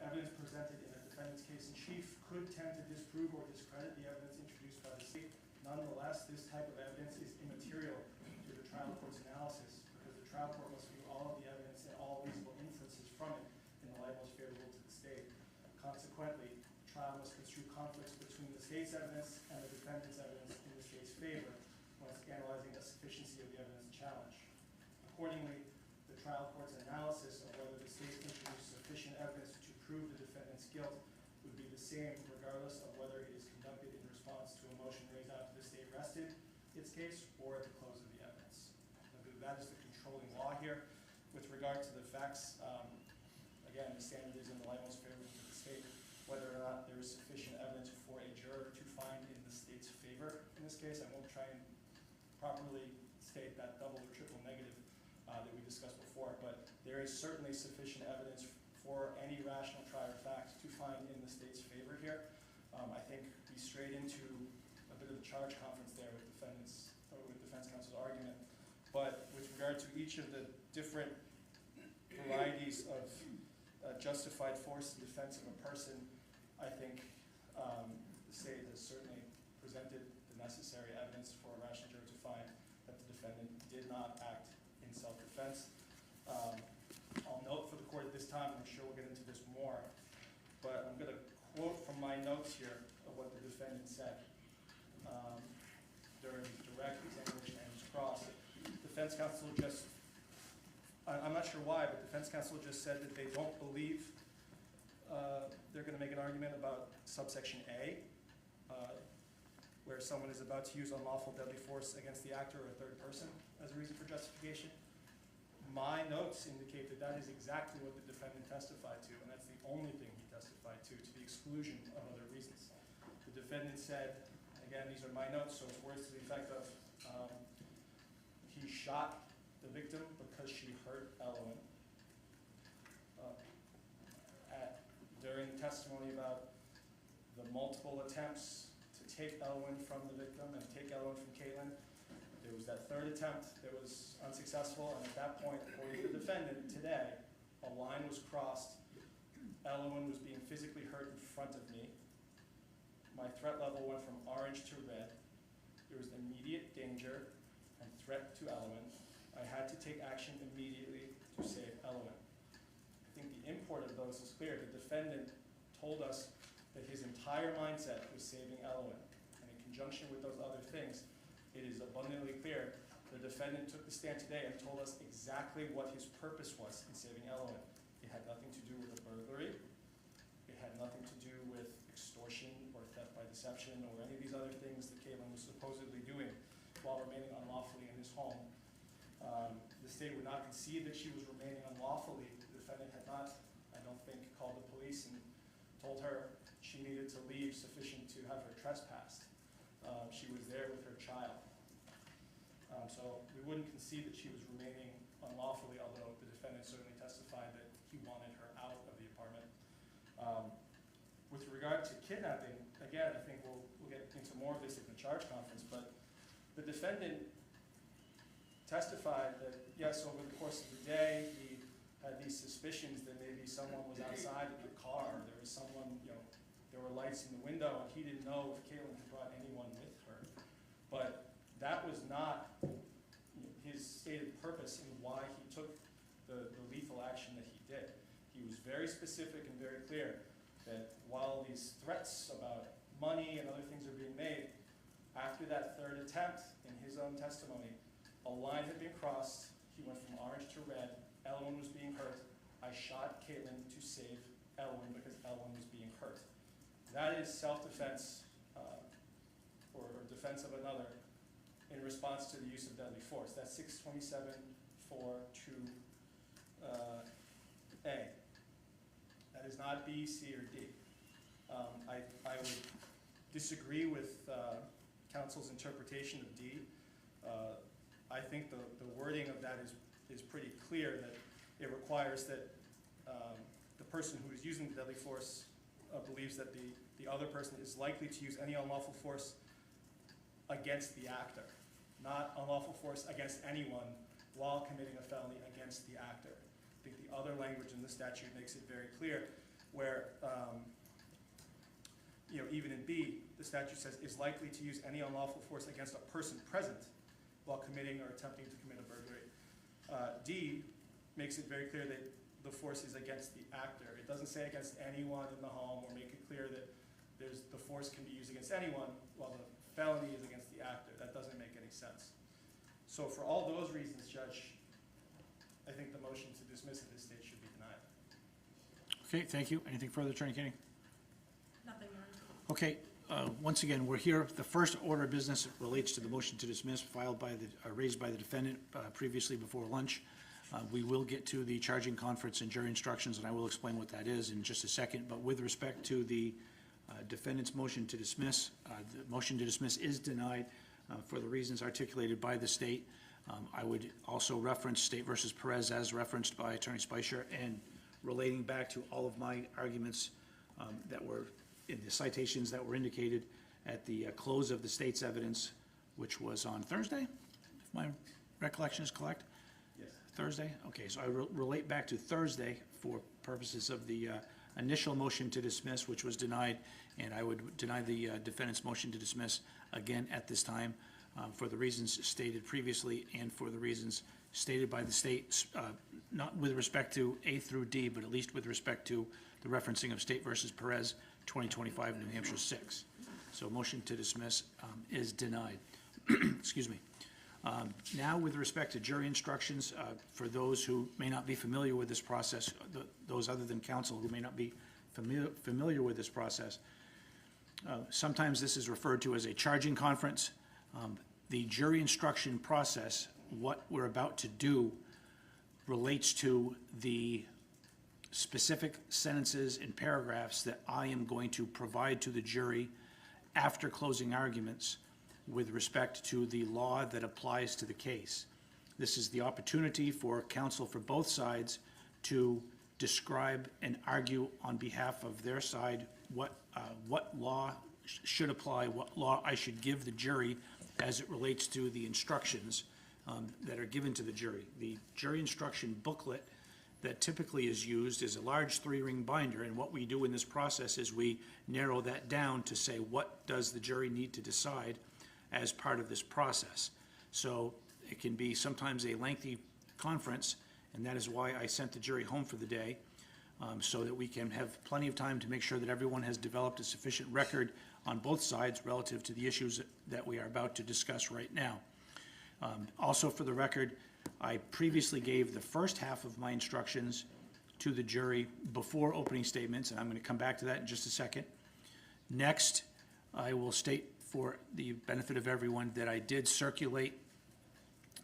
evidence presented in a defendant's case in chief could tend to disprove or discredit the evidence introduced by the state. Nonetheless, this type of evidence is immaterial to the trial court's analysis because the trial court must view all of the evidence and all reasonable inferences from it in the light most favorable to the state. Consequently, trial must construe conflicts between the state's evidence and the defendant's evidence in the state's favor when it's analyzing the sufficiency of the evidence challenged. Accordingly, the trial court's analysis of whether the state introduced sufficient evidence to prove the defendant's guilt would be the same regardless of whether it is conducted in response to a motion raised after the state rested its case or at the close of the evidence. That is the controlling law here. With regard to the facts, again, the standard is in the light most favorable to the state. Whether or not there is sufficient evidence for a juror to find in the state's favor in this case, I won't try and properly state that double or triple negative that we discussed before, but there is certainly sufficient evidence for any rational trier of fact to find in the state's favor here. I think we strayed into a bit of a charge conference there with defense counsel's argument, but with regard to each of the different varieties of justified force in defense of a person, I think the state has certainly presented the necessary evidence for a rational juror to find that the defendant did not act in self-defense. I'll note for the court at this time, I'm sure we'll get into this more, but I'm going to quote from my notes here of what the defendant said during his direct examination and his cross. Defense counsel just, I'm not sure why, but defense counsel just said that they don't believe they're going to make an argument about subsection A, where someone is about to use unlawful deadly force against the actor or a third person as a reason for justification. My notes indicate that that is exactly what the defendant testified to, and that's the only thing he testified to the exclusion of other reasons. The defendant said, again, these are my notes, so it's words to the effect of, he shot the victim because she hurt Ellen. During the testimony about the multiple attempts to take Ellen from the victim and take Ellen from Caitlyn, there was that third attempt that was unsuccessful, and at that point, according to the defendant today, a line was crossed. Ellen was being physically hurt in front of me. My threat level went from orange to red. There was immediate danger and threat to Ellen. I had to take action immediately to save Ellen. I think the import of those is clear. The defendant told us that his entire mindset was saving Ellen, and in conjunction with those other things, it is abundantly clear the defendant took the stand today and told us exactly what his purpose was in saving Ellen. It had nothing to do with a burglary. It had nothing to do with extortion or theft by deception or any of these other things that Caitlyn was supposedly doing while remaining unlawfully in his home. The state would not concede that she was remaining unlawfully. The defendant had not, I don't think, called the police and told her she needed to leave sufficient to have her trespassed. She was there with her child. So we wouldn't concede that she was remaining unlawfully, although the defendant certainly testified that he wanted her out of the apartment. With regard to kidnapping, again, I think we'll get into more of this at the charge conference, but the defendant testified that, yes, over the course of the day, he had these suspicions that maybe someone was outside in the car, there was someone, there were lights in the window, and he didn't know if Caitlyn had brought anyone with her. But that was not his stated purpose in why he took the lethal action that he did. He was very specific and very clear that while these threats about money and other things are being made, after that third attempt, in his own testimony, a line had been crossed. He went from orange to red. Ellen was being hurt. I shot Caitlyn to save Ellen because Ellen was being hurt. That is self-defense or defense of another in response to the use of deadly force. That's 627.4.2a. That is not B, C, or D. I would disagree with counsel's interpretation of D. I think the wording of that is pretty clear, that it requires that the person who is using the deadly force believes that the other person is likely to use any unlawful force against the actor, not unlawful force against anyone while committing a felony against the actor. I think the other language in the statute makes it very clear where, even in B, the statute says is likely to use any unlawful force against a person present while committing or attempting to commit a burglary. D makes it very clear that the force is against the actor. It doesn't say against anyone in the home or make it clear that the force can be used against anyone while the felony is against the actor. That doesn't make any sense. So for all those reasons, Judge, I think the motion to dismiss at this stage should be denied. Okay, thank you. Anything further, Attorney Keene? Nothing, Your Honor. Okay, once again, we're here. The first order of business relates to the motion to dismiss raised by the defendant previously before lunch. We will get to the charging conference and jury instructions, and I will explain what that is in just a second. But with respect to the defendant's motion to dismiss, the motion to dismiss is denied for the reasons articulated by the state. I would also reference State versus Perez as referenced by Attorney Spicer, and relating back to all of my arguments that were in the citations that were indicated at the close of the state's evidence, which was on Thursday, if my recollection is correct? Yes. Thursday? Okay, so I relate back to Thursday for purposes of the initial motion to dismiss, which was denied, and I would deny the defendant's motion to dismiss again at this time for the reasons stated previously and for the reasons stated by the state, not with respect to A through D, but at least with respect to the referencing of State versus Perez, 2025, New Hampshire 6. So motion to dismiss is denied. Excuse me. Now, with respect to jury instructions, for those who may not be familiar with this process, those other than counsel who may not be familiar with this process, sometimes this is referred to as a charging conference. The jury instruction process, what we're about to do, relates to the specific sentences and paragraphs that I am going to provide to the jury after closing arguments with respect to the law that applies to the case. This is the opportunity for counsel for both sides to describe and argue on behalf of their side what law should apply, what law I should give the jury as it relates to the instructions that are given to the jury. The jury instruction booklet that typically is used is a large 3-ring binder, and what we do in this process is we narrow that down to say what does the jury need to decide as part of this process. So it can be sometimes a lengthy conference, and that is why I sent the jury home for the day, so that we can have plenty of time to make sure that everyone has developed a sufficient record on both sides relative to the issues that we are about to discuss right now. Also, for the record, I previously gave the first half of my instructions to the jury before opening statements, and I'm going to come back to that in just a second. Next, I will state for the benefit of everyone that I did circulate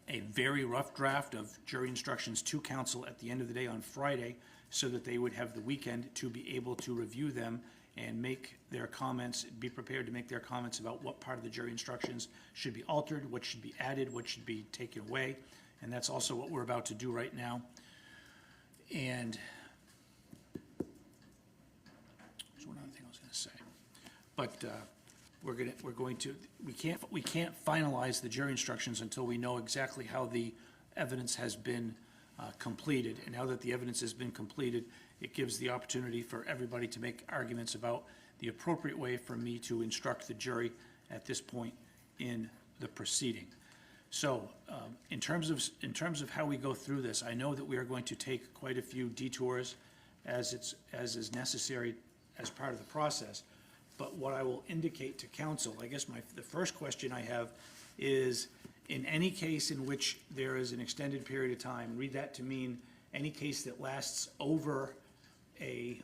a very rough draft of jury instructions to counsel at the end of the day on Friday, so that they would have the weekend to be able to review them and make their comments, be prepared to make their comments about what part of the jury instructions should be altered, what should be added, what should be taken away. And that's also what we're about to do right now. And there's one other thing I was going to say, but we can't finalize the jury instructions until we know exactly how the evidence has been completed. And now that the evidence has been completed, it gives the opportunity for everybody to make arguments about the appropriate way for me to instruct the jury at this point in the proceeding. So in terms of how we go through this, I know that we are going to take quite a few detours as is necessary as part of the process. But what I will indicate to counsel, I guess the first question I have is, in any case in which there is an extended period of time, read that to mean any case that lasts over a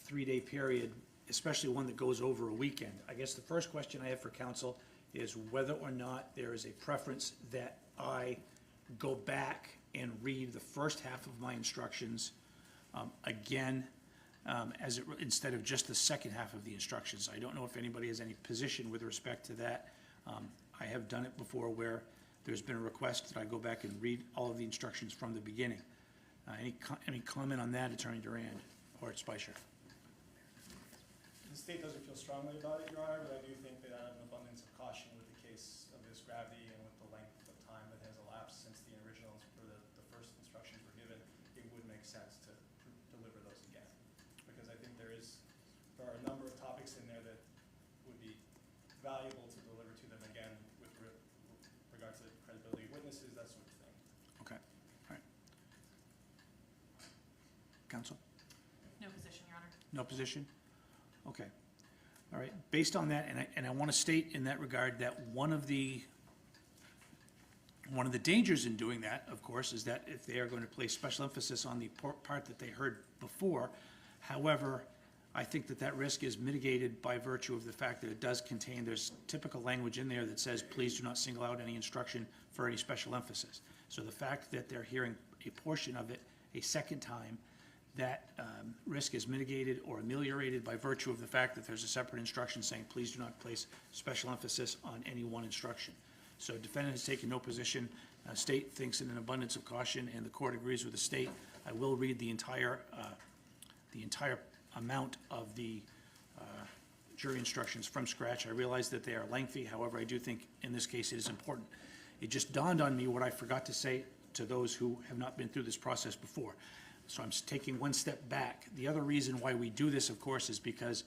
3-day period, especially one that goes over a weekend. I guess the first question I have for counsel is whether or not there is a preference that I go back and read the first half of my instructions again, instead of just the second half of the instructions. I don't know if anybody has any position with respect to that. I have done it before where there's been a request that I go back and read all of the instructions from the beginning. Any comment on that, Attorney Duren or Spicer? The state doesn't feel strongly about it, Your Honor, but I do think that out of an abundance of caution with the case of this gravity and with the length of time that has elapsed since the original or the first instructions were given, it would make sense to there are a number of topics in there that would be valuable to deliver to them again with regard to credibility of witnesses, that sort of thing. Okay, all right. Counsel? No position, Your Honor. No position? Okay. All right, based on that, and I want to state in that regard that one of the dangers in doing that, of course, is that if they are going to place special emphasis on the part that they heard before, however, I think that that risk is mitigated by virtue of the fact that it does contain, there's typical language in there that says, please do not single out any instruction for any special emphasis. So the fact that they're hearing a portion of it a second time, that risk is mitigated or ameliorated by virtue of the fact that there's a separate instruction saying, please do not place special emphasis on any one instruction. So defendant has taken no position. State thinks in an abundance of caution, and the court agrees with the state. I will read the entire amount of the jury instructions from scratch. I realize that they are lengthy. However, I do think in this case it is important. It just dawned on me what I forgot to say to those who have not been through this process before. So I'm taking one step back. The other reason why we do this, of course, is because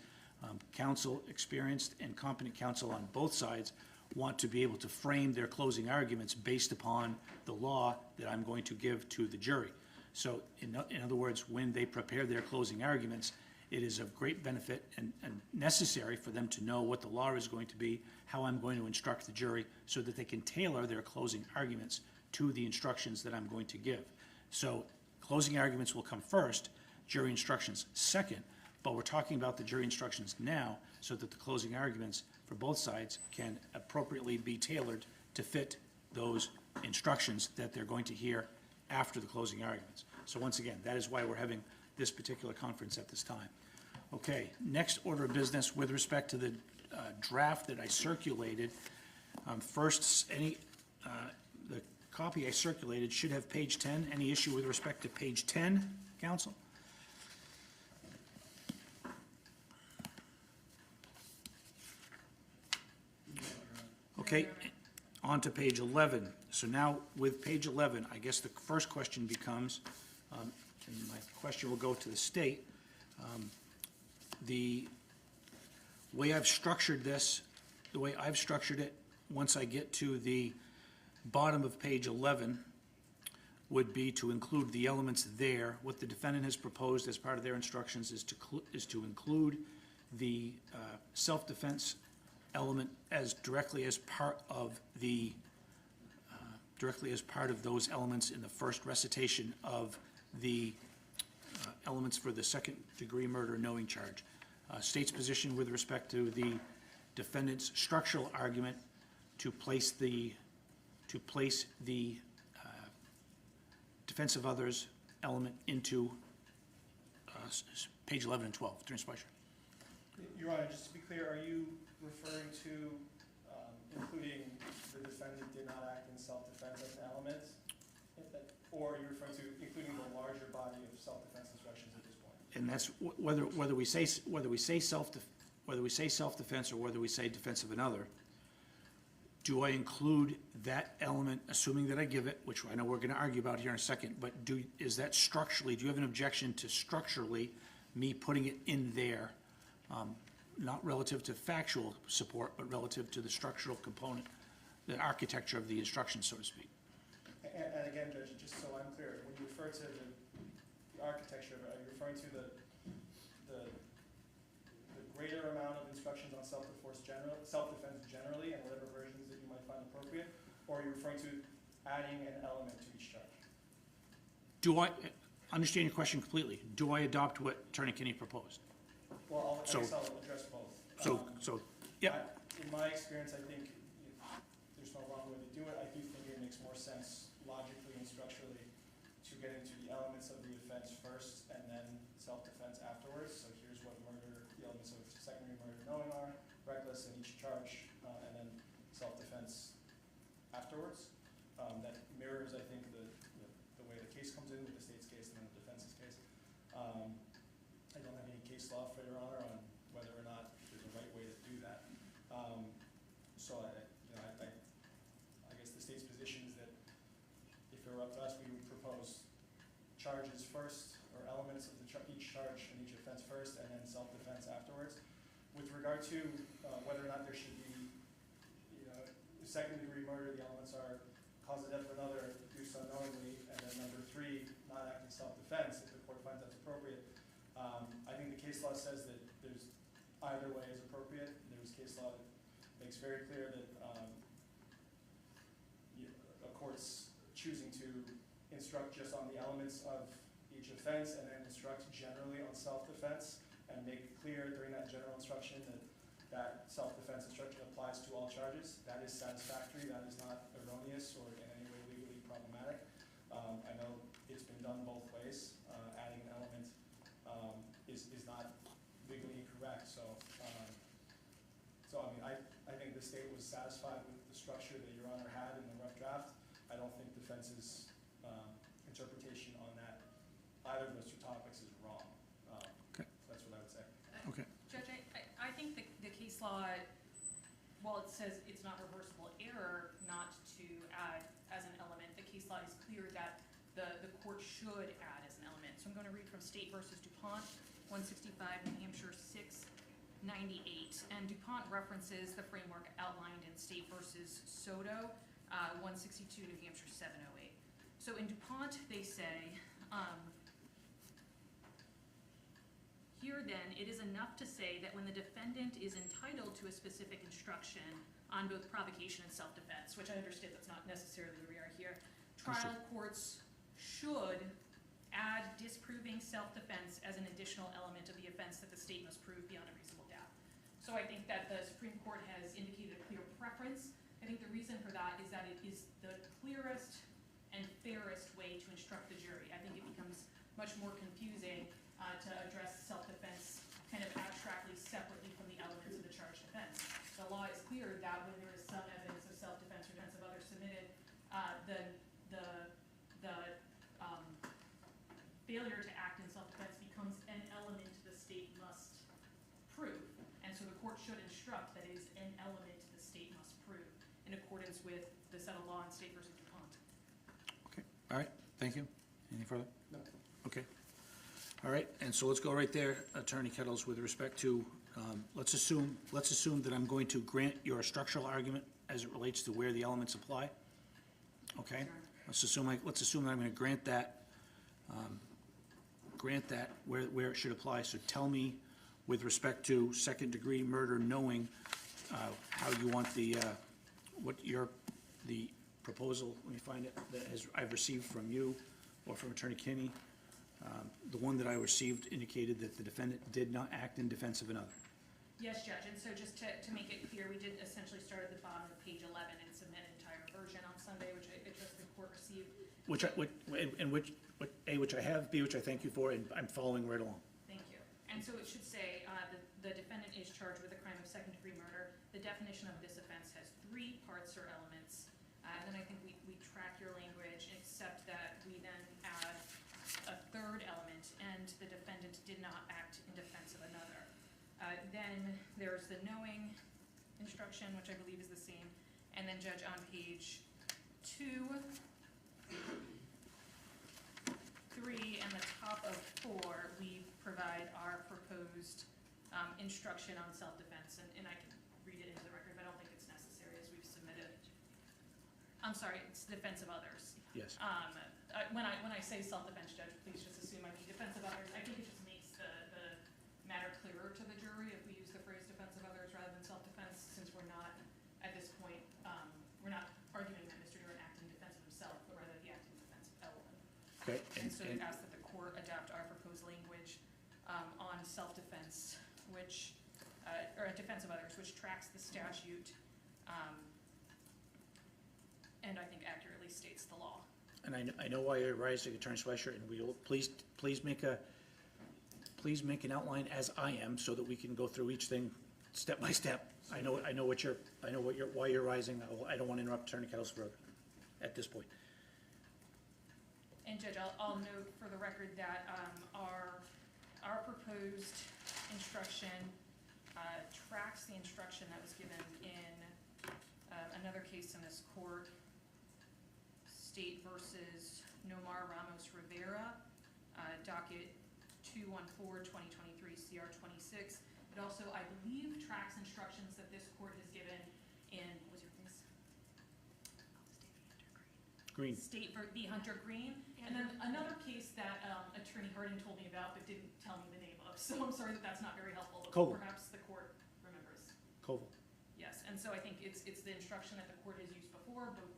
counsel, experienced and competent counsel on both sides, want to be able to frame their closing arguments based upon the law that I'm going to give to the jury. So in other words, when they prepare their closing arguments, it is of great benefit and necessary for them to know what the law is going to be, how I'm going to instruct the jury, so that they can tailor their closing arguments to the instructions that I'm going to give. So closing arguments will come first, jury instructions second, but we're talking about the jury instructions now so that the closing arguments for both sides can appropriately be tailored to fit those instructions that they're going to hear after the closing arguments. So once again, that is why we're having this particular conference at this time. Okay, next order of business with respect to the draft that I circulated. First, the copy I circulated should have page 10. Any issue with respect to page 10, counsel? Okay, on to page 11. So now with page 11, I guess the first question becomes, and my question will go to the state, the way I've structured this, the way I've structured it, once I get to the bottom of page 11, would be to include the elements there. What the defendant has proposed as part of their instructions is to include the self-defense element as directly as part of those elements in the first recitation of the elements for the second-degree murder knowing charge. State's position with respect to the defendant's structural argument to place the defense of others element into page 11 and 12. Attorney Spicer. Your Honor, just to be clear, are you referring to including the defendant did not act in self-defense as an element? Or are you referring to including the larger body of self-defense instructions at this point? And that's whether we say self-defense or whether we say defense of another. Do I include that element, assuming that I give it, which I know we're going to argue about here in a second, but is that structurally, do you have an objection to structurally me putting it in there, not relative to factual support, but relative to the structural component, the architecture of the instruction, so to speak? And again, Judge, just so I'm clear, when you refer to the architecture, are you referring to the greater amount of instructions on self-defense generally, and whatever versions that you might find appropriate, or are you referring to adding an element to each charge? Do I understand your question completely? Do I adopt what Attorney Keene proposed? Well, I guess I'll address both. Yeah. In my experience, I think there's no wrong way to do it. I do think it makes more sense logically and structurally to get into the elements of the offense first and then self-defense afterwards. So here's what the elements of secondary murder knowing are, reckless in each charge, and then self-defense afterwards. That mirrors, I think, the way the case comes in with the state's case and then the defense's case. I don't have any case law, for Your Honor, on whether or not there's a right way to do that. So I guess the state's position is that if it were up to us, we would propose charges first, or elements of each charge and each offense first, and then self-defense afterwards. regard to whether or not there should be, second-degree murder, the elements are cause of death of another, do so knowingly, and then number 3, not acting self-defense, if the court finds that's appropriate. I think the case law says that there's either way is appropriate. There's case law that makes very clear that a court's choosing to instruct just on the elements of each offense and then instruct generally on self-defense and make it clear during that general instruction that self-defense instruction applies to all charges. That is satisfactory. That is not erroneous or in any way legally problematic. I know it's been done both ways. Adding an element is not legally incorrect. So I mean, I think the state was satisfied with the structure that Your Honor had in the rough draft. I don't think defense's interpretation on that, either of those two topics, is wrong. Okay. That's what I would say. Okay. Judge, I think the case law, while it says it's not reversible error not to add as an element, the case law is clear that the court should add as an element. So I'm going to read from State versus DuPont, 165, New Hampshire 698. And DuPont references the framework outlined in State versus Soto, 162, New Hampshire 708. So in DuPont, they say, here then, it is enough to say that when the defendant is entitled to a specific instruction on both provocation and self-defense, which I understand that's not necessarily where we are here, trial courts should add disproving self-defense as an additional element of the offense that the state must prove beyond a reasonable doubt. So I think that the Supreme Court has indicated a clear preference. I think the reason for that is that it is the clearest and fairest way to instruct the jury. I think it becomes much more confusing to address self-defense kind of abstractly separately from the elements of the charged offense. The law is clear that when there is some evidence of self-defense or defense of others submitted, the failure to act in self-defense becomes an element the state must prove. And so the court should instruct that it is an element the state must prove in accordance with the settled law in State versus DuPont. Okay. All right. Thank you. Anything further? No. Okay. All right, and so let's go right there, Attorney Kettles, with respect to, let's assume that I'm going to grant your structural argument as it relates to where the elements apply. Okay? Let's assume that I'm going to grant that where it should apply. So tell me, with respect to second-degree murder, knowing how you want the proposal. Let me find it that I've received from you or from Attorney Kinney. The one that I received indicated that the defendant did not act in defense of another. Yes, Judge, and so just to make it clear, we did essentially start at the bottom of page 11 and submit an entire version on Sunday, which I trust the court received. Which I have, B, which I thank you for, and I'm following right along. Thank you. And so it should say the defendant is charged with a crime of second-degree murder. The definition of this offense has 3 parts or elements, and then I think we track your language, except that we then add a 3rd element, and the defendant did not act in defense of another. Then there's the knowing instruction, which I believe is the same, and then, Judge, on page 2, 3, and the top of 4, we provide our proposed instruction on self-defense, and I can read it into the record, but I don't think it's necessary as we've submitted. I'm sorry, it's defense of others. Yes. When I say self-defense, Judge, please just assume I mean defense of others. I think it just makes the matter clearer to the jury if we use the phrase defense of others rather than self-defense, since we're not, at this point, we're not arguing that Mr. Duren acted in defense of himself, but rather he acted in defense of Ellen. Okay. And so we ask that the court adopt our proposed language on self-defense, which, or defense of others, which tracks the statute and I think accurately states the law. And I know why you're rising, Attorney Schweischer, and we will, please make an outline as I am, so that we can go through each thing step by step. I know why you're rising. I don't want to interrupt Attorney Kettles further at this point. And Judge, I'll note for the record that our proposed instruction tracks the instruction that was given in another case in this court, State versus Nomar Ramos Rivera, docket 214-2023 CR 26. It also, I believe, tracks instructions that this court has given in, what was your name? Green. State v. Hunter Green. And then another case that Attorney Harding told me about but didn't tell me the name of, so I'm sorry that that's not very helpful, but Coval. perhaps the court remembers. Koval. Yes, and so I think it's the instruction that the court has used before, both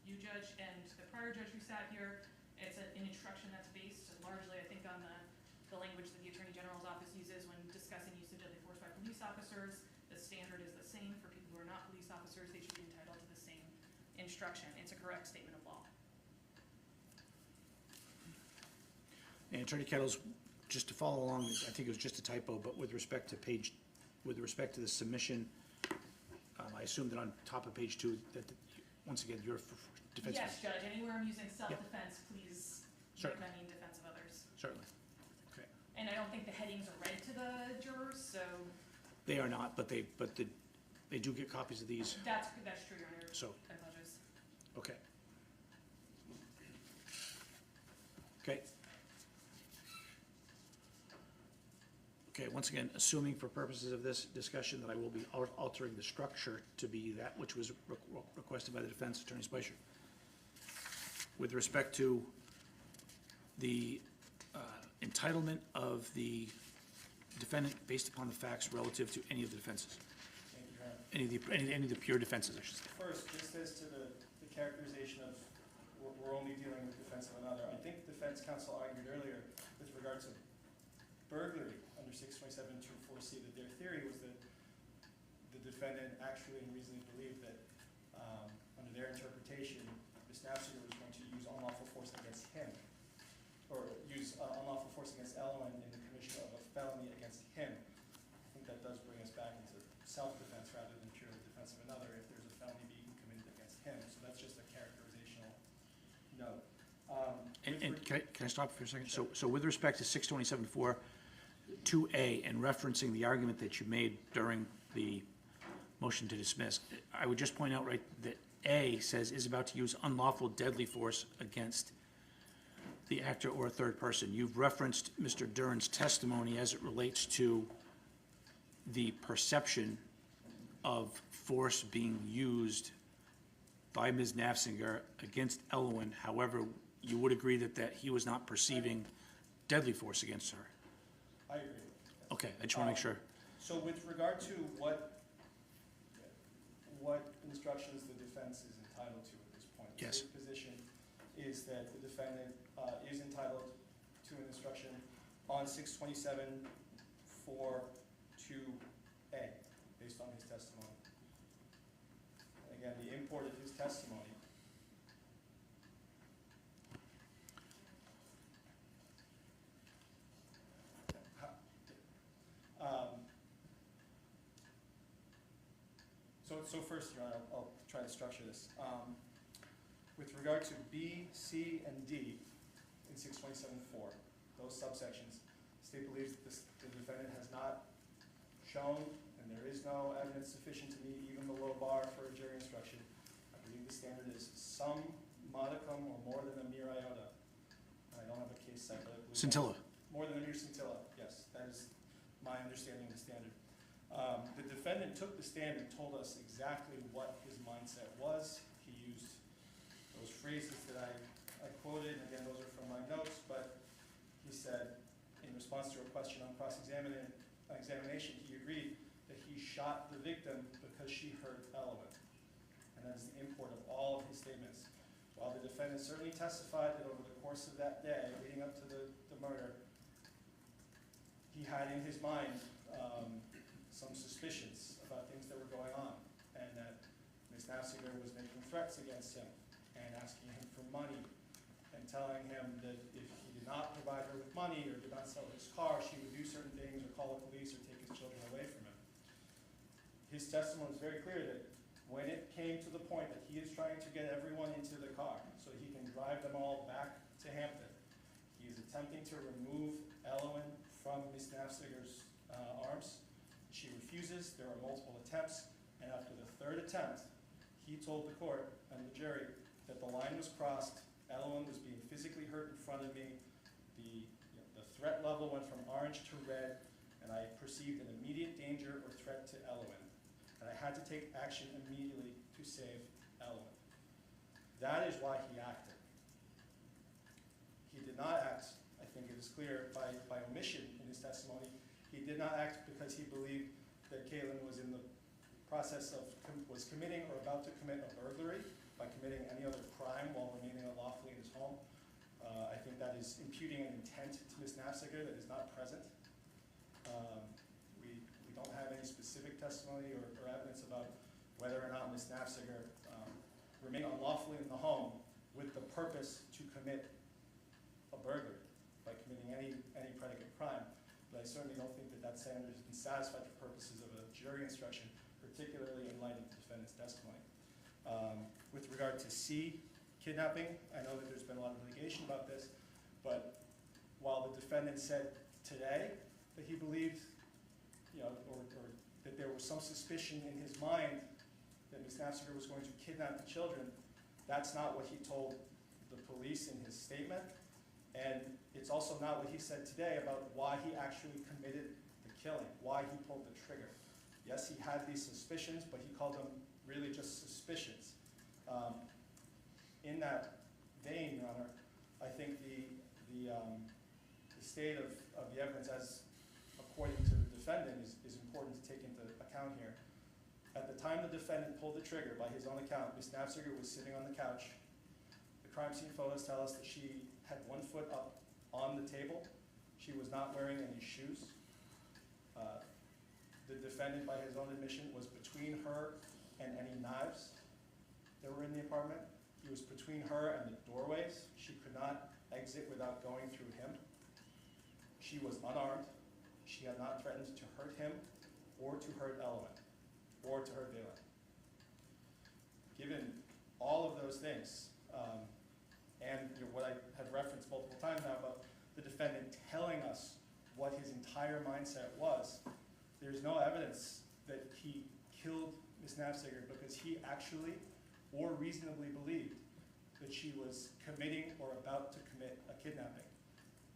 you, Judge, and the prior judge who sat here. It's an instruction that's based largely, I think, on the language that the Attorney General's office uses when discussing use of deadly force by police officers. The standard is the same for people who are not police officers. They should be entitled to the same instruction. It's a correct statement of law. And Attorney Kettles, just to follow along, I think it was just a typo, but with respect to the submission, I assume that on top of page 2, that, once again, your defense. Yes, Judge, anywhere I'm using self-defense, please make Certainly. that mean defense of others. Certainly. Okay. And I don't think the headings are read to the jurors, so They are not, but they do get copies of these, that's true, Your Honor. so, I apologize. okay. Okay. Okay, once again, assuming for purposes of this discussion that I will be altering the structure to be that which was requested by the defense, Attorney Spicer. With respect to the entitlement of the defendant based upon the facts relative to any of the defenses, Thank you, Your Honor. any of the pure defenses, I should say. First, just as to the characterization of we're only dealing with defense of another, I think defense counsel argued earlier with regard to burglary under 627-24C that their theory was that the defendant actually and reasonably believed that under their interpretation, Ms. Naffziger was going to use unlawful force against him, or use unlawful force against Ellen in the commission of a felony against him. I think that does bring us back into self-defense rather than purely defense of another if there's a felony being committed against him. So that's just a characterizational note. And can I stop for a second? So with respect to 627-4, 2A, and referencing the argument that you made during the motion to dismiss, I would just point out that A says is about to use unlawful deadly force against the actor or a third person. You've referenced Mr. Duren's testimony as it relates to the perception of force being used by Ms. Naffziger against Elwin. However, you would agree that he was not perceiving deadly force against her. I agree. Okay, I just want to make sure. So with regard to what instructions the defense is entitled to at this point, the Yes. state's position is that the defendant is entitled to an instruction on 627-4-2A based on his testimony. And again, the import of his testimony So first, Your Honor, I'll try to structure this. With regard to B, C, and D in 627-4, those subsections, the state believes that the defendant has not shown, and there is no evidence sufficient to meet even the low bar for a jury instruction. I believe the standard is some modicum or more than a mere iota. I don't have a case site, but I believe Scintilla. more than a mere scintilla, yes. That is my understanding of the standard. The defendant took the stand and told us exactly what his mindset was. He used those phrases that I quoted, and again, those are from my notes, but he said, in response to a question on cross-examination, he agreed that he shot the victim because she hurt Elwin. And that is the import of all of his statements. While the defendant certainly testified that over the course of that day, leading up to the murder, he had in his mind some suspicions about things that were going on, and that Ms. Naffziger was making threats against him and asking him for money and telling him that if he did not provide her with money or did not sell his car, she would do certain things or call the police or take his children away from him. His testimony is very clear that when it came to the point that he is trying to get everyone into the car so he can drive them all back to Hampton, he is attempting to remove Elwin from Ms. Naffziger's arms. She refuses. There are multiple attempts, and after the third attempt, he told the court and the jury that the line was crossed. Elwin was being physically hurt in front of me. The threat level went from orange to red, and and I perceived an immediate danger or threat to Elowen, and I had to take action immediately to save Elowen. That is why he acted. He did not act, I think it is clear, by omission in his testimony. He did not act because he believed that Caitlyn was in the process of, was committing or about to commit a burglary by committing any other crime while remaining unlawfully in his home. I think that is imputing an intent to Ms. Naffziger that is not present. We don't have any specific testimony or evidence about whether or not Ms. Naffziger remained unlawfully in the home with the purpose to commit a burglary by committing any predicate crime. But I certainly don't think that that standard has been satisfied for purposes of a jury instruction, particularly in light of the defendant's testimony. With regard to C, kidnapping, I know that there's been a lot of litigation about this, but while the defendant said today that he believed, or that there was some suspicion in his mind that Ms. Naffziger was going to kidnap the children, that's not what he told the police in his statement, and it's also not what he said today about why he actually committed the killing, why he pulled the trigger. Yes, he had these suspicions, but he called them really just suspicions. In that vein, Your Honor, I think the state of the evidence, as according to the defendant, is important to take into account here. At the time the defendant pulled the trigger, by his own account, Ms. Naffziger was sitting on the couch. The crime scene photos tell us that she had one foot up on the table. She was not wearing any shoes. The defendant, by his own admission, was between her and any knives that were in the apartment. He was between her and the doorways. She could not exit without going through him. She was unarmed. She had not threatened to hurt him or to hurt Elowen or to hurt Valen. Given all of those things, and what I have referenced multiple times now about the defendant telling us what his entire mindset was, there's no evidence that he killed Ms. Naffziger because he actually or reasonably believed that she was committing or about to commit a kidnapping.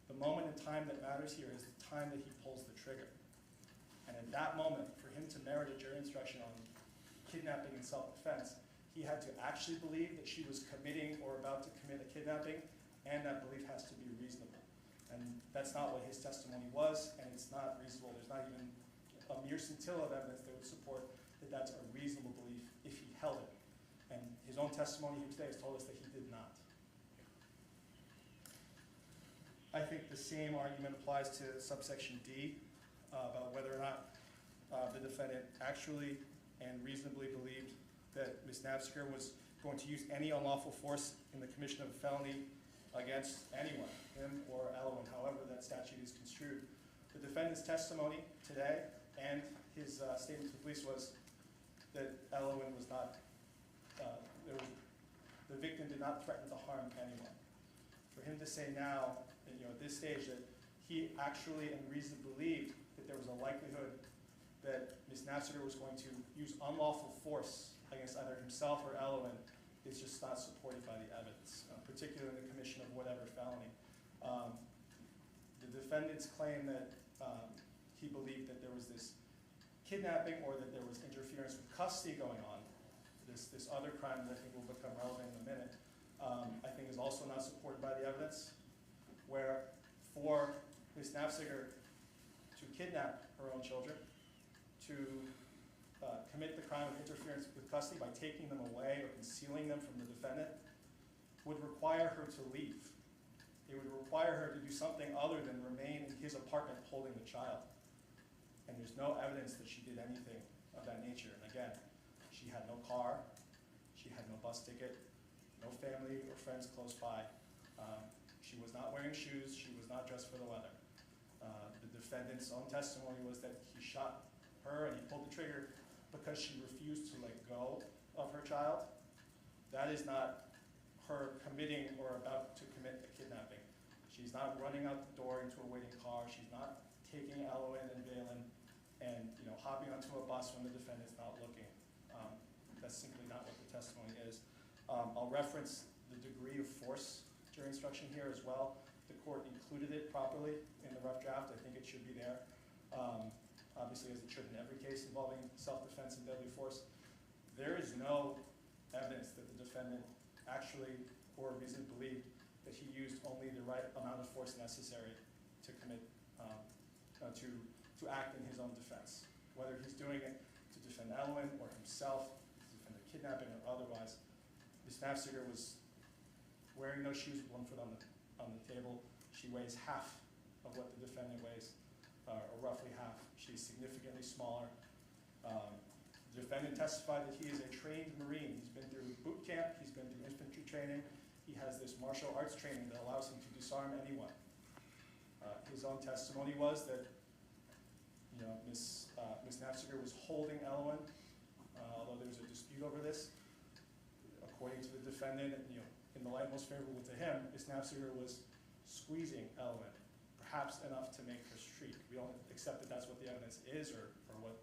The moment in time that matters here is the time that he pulls the trigger. And at that moment, for him to merit a jury instruction on kidnapping and self-defense, he had to actually believe that she was committing or about to commit a kidnapping, and that belief has to be reasonable. And that's not what his testimony was, and it's not reasonable. There's not even a mere scintilla of evidence that would support that that's a reasonable belief if he held it. And his own testimony here today has told us that he did not. I think the same argument applies to subsection D about whether or not the defendant actually and reasonably believed that Ms. Naffziger was going to use any unlawful force in the commission of a felony against anyone, him or Elowen, however that statute is construed. The defendant's testimony today and his statement to the police was that Elowen was not, the victim did not threaten to harm anyone. For him to say now, at this stage, that he actually and reasonably believed that there was a likelihood that Ms. Naffziger was going to use unlawful force against either himself or Elowen is just not supported by the evidence, particularly in the commission of whatever felony. The defendant's claim that he believed that there was this kidnapping or that there was interference with custody going on, this other crime that I think will become relevant in a minute, I think is also not supported by the evidence, where for Ms. Naffziger to kidnap her own children, to commit the crime of interference with custody by taking them away or concealing them from the defendant would require her to leave. It would require her to do something other than remain in his apartment holding the child. And there's no evidence that she did anything of that nature. And again, she had no car, she had no bus ticket, no family or friends close by. She was not wearing shoes, she was not dressed for the weather. The defendant's own testimony was that he shot her and he pulled the trigger because she refused to let go of her child. That is not her committing or about to commit a kidnapping. She's not running out the door into a waiting car. She's not taking Elowen and Valen and hopping onto a bus when the defendant's not looking. That's simply not what the testimony is. I'll reference the degree of force jury instruction here as well. The court included it properly in the rough draft. I think it should be there. obviously as it should in every case involving self-defense and deadly force. There is no evidence that the defendant actually or reasonably believed that he used only the right amount of force necessary to commit, to act in his own defense. Whether he's doing it to defend Ellen or himself, to defend the kidnapping or otherwise, Ms. Naffziger was wearing no shoes with one foot on the table. She weighs half of what the defendant weighs, or roughly half. She's significantly smaller. The defendant testified that he is a trained Marine. He's been through boot camp, he's been through infantry training. He has this martial arts training that allows him to disarm anyone. His own testimony was that, Ms. Naffziger was holding Ellen, although there was a dispute over this. According to the defendant, in the light most favorable to him, Ms. Naffziger was squeezing Ellen, perhaps enough to make her shriek. We don't accept that that's what the evidence is or what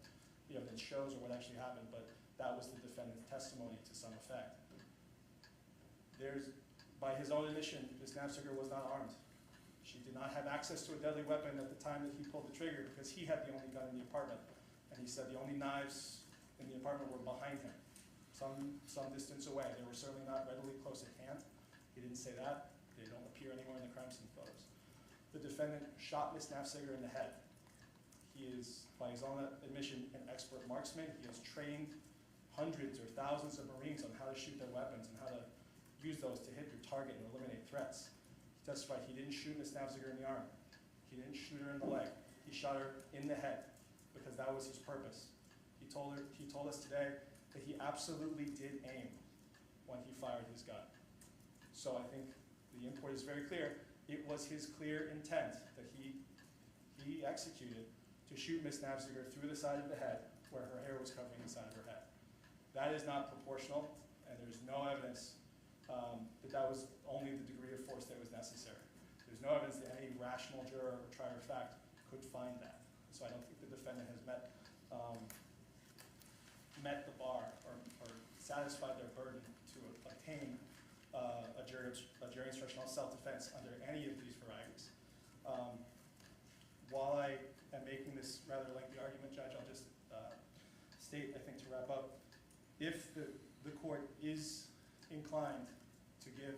the evidence shows or what actually happened, but that was the defendant's testimony to some effect. By his own admission, Ms. Naffziger was not armed. She did not have access to a deadly weapon at the time that he pulled the trigger because he had the only gun in the apartment. And he said the only knives in the apartment were behind him, some distance away. They were certainly not readily close at hand. He didn't say that. They don't appear anywhere in the crime scene photos. The defendant shot Ms. Naffziger in the head. He is, by his own admission, an expert marksman. He has trained hundreds or thousands of Marines on how to shoot their weapons and how to use those to hit your target and eliminate threats. He testified he didn't shoot Ms. Naffziger in the arm. He didn't shoot her in the leg. He shot her in the head because that was his purpose. He told us today that he absolutely did aim when he fired his gun. So I think the import is very clear. It was his clear intent that he executed to shoot Ms. Naffziger through the side of the head where her hair was covering the side of her head. That is not proportional, and there's no evidence that was only the degree of force that was necessary. There's no evidence that any rational juror or trier of fact could find that. So I don't think the defendant has met the bar or satisfied their burden to obtain a jury instruction on self-defense under any of these varieties. While I am making this rather lengthy argument, Judge, I'll just state, I think to wrap up, if the court is inclined to give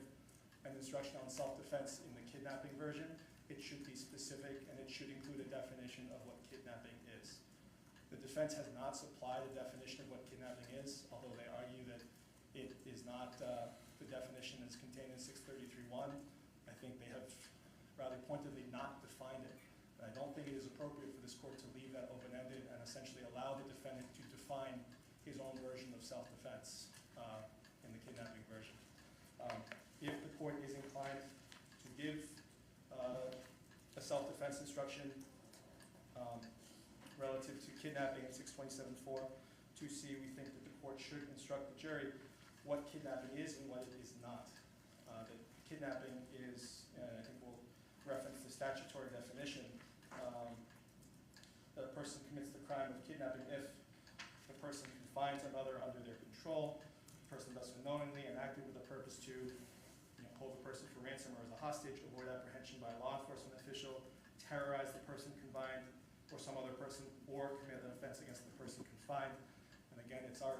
an instruction on self-defense in the kidnapping version, it should be specific and it should include a definition of what kidnapping is. The defense has not supplied a definition of what kidnapping is, although they argue that it is not the definition that's contained in 633.1. I think they have rather pointedly not defined it. And I don't think it is appropriate for this court to leave that open-ended and essentially allow the defendant to define his own version of self-defense in the kidnapping version. If the court is inclined to give a self-defense instruction relative to kidnapping in 627.4 2C, we think that the court should instruct the jury what kidnapping is and what it is not. That kidnapping is, and I think we'll reference the statutory definition, that a person commits the crime of kidnapping if the person confines another under their control, the person does so knowingly and acted with a purpose to hold the person for ransom or as a hostage, avoid apprehension by a law enforcement official, terrorize the person confined or some other person, or commit an offense against the person confined. And again, it's our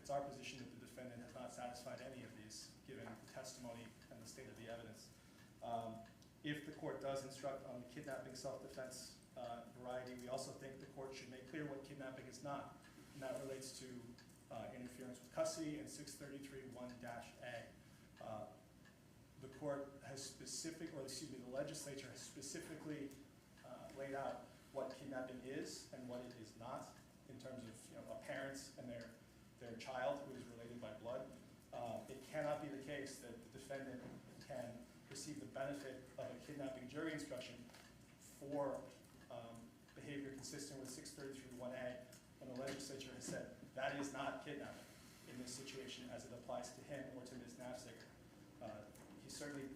position that the defendant has not satisfied any of these, given the testimony and the state of the evidence. If the court does instruct on the kidnapping self-defense variety, we also think the court should make clear what kidnapping is not, and that relates to interference with custody and 633.1-A. The court has the legislature has specifically laid out what kidnapping is and what it is not in terms of parents and their child who is related by blood. It cannot be the case that the defendant can receive the benefit of a kidnapping jury instruction for behavior consistent with 633.1-A when the legislature has said that is not kidnapping in this situation as it applies to him or to Ms. Naffziger. He certainly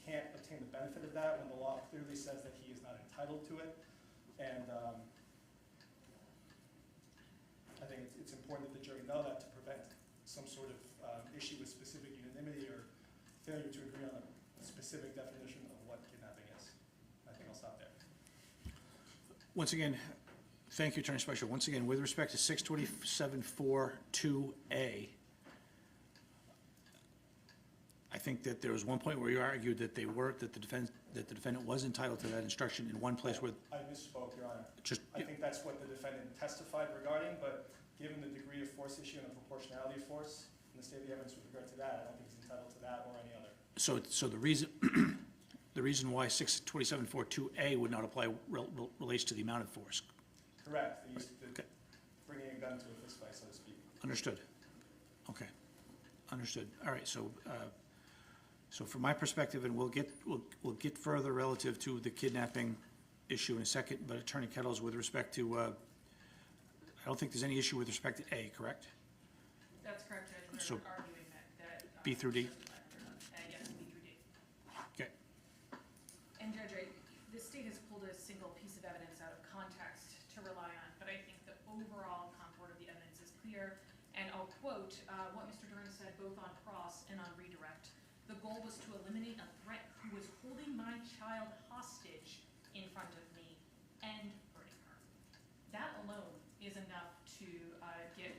can't obtain the benefit of that when the law clearly says that he is not entitled to it. And I think it's important that the jury know that to prevent some sort of issue with specific unanimity or failure to agree on a specific definition of what kidnapping is. I think I'll stop there. Once again, Thank you, Attorney Special. Once again, with respect to 627.4.2A, I think that there was one point where you argued that that the defendant was entitled to that instruction in one place where, I misspoke, Your Honor. just, I think that's what the defendant testified regarding, but given the degree of force issue and the proportionality of force and the state of the evidence with regard to that, I don't think he's entitled to that or any other. so the reason, the reason why 627.4.2A would not apply relates to the amount of force. Correct, the use, Okay. bringing a gun to a fist fight, so to speak. Understood. Okay, understood. All right, so, so from my perspective, and we'll get further relative to the kidnapping issue in a second, but Attorney Kettles, with respect to, I don't think there's any issue with respect to A, correct? That's correct, Judge. So, We're arguing that. B through D? Yes, B through D. Okay, And Judge, the state has pulled a single piece of evidence out of context to rely on, but I think the overall comport of the evidence is clear. And I'll quote what Mr. Duren said both on cross and on redirect. The goal was to eliminate a threat who was holding my child hostage in front of me and hurting her. That alone is enough to get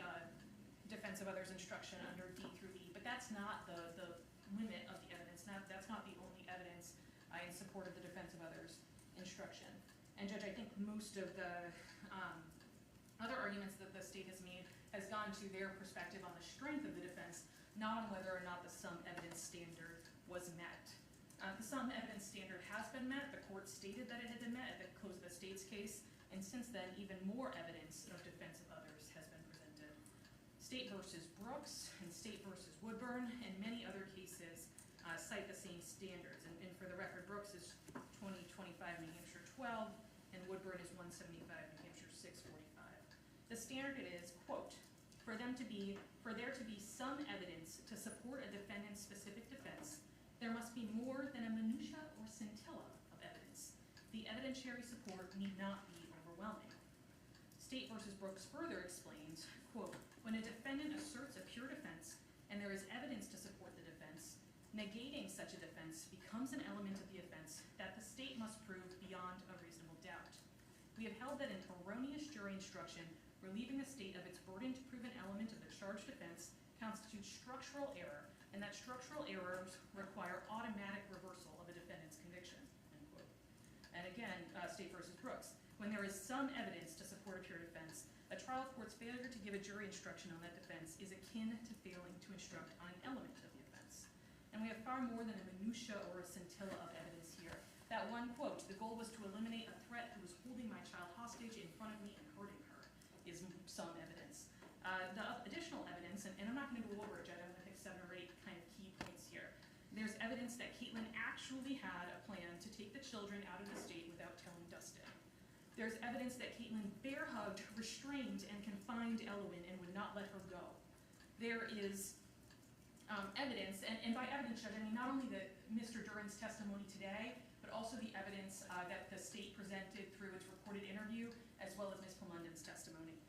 defense of others instruction under D through E, but that's not the limit of the evidence. That's not the only evidence in support of the defense of others instruction. And Judge, I think most of the other arguments that the state has made has gone to their perspective on the strength of the defense, not on whether or not the sum evidence standard was met. The sum evidence standard has been met. The court stated that it had been met at the close of the state's case, and since then, even more evidence of defense of others has been presented. State versus Brooks and State versus Woodburn and many other cases cite the same standards. And for the record, Brooks is 2025 New Hampshire 12, and Woodburn is 175 New Hampshire 645. The standard is, quote, for there to be some evidence to support a defendant's specific defense, there must be more than a minutia or scintilla of evidence. The evidentiary support need not be overwhelming. State versus Brooks further explains, quote, when a defendant asserts a pure defense and there is evidence to support the defense, negating such a defense becomes an element of the offense that the state must prove beyond a reasonable doubt. We have held that an erroneous jury instruction relieving the state of its burden to prove an element of the charged offense constitutes structural error, and that structural errors require automatic reversal of a defendant's conviction, end quote. And again, State versus Brooks, when there is some evidence to support a pure defense, a trial court's failure to give a jury instruction on that defense is akin to failing to instruct on an element of the offense. And we have far more than a minutia or a scintilla of evidence here. That one quote, the goal was to eliminate a threat who was holding my child hostage in front of me and hurting her, is some evidence. The additional evidence, and I'm not going to go over it, Judge, I'm going to pick 7 or 8 kind of key points here. There's evidence that Caitlyn actually had a plan to take the children out of the state without telling Dustin. There's evidence that Caitlyn bear-hugged, restrained, and confined Elwyn and would not let her go. There is evidence, and by evidence, Judge, I mean not only Mr. Duren's testimony today, but also the evidence that the state presented through its recorded interview, as well as Ms. Palmunden's testimony.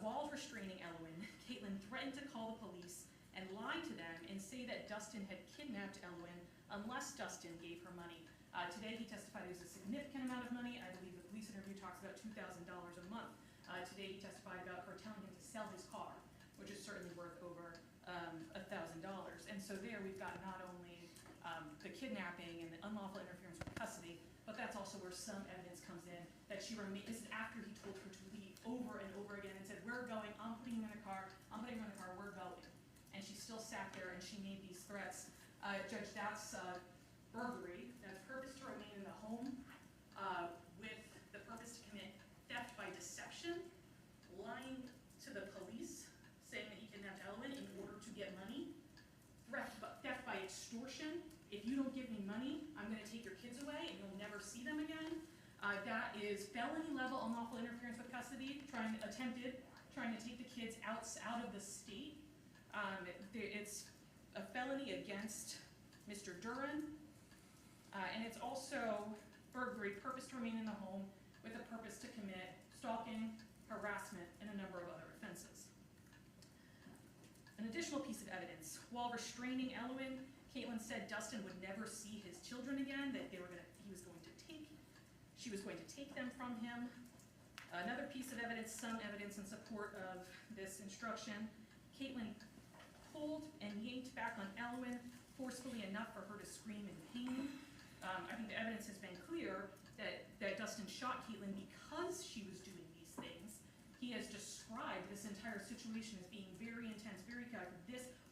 While restraining Elwyn, Caitlyn threatened to call the police and lie to them and say that Dustin had kidnapped Elwyn unless Dustin gave her money. Today he testified it was a significant amount of money. I believe the police interview talks about $2,000 a month. Today he testified about her telling him to sell his car, which is certainly worth over $1,000. And so there we've got not only the kidnapping and the unlawful interference with custody, but that's also where some evidence comes in that she remained. This is after he told her to leave over and over again and said, we're going, I'm putting you in the car, we're going. And she still sat there and she made these threats. Judge, that's burglary, that's purpose to remain in the home with the purpose to commit theft by deception, lying to the police, saying that he kidnapped Elwyn in order to get money, theft by extortion. If you don't give me money, I'm going to take your kids away and you'll never see them again. That is felony level unlawful interference with custody, trying to take the kids out of the state. It's a felony against Mr. Duren, and it's also burglary, purpose to remain in the home with a purpose to commit stalking, harassment, and a number of other offenses. An additional piece of evidence, while restraining Elwyn, Caitlyn said Dustin would never see his children again, that she was going to take them from him. Another piece of evidence, some evidence in support of this instruction. Caitlyn pulled and yanked back on Elwyn forcefully enough for her to scream in pain. I think the evidence has been clear that Dustin shot Caitlyn because she was doing these things. He has described this entire situation as being very intense, very chaotic.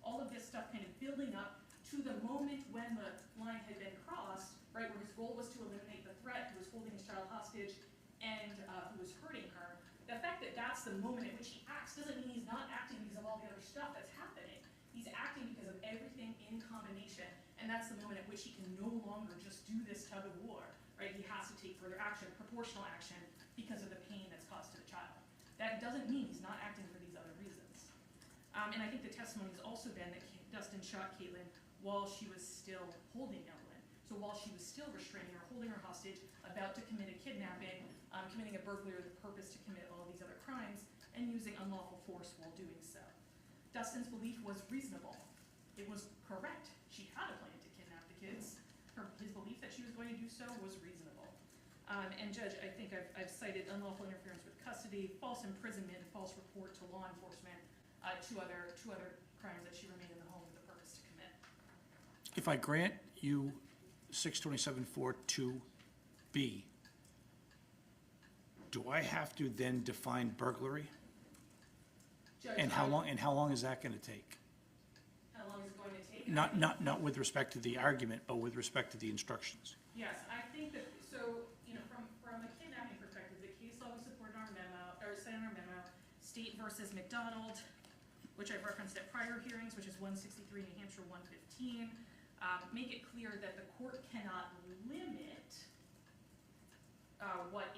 All of this stuff kind of building up to the moment when the line had been crossed, right, where his goal was to eliminate the threat who was holding his child hostage and who was hurting her. The fact that that's the moment at which he acts doesn't mean he's not acting because of all the other stuff that's happening. He's acting because of everything in combination, and that's the moment at which he can no longer just do this tug of war, right? He has to take further action, proportional action, because of the pain that's caused to the child. That doesn't mean he's not acting for these other reasons. And I think the testimony has also been that Dustin shot Caitlyn while she was still holding Evelyn. So while she was still restraining her, holding her hostage, about to commit a kidnapping, committing a burglary with the purpose to commit all these other crimes, and using unlawful force while doing so. Dustin's belief was reasonable. It was correct. She had a plan to kidnap the kids. His belief that she was going to do so was reasonable. And Judge, I think I've cited unlawful interference with custody, false imprisonment, false report to law enforcement, two other crimes that she remained in the home with the purpose to commit. If I grant you 627.42B, do I have to then define burglary? Judge, And how long is that gonna take? How long is it going to take? Not with respect to the argument, but with respect to the instructions. Yes, I think that, so, from a kidnapping perspective, the case law we supported in our memo, or cited in our memo, State versus McDonald, which I've referenced at prior hearings, which is 163, New Hampshire 115, make it clear that the court cannot limit what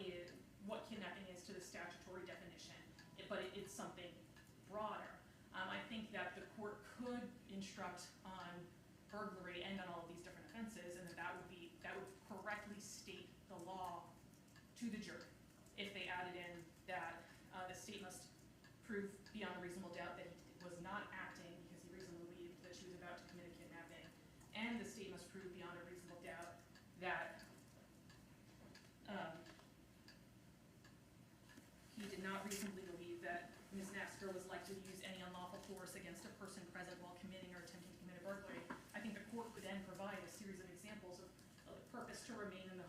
kidnapping is to the statutory definition, but it's something broader. I think that the court could instruct on burglary and on all of these different offenses, and that would correctly state the law to the jury if they added in that the state must prove beyond a reasonable doubt that he was not acting because he reasonably believed that she was about to commit a kidnapping, and the state must prove beyond a reasonable doubt that he did not reasonably believe that Ms. Naffziger was likely to use any unlawful force against a person present while committing or attempting to commit a burglary. I think the court would then provide a series of examples of the purpose to remaining in the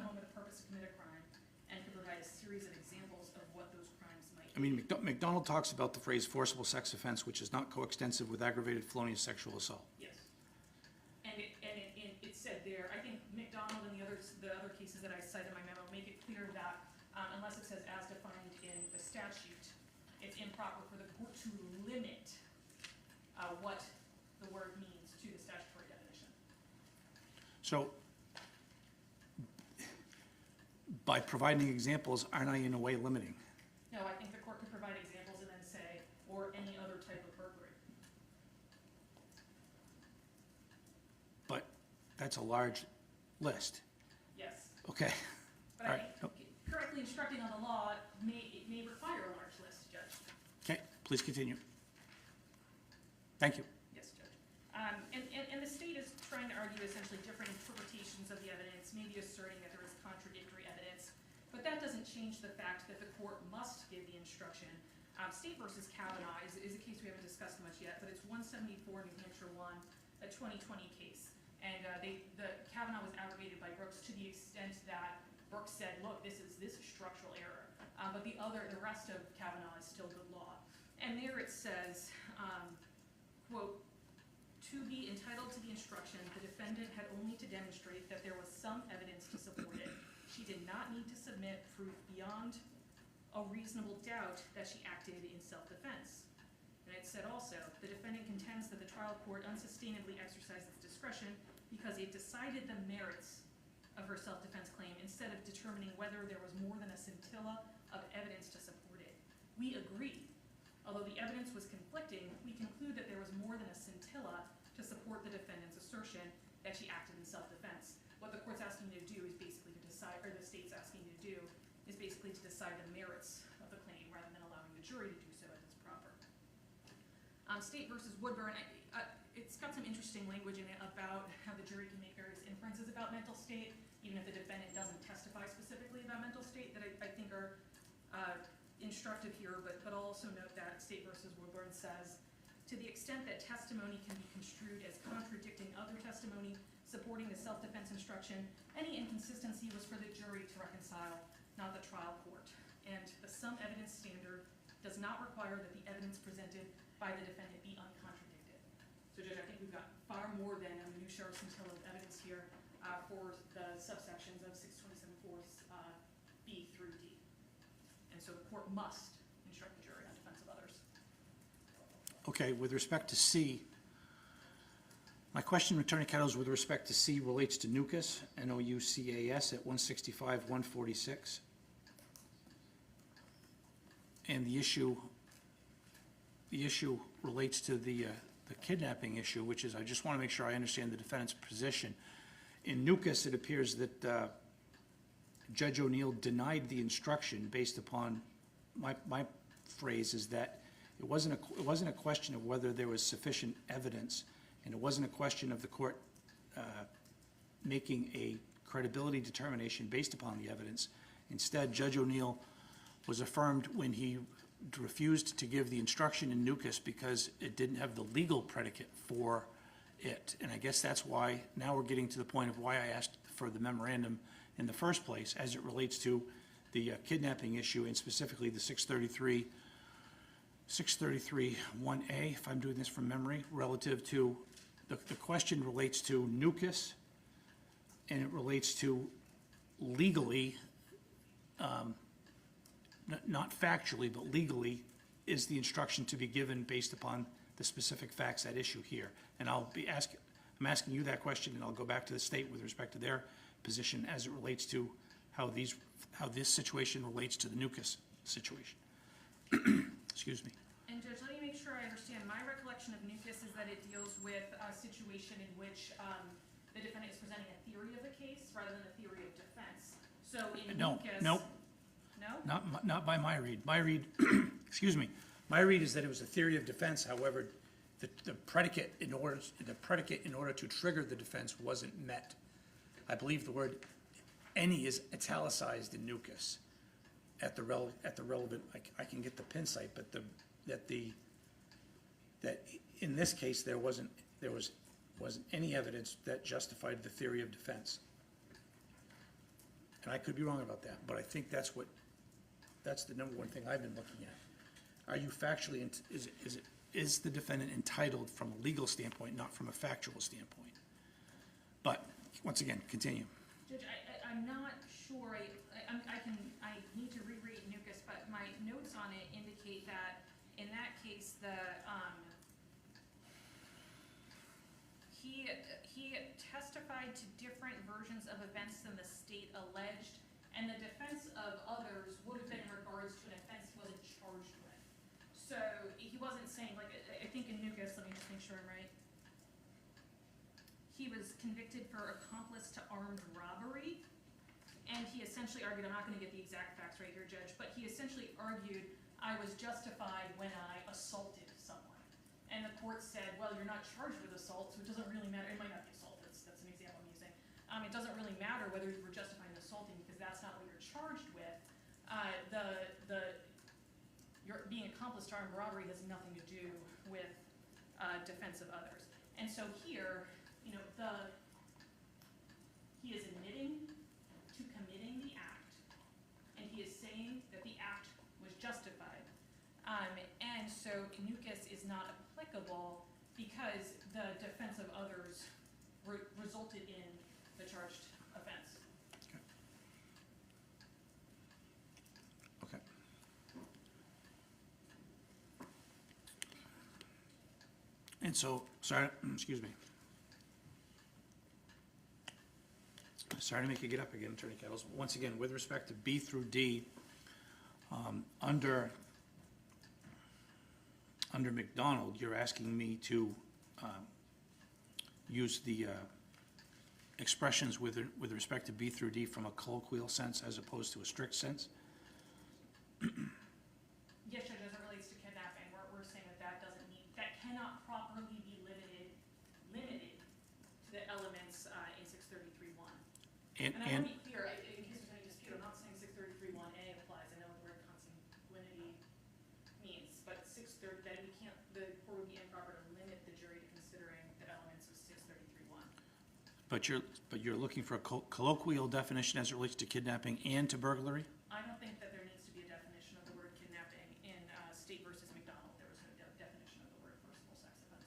home with the purpose to commit a crime, and could provide a series of examples of what those crimes might be. I mean, McDonald talks about the phrase forcible sex offense, which is not coextensive with aggravated felonious sexual assault. Yes. And it said there, I think McDonald and the other cases that I cite in my memo make it clear that unless it says as defined in the statute, it's improper for the court to limit what the word means to the statutory definition. So, by providing examples, aren't I in a way limiting? No, I think the court could provide examples and then say, or any other type of burglary. But that's a large list. Yes. Okay, But all I right. think correctly instructing on the law may require a large list, Judge. Okay, please continue. Thank you. Yes, Judge. And the state is trying to argue essentially different interpretations of the evidence, maybe asserting that there is contradictory evidence, but that doesn't change the fact that the court must give the instruction. State versus Kavanaugh is a case we haven't discussed much yet, but it's 174 New Hampshire 1, a 2020 case. And the Kavanaugh was abrogated by Brooks to the extent that Brooks said, look, this is structural error. But the rest of Kavanaugh is still good law. And there it says, quote, to be entitled to the instruction, the defendant had only to demonstrate that there was some evidence to support it. She did not need to submit proof beyond a reasonable doubt that she acted in self-defense. And it said also, the defendant contends that the trial court unsustainably exercised its discretion because it decided the merits of her self-defense claim instead of determining whether there was more than a scintilla of evidence to support it. We agree. Although the evidence was conflicting, we conclude that there was more than a scintilla to support the defendant's assertion that she acted in self-defense. What the court's asking you to do is basically to decide, or the state's asking you to do, is basically to decide the merits of the claim rather than allowing the jury to do so as it's proper. State versus Woodburn, it's got some interesting language in it about how the jury can make various inferences about mental state, even if the defendant doesn't testify specifically about mental state, that I think are instructive here, but I'll also note that State versus Woodburn says, to the extent that testimony can be construed as contradicting other testimony supporting the self-defense instruction, any inconsistency was for the jury to reconcile, not the trial court. And the sum evidence standard does not require that the evidence presented by the defendant be uncontradicted. So Judge, I think we've got far more than a minutiae or scintilla of evidence here for the subsections of 627.4 B through D. And so the court must instruct the jury on defense of others. Okay, with respect to C, my question, Attorney Kettles, with respect to C relates to NUCAS, N-O-U-C-A-S, at 165-146. And the issue relates to the kidnapping issue, which is, I just want to make sure I understand the defendant's position. In NUCAS, it appears that Judge O'Neill denied the instruction based upon, my phrase is that it wasn't a question of whether there was sufficient evidence, and it wasn't a question of the court making a credibility determination based upon the evidence. Instead, Judge O'Neill was affirmed when he refused to give the instruction in NUCAS because it didn't have the legal predicate for it. And I guess that's why now we're getting to the point of why I asked for the memorandum in the first place as it relates to the kidnapping issue, and specifically the 633-1A, if I'm doing this from memory, relative to the question relates to NUCAS, and it relates to legally, not factually, but legally, is the instruction to be given based upon the specific facts at issue here. And I'm asking you that question, and I'll go back to the state with respect to their position as it relates to how this situation relates to the NUCAS situation. Excuse me. And Judge, let me make sure I understand. My recollection of NUCAS is that it deals with a situation in which the defendant is presenting a theory of a case rather than a theory of defense. So in NUCAS... No? Not by my read. My read, excuse me, my read is that it was a theory of defense. However, the predicate in order to trigger the defense wasn't met. I believe the word any is italicized in NUCAS at the relevant. I can get the pin site, but that in this case there wasn't any evidence that justified the theory of defense. And I could be wrong about that, but I think that's the number one thing I've been looking at. Are you factually, is the defendant entitled from a legal standpoint, not from a factual standpoint? But, once again, continue. Judge, I'm not sure, I need to reread NUCAS, but my notes on it indicate that in that case, he testified to different versions of events than the state alleged, and the defense of others would have been in regards to an offense he wasn't charged with. So he wasn't saying, like, I think in NUCAS, let me just make sure I'm right, he was convicted for accomplice to armed robbery, and he essentially argued, I'm not going to get the exact facts right here, Judge, but he essentially argued, I was justified when I assaulted someone. And the court said, well, you're not charged with assault, so it doesn't really matter. It might not be assault, that's an example I'm using. It doesn't really matter whether you were justified in assaulting because that's not what you're charged with. Your being accomplice to armed robbery has nothing to do with defense of others. And so here, he is admitting to committing the act, and he is saying that the act was justified. And so NUCAS is not applicable because the defense of others resulted in the charged offense. Okay. And so, sorry, excuse me. Sorry to make you get up again, Attorney Kettles. Once again, with respect to B through D, under McDonald, you're asking me to use the expressions with respect to B through D from a colloquial sense as opposed to a strict sense? Yes, Judge, as it relates to kidnapping, we're saying that that cannot properly be limited to the elements in 633.1. And I want to be clear, in case there's any dispute, I'm not saying 633.1A applies. I know the word that we can't, the court would be improper to limit the jury to considering the elements of 633-1. But you're looking for a colloquial definition as it relates to kidnapping and to burglary? I don't think that there needs to be a definition of the word kidnapping. In State versus McDonald, there was no definition of the word forcible sex offense.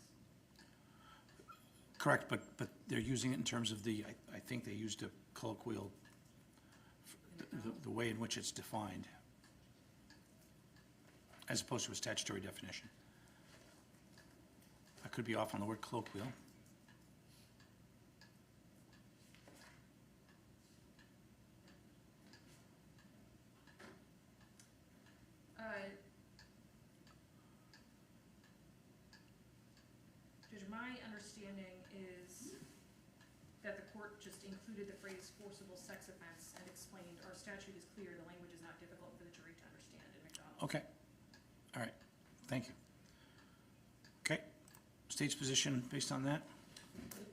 Correct, but they're using it in terms of I think they used a colloquial, the way in which it's defined, as opposed to a statutory definition. I could be off on the word colloquial. Judge, my understanding is that the court just included the phrase forcible sex offense and explained our statute is clear, the language is not difficult for the jury to understand in McDonald. Okay, all right, thank you. Okay, state's position based on that?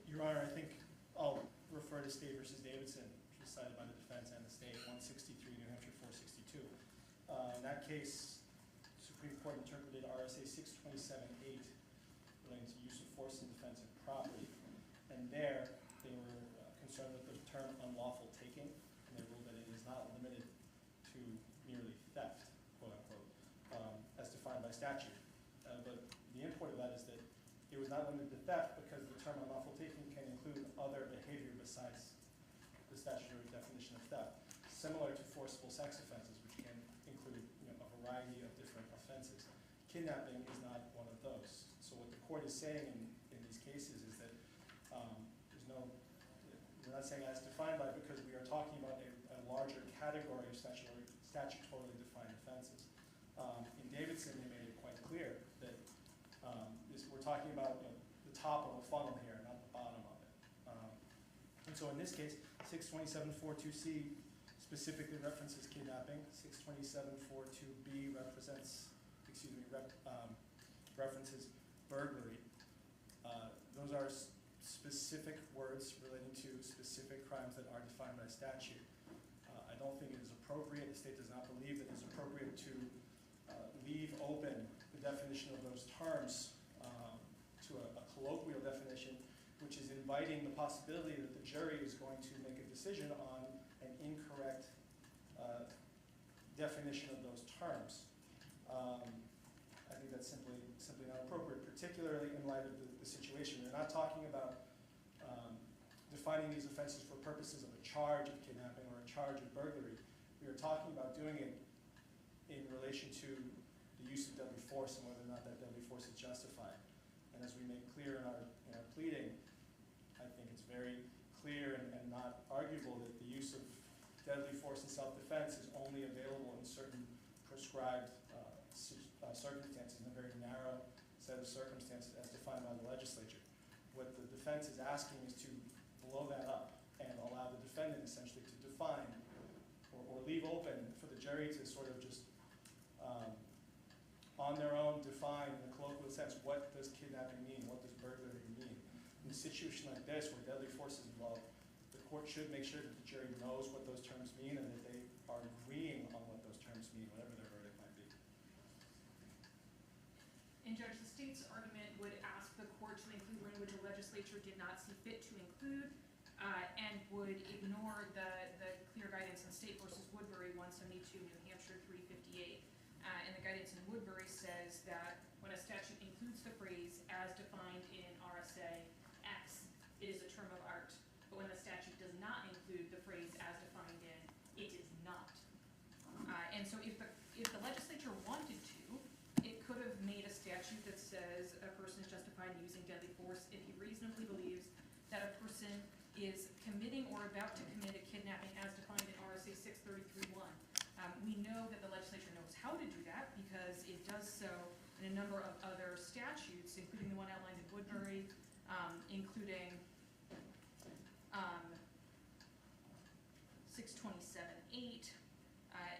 Your Honor, I think I'll refer to State versus Davidson, which was cited by the defense and the state, 163, New Hampshire 462. In that case, Supreme Court interpreted RSA 627-8 relating to use of force in defense of property. And there, they were concerned with the term unlawful taking, and they ruled that it is not limited to merely theft, quote unquote, as defined by statute. But the import of that is that it was not limited to theft because the term unlawful taking can include other behavior besides the statutory definition of theft, similar to forcible sex offenses, which can include a variety of different offenses. Kidnapping is not one of those. So what the court is saying in these cases is that we're not saying as defined by, because we are talking about a larger category of statutorily defined offenses. In Davidson, they made it quite clear that we're talking about the top of a funnel here, not the bottom of it. And so in this case, 627.42c specifically references kidnapping. 627.42b references burglary. Those are specific words relating to specific crimes that are defined by statute. I don't think it is appropriate, the state does not believe that it is appropriate to leave open the definition of those terms to a colloquial definition, which is inviting the possibility that the jury is going to make a decision on an incorrect definition of those terms. I think that's simply not appropriate, particularly in light of the situation. We're not talking about defining these offenses for purposes of a charge of kidnapping or a charge of burglary. We are talking about doing it in relation to the use of deadly force and whether or not that deadly force is justified. And as we make clear in our pleading, I think it's very clear and not arguable that the use of deadly force in self-defense is only available in certain prescribed circumstances, in a very narrow set of circumstances as defined by the legislature. What the defense is asking is to blow that up and allow the defendant essentially to define or leave open for the jury to sort of just on their own define in a colloquial sense what does kidnapping mean, what does burglary mean. In a situation like this where deadly force is involved, the court should make sure that the jury knows what those terms mean and that they are agreeing on what those terms mean, whatever their verdict might be. And Judge, the state's argument would ask the court to include language the legislature did not see fit to include and would ignore the clear guidance in State versus Woodbury 172, New Hampshire 358. And the guidance in Woodbury says that when a statute includes the phrase as defined in RSA X, it is a term of art. But when the statute does not include the phrase as defined in, it is not. And so if the legislature wanted to, it could have made a statute that says a person is justified in using deadly force if he reasonably believes that a person is committing or about to commit a kidnapping as defined in RSA 633-1. We know that the legislature knows how to do that because it does so in a number of other statutes, including the one outlined in Woodbury, including 627.8,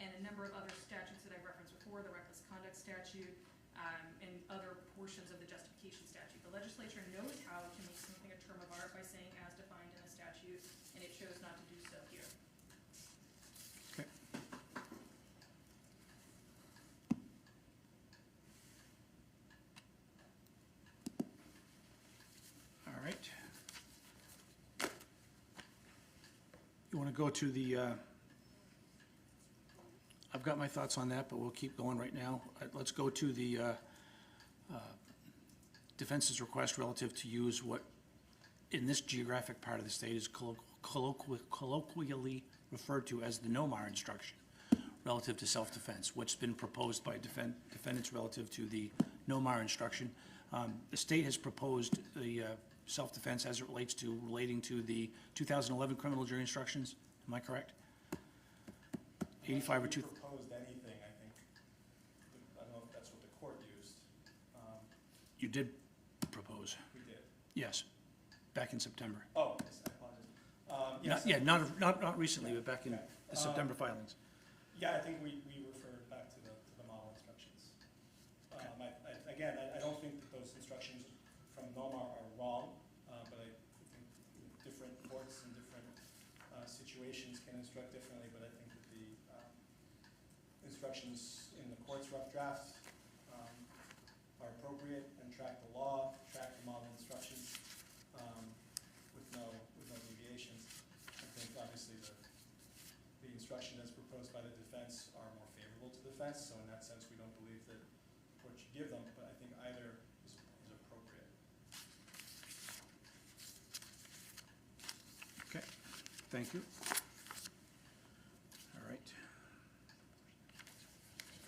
and a number of other statutes that I've referenced before, the reckless conduct statute, and other portions of the justification statute. The legislature knows how to make something a term of art by saying as defined in a statute, and it chose not to do so here. Okay. You want to go to the, I've got my thoughts on that, but we'll keep going right now. Let's go to the defense's request relative to use what, in this geographic part of the state, is colloquially referred to as the NOMAR instruction relative to self-defense. What's been proposed by defendants relative to the NOMAR instruction. The state has proposed the self-defense as it relating to the 2011 criminal jury instructions. Am I correct? 85 or 2. We proposed anything, I think. I don't know if that's what the court used. You did propose. We did. Yes, back in September. Oh, yes, I apologize. Yes. Not recently, but back in Okay. the September filings. Yeah, I think we referred back to the model instructions. Again, I don't think that those instructions from NOMAR are wrong, but I think different courts and different situations can instruct differently, but I think that the instructions in the court's rough draft are appropriate and track the law, track the model instructions with no deviations. I think obviously the instruction as proposed by the defense are more favorable to the defense, so in that sense we don't believe that the court should give them, but I think either is appropriate. Okay, thank you. All right.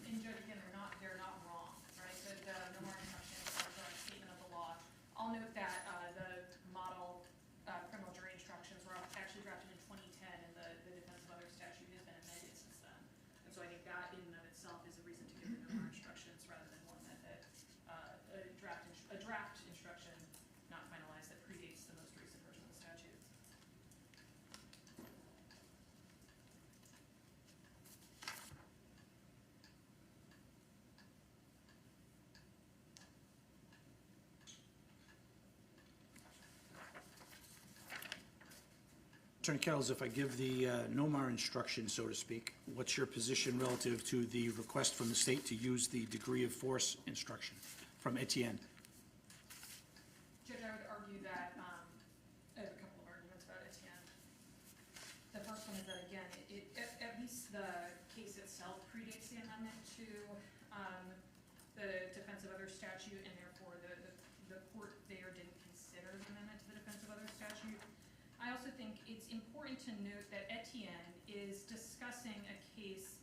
And Judge, again, they're not wrong, right? The NOMAR instructions are a direct statement of the law. I'll note that the model criminal jury instructions were actually drafted in 2010, and the defense of other statute has been amended since then. And so I think that in and of itself is a reason to give the NOMAR instructions rather than one that a draft instruction not finalized that predates the most recent version of the statute. Attorney Kettles, if I give the NOMAR instruction, so to speak, what's your position relative to the request from the state to use the degree of force instruction from Etienne? Judge, I would argue that, I have a couple of arguments about Etienne. The first one is that, again, at least the case itself predates the amendment to the defense of other statute, and therefore the court there didn't consider the amendment to the defense of other statute. I also think it's important to note that Etienne is discussing a case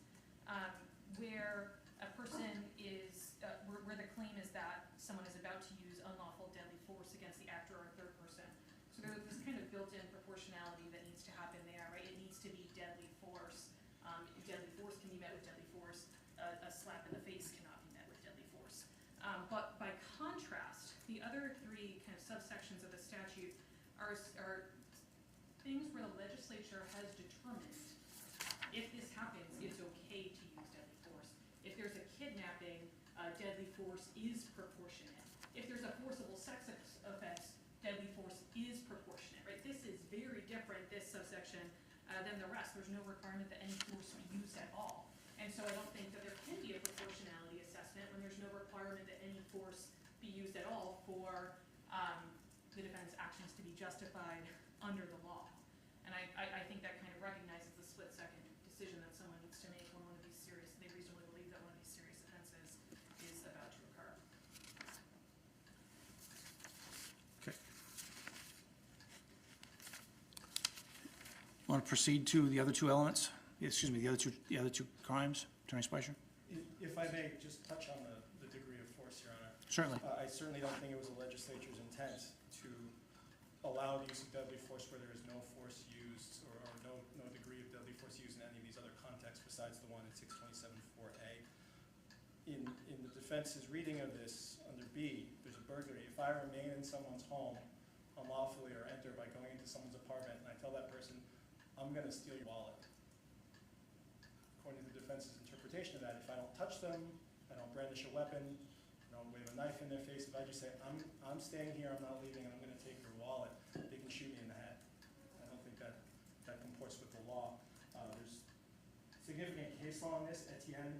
where a person is, where the claim is that someone is about to use unlawful deadly force against the actor or third person. So there's this kind of built-in proportionality that needs to happen there, right? It needs to be deadly force. Deadly force can be met with deadly force. A slap in the face cannot be met with deadly force. But by contrast, the other three kind of subsections of the statute are things where the legislature has determined if this happens, it's okay to use deadly force. If there's a kidnapping, deadly force is proportionate. If there's a forcible sex offense, deadly force is proportionate, right? This is very different, this subsection, than the rest. There's no requirement that any force be used at all. And so I don't think that there can be a proportionality assessment when there's no requirement that any force be used at all for the defendant's actions to be justified under the law. And I think that kind of recognizes the split-second decision that someone needs to make when one of these serious, they reasonably believe that one of these serious offenses is about to occur. Okay. Want to proceed to the other two elements? Excuse me, the other two crimes, Attorney Spicer? If I may just touch on the degree of force, Your Honor. Certainly. I certainly don't think it was the legislature's intent to allow the use of deadly force where there is no force used or no degree of deadly force used in any of these other contexts besides the one in 627-4A. In the defense's reading of this, under B, there's a burglary. If I remain in someone's home unlawfully or enter by going into someone's apartment and I tell that person, I'm going to steal your wallet. According to the defense's interpretation of that, if I don't touch them, I don't brandish a weapon, I don't wave a knife in their face, if I just say, I'm staying here, I'm not leaving, and I'm going to take your wallet, they can shoot me in the head. I don't think that comports with the law. There's significant case law on this. Etienne,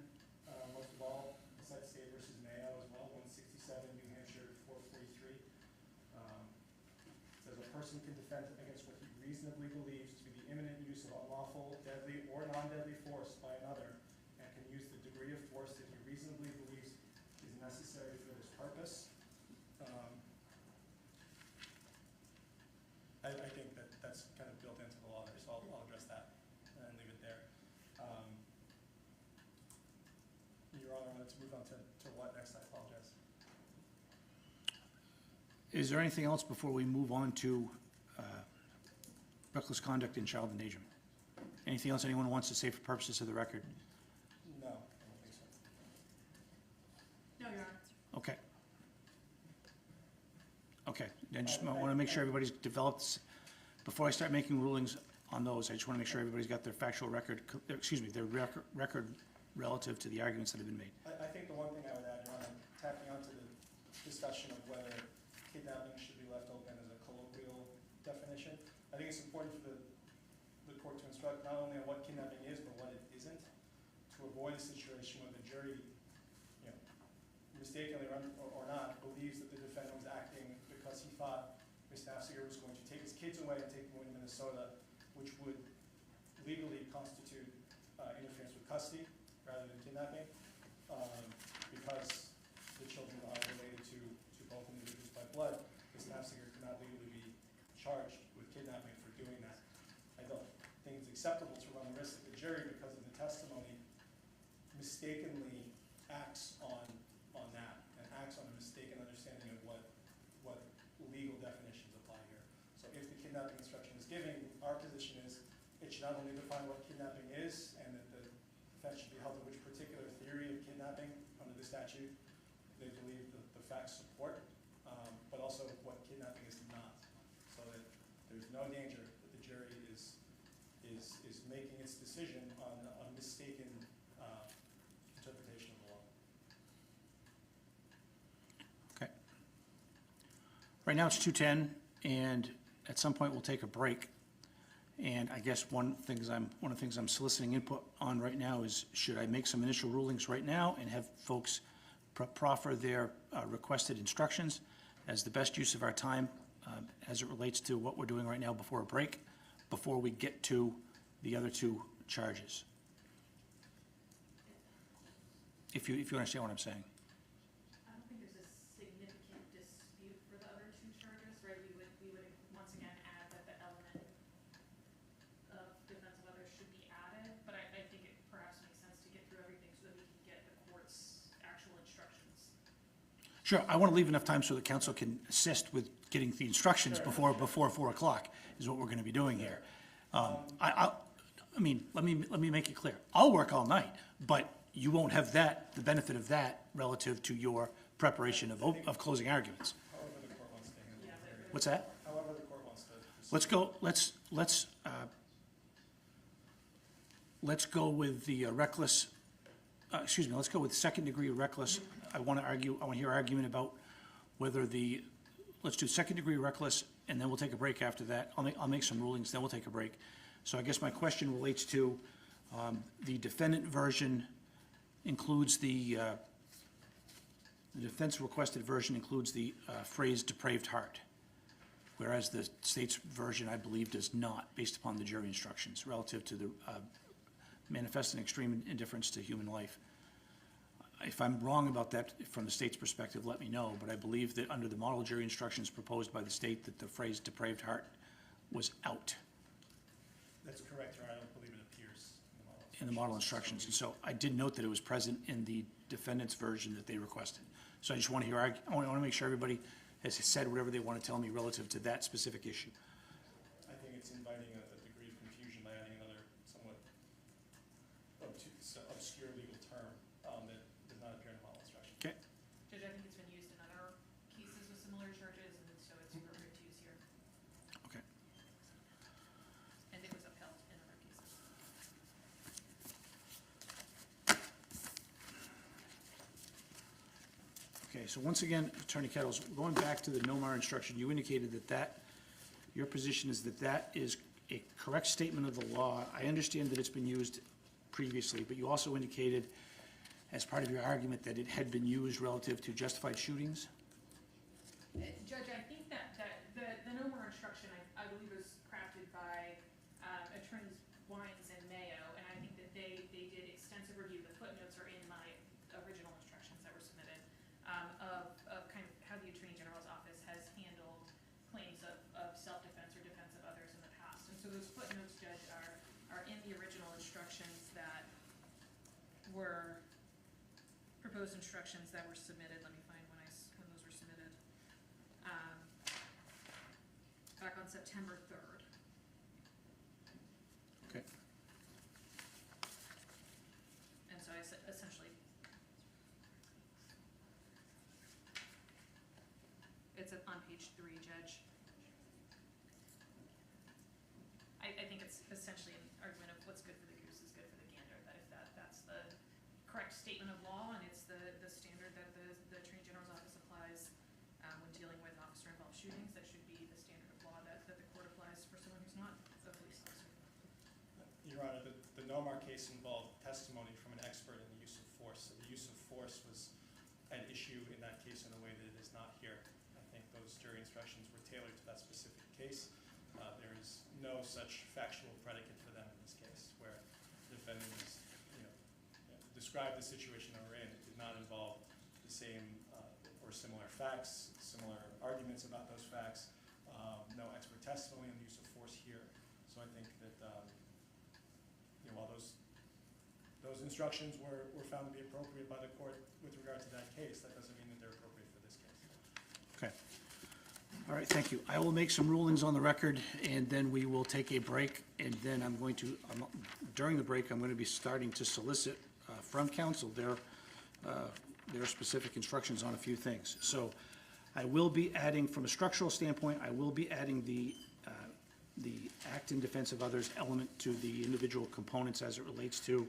most of all, cites State versus Mayo as well, 167, New Hampshire 443. Says a person can defend against what he reasonably believes to be the imminent use use of unlawful, deadly, or non-deadly force by another, and can use the degree of force that he reasonably believes is necessary for this purpose. I think that that's kind of built into the law there, so I'll address that and leave it there. Your Honor, let's move on to what next? I apologize. Is there anything else before we move on to reckless conduct and child endangerment? Anything else anyone wants to say for purposes of the record? No, I don't think so. No, Your Honor. Okay. Okay, I just want to make sure everybody's developed, before I start making rulings on those, I just want to make sure everybody's got their factual record, their record relative to the arguments that have been made. I think the one thing I would add, Your Honor, tapping onto the discussion of whether kidnapping should be left open as a colloquial definition, I think it's important for the court to instruct not only on what kidnapping is, but what it isn't, to avoid a situation where the jury, you know, mistakenly or not, believes that the defendant was acting because he thought Ms. Naffziger was going to take his kids away and take them away to Minnesota, which would legally constitute interference with custody rather than kidnapping, because the children are related to both individuals by blood. Ms. Naffziger could not legally be charged with kidnapping for doing that. I don't think it's acceptable to run the risk that the jury, because of the testimony, mistakenly acts on that and acts on a mistaken understanding of what legal definitions apply here. So if the kidnapping instruction is given, our position is it should not only define what kidnapping is and that the defense should be held to which particular theory of kidnapping under the statute they believe the facts support, but also what kidnapping is not, so that there's no danger that the jury is making its decision on a mistaken interpretation of the law. Okay. Right now it's 2:10, and at some point we'll take a break. And I guess one of the things I'm soliciting input on right now is, should I make some initial rulings right now and have folks proffer their requested instructions as the best use of our time as it relates to what we're doing right now before a break, before we get to the other two charges? If you understand what I'm saying. I don't think there's a significant dispute for the other two charges, right? We would once again add that the element of defense of others should be added, but I think it perhaps makes sense to get through everything so that we can get the court's actual instructions. Sure, I want to leave enough time so the council can assist with getting the instructions before 4 o'clock is what we're going to be doing here. I mean, let me make it clear. I'll work all night, but you won't have the benefit of that relative to your preparation of closing arguments. However the court wants to handle it. What's that? However the court wants to proceed. Let's go with the reckless, let's go with second degree reckless. I want to hear argument about whether let's do second degree reckless, and then we'll take a break after that. I'll make some rulings, then we'll take a break. So I guess my question relates to the defendant version includes the defense requested version includes the phrase depraved heart, whereas the state's version, I believe, does not, based upon the jury instructions relative to the manifest and extreme indifference to human life. If I'm wrong about that from the state's perspective, let me know, but I believe that under the model jury instructions proposed by the state that the phrase depraved heart was out That's correct, Your Honor. I don't believe it appears in the model instructions. And so I did note that it was present in the defendant's version that they requested. So I just want to hear, I want to make sure everybody has said whatever they want to tell me relative to that specific issue. I think it's inviting a degree of confusion by adding another somewhat obscure legal term that does not appear in the model instruction. Okay. Judge, I think it's been used in other cases with similar charges, and so it's appropriate to use here, Okay. and it was upheld in other cases. Okay, so once again, Attorney Kettles, going back to the NOMAR instruction, you indicated that your position is that is a correct statement of the law. I understand that it's been used previously, but you also indicated as part of your argument that it had been used relative to justified shootings? Judge, I think that the NOMAR instruction, I believe, was crafted by attorneys were proposed instructions that were submitted. Let me find when those were submitted. Back on September 3rd. Okay. And so I essentially, it's on page 3, Judge. I think it's essentially an argument of what's good for the goose is good for the gander, that if that's the correct statement of law, and it's the standard that the Attorney General's office applies when dealing with officer-involved shootings, that should be the standard of law that the court applies for someone who's not a police officer. Your Honor, the Nomar case involved testimony from an expert in the use of force. So the use of force was an issue in that case in a way that it is not here. I think those jury instructions were tailored to that specific case. There is no such factual predicate for them in this case, where the defendant is, described the situation they were in. It did not involve the same or similar facts, similar arguments about those facts, no expert testimony on the use of force here. So I think that while those instructions were found to be appropriate by the court with regard to that case, that doesn't mean that they're appropriate for this case. Okay. All right, thank you. I will make some rulings on the record, and then we will take a break, and then I'm going to, during the break, I'm going to be starting to solicit from counsel their specific instructions on a few things. So I will be adding, from a structural standpoint, I will be adding the act in defense of others element to the individual components as it relates to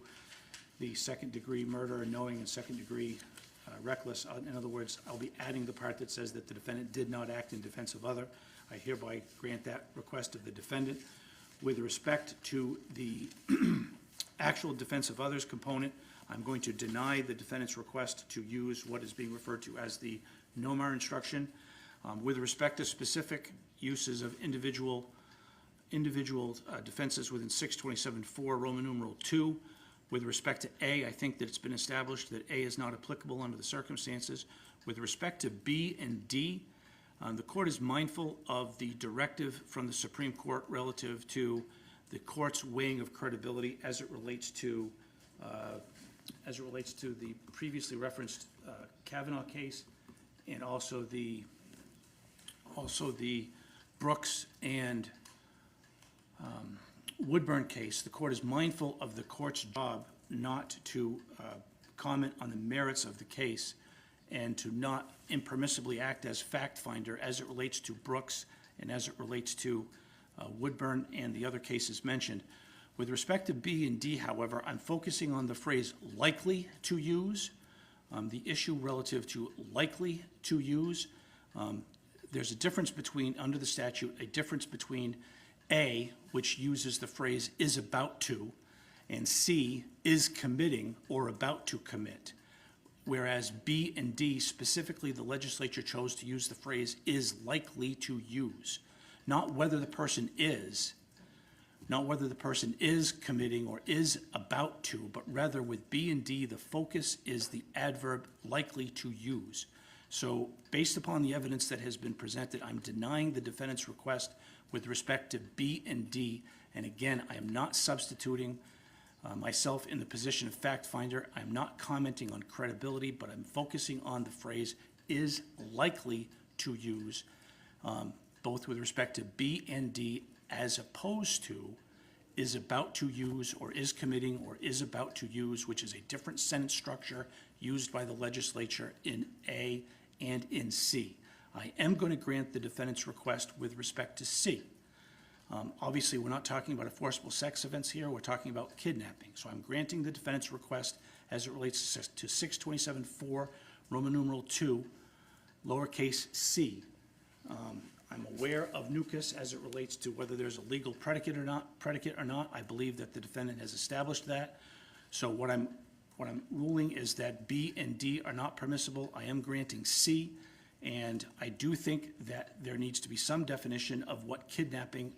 the second-degree murder, knowing, and second-degree reckless. In other words, I'll be adding the part that says that the defendant did not act in defense of other. I hereby grant that request of the defendant. With respect to the actual defense of others component, I'm going to deny the defendant's request to use what is being referred to as the NOMAR instruction. With respect to specific uses of individual defenses within 627.4 Roman numeral 2, with respect to A, I think that it's been established that A is not applicable under the circumstances. With respect to B and D, the court is mindful of the directive from the Supreme Court relative to the court's weighing of credibility as it relates to the previously referenced Kavanaugh case, and also the Brooks and Woodburn case. The court is mindful of the court's job not to comment on the merits of the case and to not impermissibly act as fact finder as it relates to Brooks and as it relates to Woodburn and the other cases mentioned. With respect to B and D, however, I'm focusing on the phrase likely to use. The issue relative to likely to use, there's a difference between, under the statute, a difference between A, which uses the phrase is about to, and C, is committing or about to commit. Whereas B and D, specifically the legislature chose to use the phrase is likely to use. Not whether the person is committing or is about to, but rather with B and D, the focus is the adverb likely to use. So based upon the evidence that has been presented, I'm denying the defendant's request with respect to B and D. And again, I am not substituting myself in the position of fact finder. I'm not commenting on credibility, but I'm focusing on the phrase is likely to use, both with respect to B and D, as opposed to is about to use or is committing or is about to use, which is a different sentence structure used by the legislature in A and in C. I am going to grant the defendant's request with respect to C. Obviously, we're not talking about a forcible sex offense here. We're talking about kidnapping. So I'm granting the defendant's request as it relates to 627.4 Roman numeral 2, lowercase c. I'm aware of nucus as it relates to whether there's a legal predicate or not. I believe that the defendant has established that. So what I'm ruling is that B and D are not permissible. I am granting C, and I do think that there needs to be some definition of what kidnapping,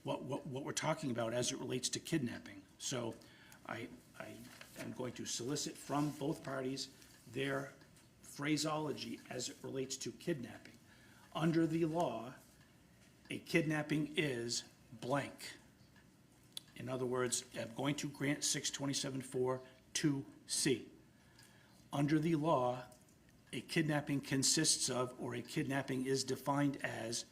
what we're talking about as it relates to kidnapping. So I am going to solicit from both parties their phraseology as it relates to kidnapping. Under the law, a kidnapping is blank. In other words, I'm going to grant 627.4 2C. Under the law, a kidnapping consists of, or a kidnapping is defined as,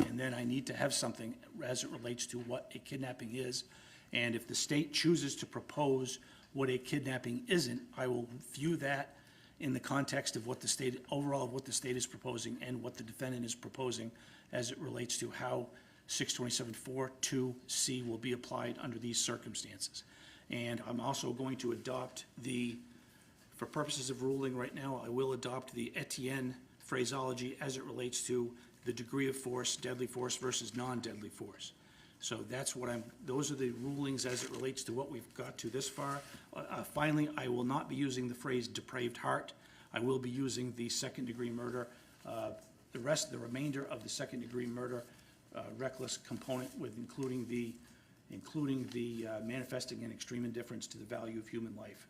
and then I need to have something as it relates to what a kidnapping is. And if the state chooses to propose what a kidnapping isn't, I will view that in the context of what the state, overall of what the state is proposing and what the defendant is proposing as it relates to how 627.4.2C will be applied under these circumstances. And I'm also going to adopt for purposes of ruling right now, I will adopt the Etienne phraseology as it relates to the degree of force, deadly force versus non-deadly force. So that's what those are the rulings as it relates to what we've got to this far. Finally, I will not be using the phrase depraved heart. I will be using the second-degree murder, the remainder of the second-degree murder reckless component with including the manifesting an extreme indifference to the value of human life.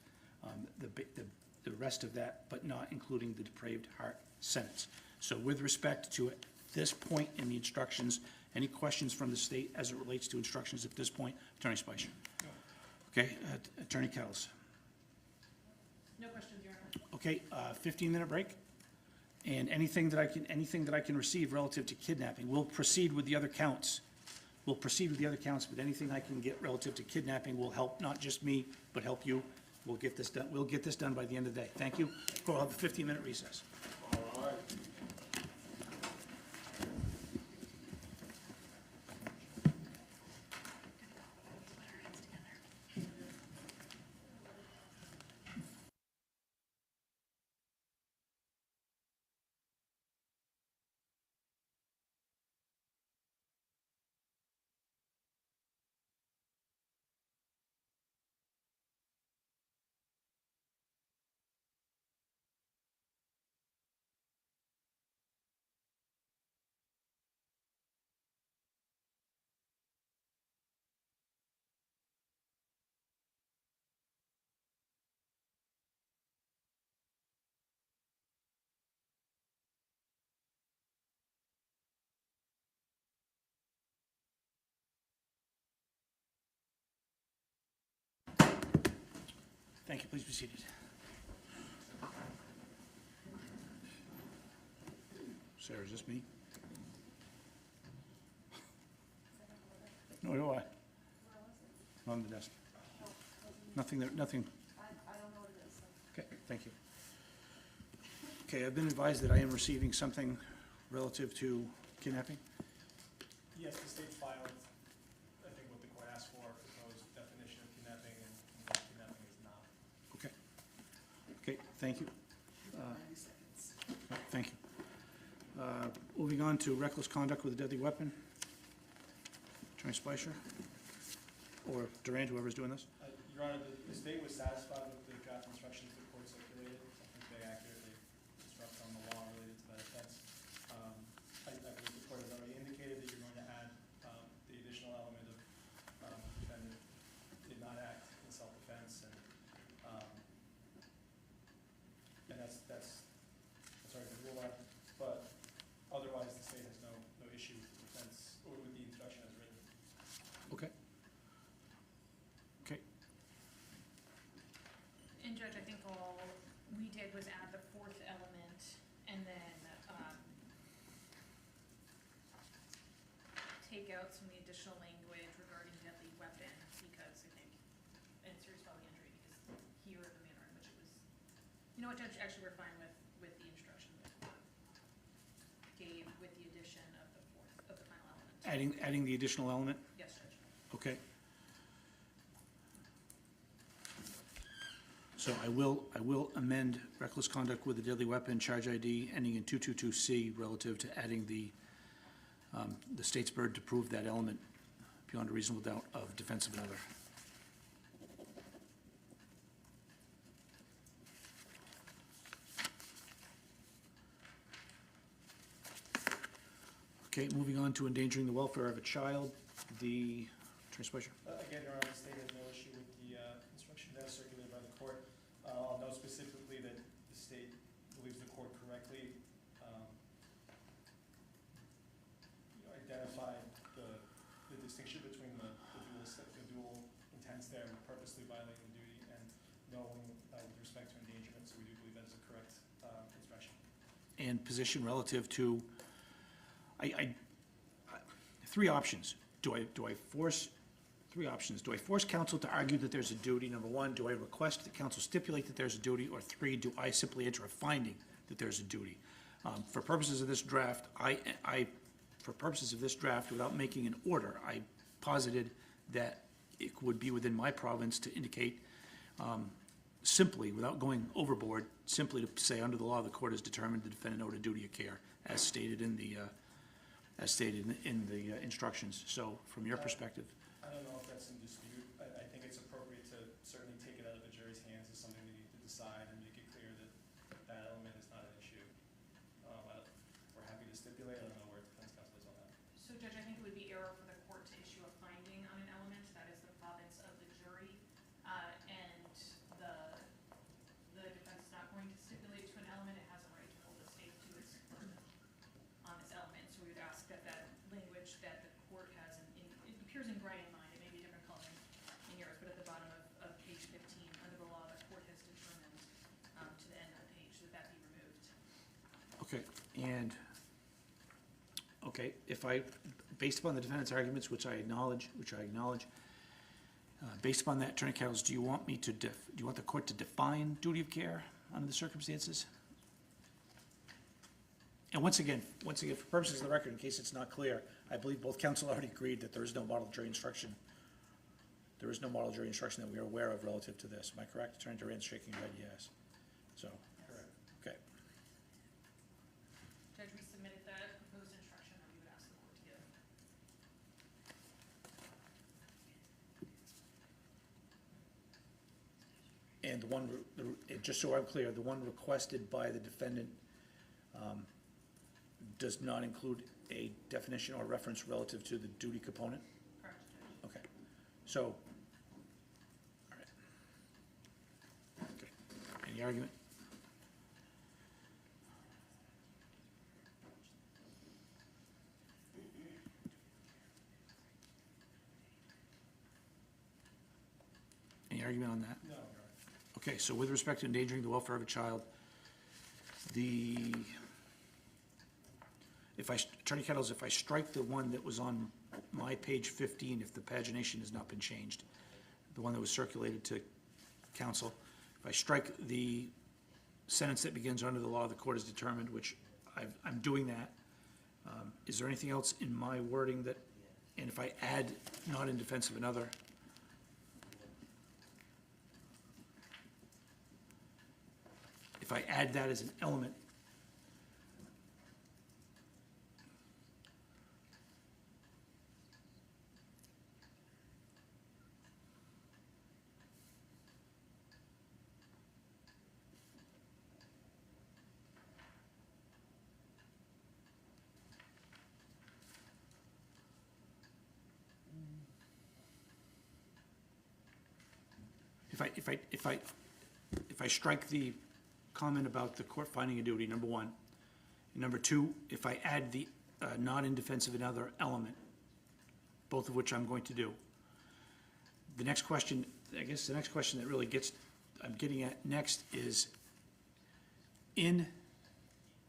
The rest of that, but not including the depraved heart sentence. So with respect to this point in the instructions, any questions from the state as it relates to instructions at this point? Attorney Spicer? No. Okay, Attorney Kettles? No questions, Your Honor. Okay, 15-minute break. And anything that I can receive relative to kidnapping, we'll proceed with the other counts. But anything I can get relative to kidnapping will help not just me, but help you. We'll get this done. We'll get this done by the end of the day. Thank you. We'll have a 15-minute recess. All right. Thank you. Please be seated. Sarah, is this me? No, do I? On the desk. Nothing there, nothing. I don't know what it is. Okay, thank you. Okay, I've been advised that I am receiving something relative to kidnapping. Yes, the state filed, I think what the court asked for, proposed definition of kidnapping and what kidnapping is not. Okay. Okay, thank you. Thank you. Moving on to reckless conduct with a deadly weapon. Attorney Spicer? Or Duran, whoever's doing this? Your Honor, the state was satisfied with the draft instructions the court circulated. I think they accurately instruct on the law related to that offense. I believe the court has already indicated that you're going to add the additional element of defendant did not act in self-defense, and that's already been ruled out. But otherwise, the state has no issue with the defense or with the introduction as written. Okay. Okay. And Judge, I think all we did was add the fourth element and then take out some of the additional language regarding deadly weapon because I think, and serious bodily injury, because here the manner in which it was, you know what, Judge, actually we're fine with the instruction that the court gave with the addition of the final element. Adding the additional element? Yes, Judge. Okay. So I will amend reckless conduct with a deadly weapon, charge ID ending in 222C relative to adding the state's burden to prove that element beyond a reasonable doubt of defense of another. Okay, moving on to endangering the welfare of a child, the, Attorney Spicer? Again, Your Honor, the state has no issue with the instruction that is circulated by the court. I'll note specifically that the state believes the court correctly identified the distinction between the dual intents there, purposely violating the duty and only with respect to endangerment, so we do believe that is a correct instruction. And position relative to, three options. Do I force, three options. Do I force counsel to argue that there's a duty? Number one, do I request that counsel stipulate that there's a duty? Or three, do I simply enter a finding that there's a duty? For purposes of this draft, for purposes of this draft, without making an order, I posited that it would be within my province to indicate, simply, without going overboard, simply to say, under the law, the court has determined the defendant owed a duty of care, as stated in the instructions. So, from your perspective, I don't know if that's in dispute. I think it's appropriate to certainly take it out of the jury's hands as something they need to decide and make it clear that that element is not an issue. We're happy to stipulate. I don't know where defense counsel is on that. So Judge, I think it would be error for the court to issue a finding on an element. That is the province of the jury. And the defense is not going to stipulate to an element. It has a right to hold the state to its burden on this element. So we would ask that that language that the court has, it appears in gray in mine, it may be different color in yours, but at the bottom of page 15, under the law, the court has determined to the end of the page that be removed. okay, and, okay, if I, based upon the defendant's arguments, which I acknowledge, based upon that, Attorney Cattles, do you want me to do you want the court to define duty of care under the circumstances? And once again, for purposes of the record, in case it's not clear, I believe both counsel already agreed that there is no model jury instruction. There is no model jury instruction that we are aware of relative to this. Am I correct? Attorney Duren's shaking her head yes. So, Correct. okay. Judge, we submitted the proposed instruction that we would ask the court to give. And the one, just so I'm clear, the one requested by the defendant does not include a definition or reference relative to the duty component? Correct, Judge. Okay, so, all right. Okay, any argument? Any argument on that? No. Okay, so with respect to endangering the welfare of a child, Attorney Kettles, if I strike the one that was on my page 15, if the pagination has not been changed, the one that was circulated to council, if I strike the sentence that begins under the law, the court has determined, which I'm doing that, is there anything else in my wording that, and if I add not in defense of another, if I add that as an element, if I strike the comment about the court finding a duty, number one, and number two, if I add the not in defense of another element, both of which I'm going to do. The next question, I guess the next question that really I'm getting at next is, in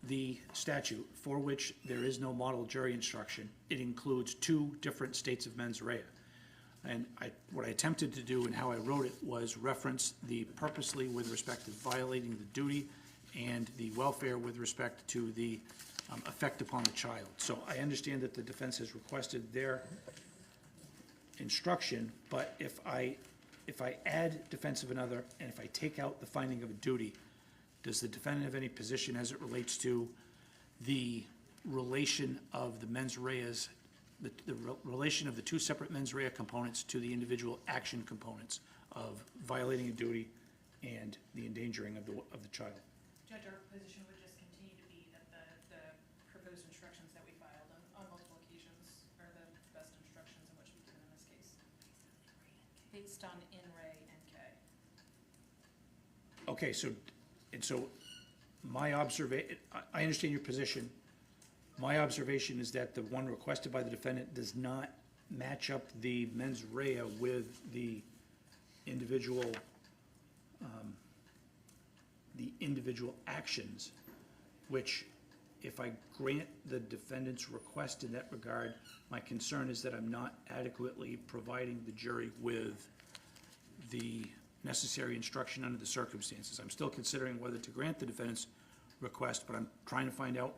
the statute for which there is no model jury instruction, it includes two different states of mens rea. And what I attempted to do and how I wrote it was reference the purposely with respect to violating the duty and the welfare with respect to the effect upon the child. So I understand that the defense has requested their instruction, but if I add defense of another and if I take out the finding of a duty, does the defendant have any position as it relates to the relation of the mens reas, the relation of the two separate mens rea components to the individual action components of violating a duty and the endangering of the child? Judge, our position would just continue to be that the proposed instructions that we filed on multiple occasions are the best instructions in which we've given in this case. Based on in re and K. Okay, so my observation, I understand your position. My observation is that the one requested by the defendant does not match up the mens rea with the individual the individual actions, which if I grant the defendant's request in that regard, my concern is that I'm not adequately providing the jury with the necessary instruction under the circumstances. I'm still considering whether to grant the defendant's request, but I'm trying to find out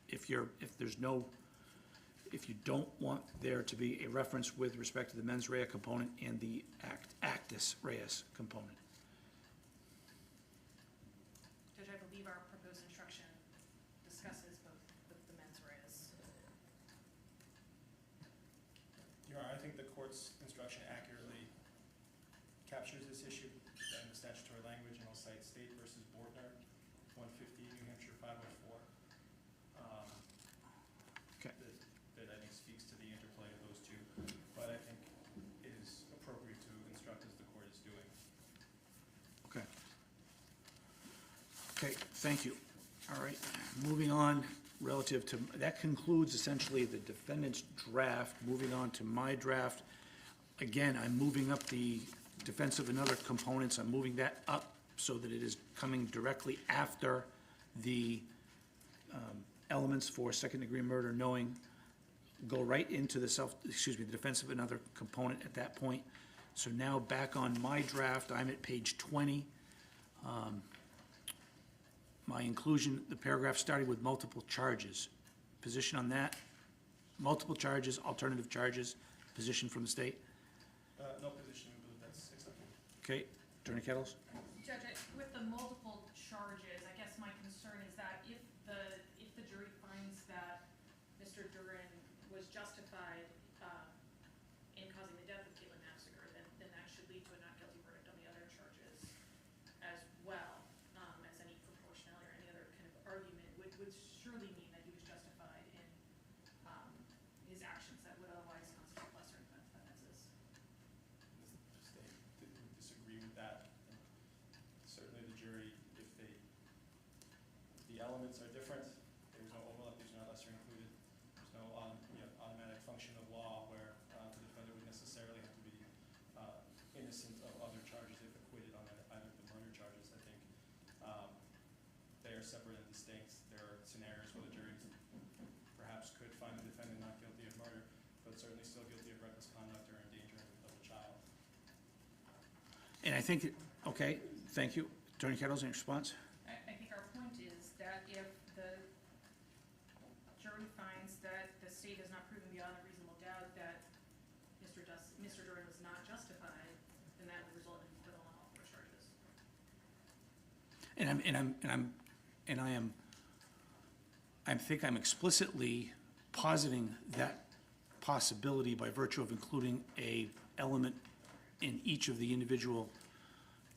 if you don't want there to be a reference with respect to the mens rea component and the actus reus component. Judge, I believe our proposed instruction discusses both the mens reas. Your Honor, I think the court's instruction accurately captures this issue in the statutory language, and I'll cite State versus Bortner, 150 New Hampshire 504. Okay. That I think speaks to the interplay of those two, but I think it is appropriate to instruct as the court is doing. Okay. Okay, thank you. All right, moving on relative to, that concludes essentially the defendant's draft. Moving on to my draft. Again, I'm moving up the defensive and other components. I'm moving that up so that it is coming directly after the elements for second-degree murder, knowing, go right into the the defensive and other component at that point. So now back on my draft, I'm at page 20. My inclusion, the paragraph starting with multiple charges. Position on that? Multiple charges, alternative charges, position from the state? No position, I believe that's acceptable. Okay, Attorney Kettles? Judge, with the multiple charges, I guess my concern is that if the jury finds that Mr. Duren was justified in causing the death of Caitlyn Naffziger, then that should lead to a not guilty verdict on the other charges as well, as any proportionality or any other kind of argument would surely mean that he was justified in his actions that would otherwise constitute lesser offenses. The state didn't disagree with that. Certainly the jury, if the elements are different, there was no overlap, these are not lesser included. There's no automatic function of law where the defendant would necessarily have to be innocent of other charges if acquitted on either of the murder charges. I think they are separate and distinct. There are scenarios where the jury perhaps could find the defendant not guilty of murder, but certainly still guilty of reckless conduct or endangering of a child. And I think, okay, thank you. Attorney Kettles, any response? I think our point is that if the jury finds that the state has not proven beyond a reasonable doubt that Mr. Duren was not justified, then that would result in acquittal on all four charges. I think I'm explicitly positing that possibility by virtue of including a element in each of the individual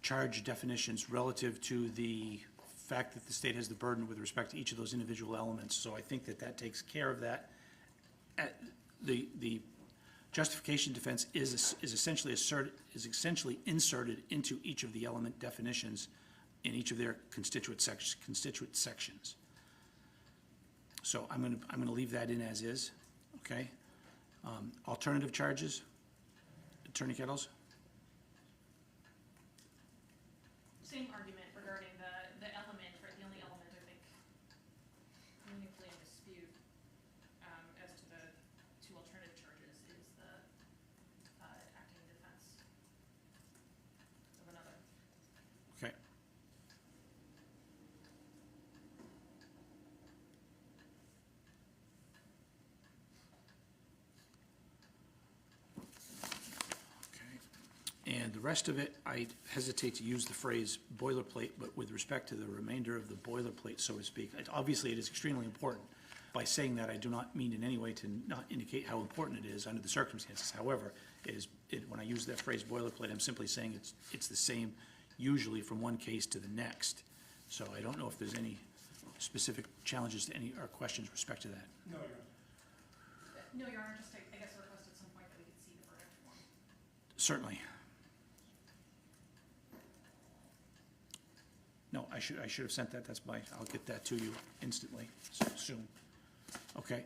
charge definitions relative to the fact that the state has the burden with respect to each of those individual elements. So I think that takes care of that. The justification defense is essentially inserted into each of the element definitions in each of their constituent sections. So I'm gonna leave that in as is, okay? Alternative charges, Attorney Kettles? Same argument regarding the element, right, the only element I think meaningfully in dispute as to the two alternative charges is the acting in defense of another. Okay. Okay. And the rest of it, I hesitate to use the phrase boilerplate, but with respect to the remainder of the boilerplate, so to speak, obviously it is extremely important. By saying that, I do not mean in any way to not indicate how important it is under the circumstances. However, when I use that phrase boilerplate, I'm simply saying it's the same usually from one case to the next. So I don't know if there's any specific challenges to any, or questions with respect to that. No, Your Honor. No, Your Honor, just I guess request at some point that we could see the verdict form. Certainly. No, I should have sent that. I'll get that to you instantly, soon. Okay.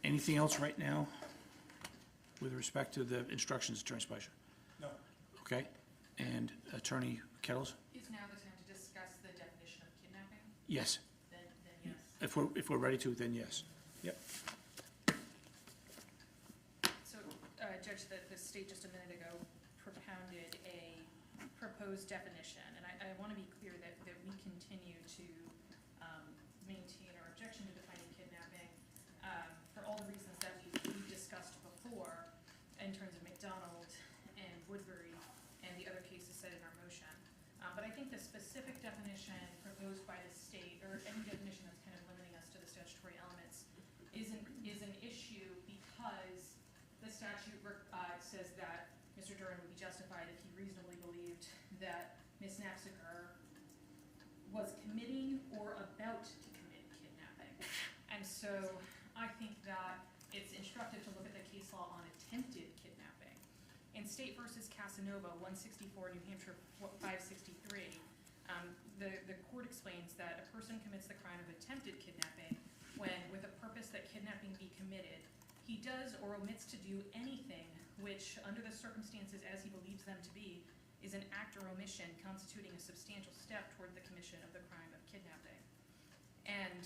Anything else right now with respect to the instructions, Attorney Speicher? No, Okay, and Attorney Kettles? Is now the time to discuss the definition of kidnapping? Yes. Then yes. If we're ready to, then yes. Yep. So, Judge, the state just a minute ago propounded a proposed definition, and I want to be clear that we continue to maintain our objection to defining kidnapping for all the reasons that we discussed before in terms of McDonald and Woodbury and the other cases cited in our motion. But I think the specific definition proposed by the state, or any definition that's kind of limiting us to the statutory elements, is an issue because the statute says that Mr. Duren would be justified if he reasonably believed that Ms. Naffziger was committing or about to commit kidnapping. And so I think that it's instructive to look at the case law on attempted kidnapping. In State versus Casanova, 164, New Hampshire 563, the court explains that a person commits the crime of attempted kidnapping when, with a purpose that kidnapping be committed, he does or omits to do anything which, under the circumstances as he believes them to be, is an act or omission constituting a substantial step toward the commission of the crime of kidnapping. And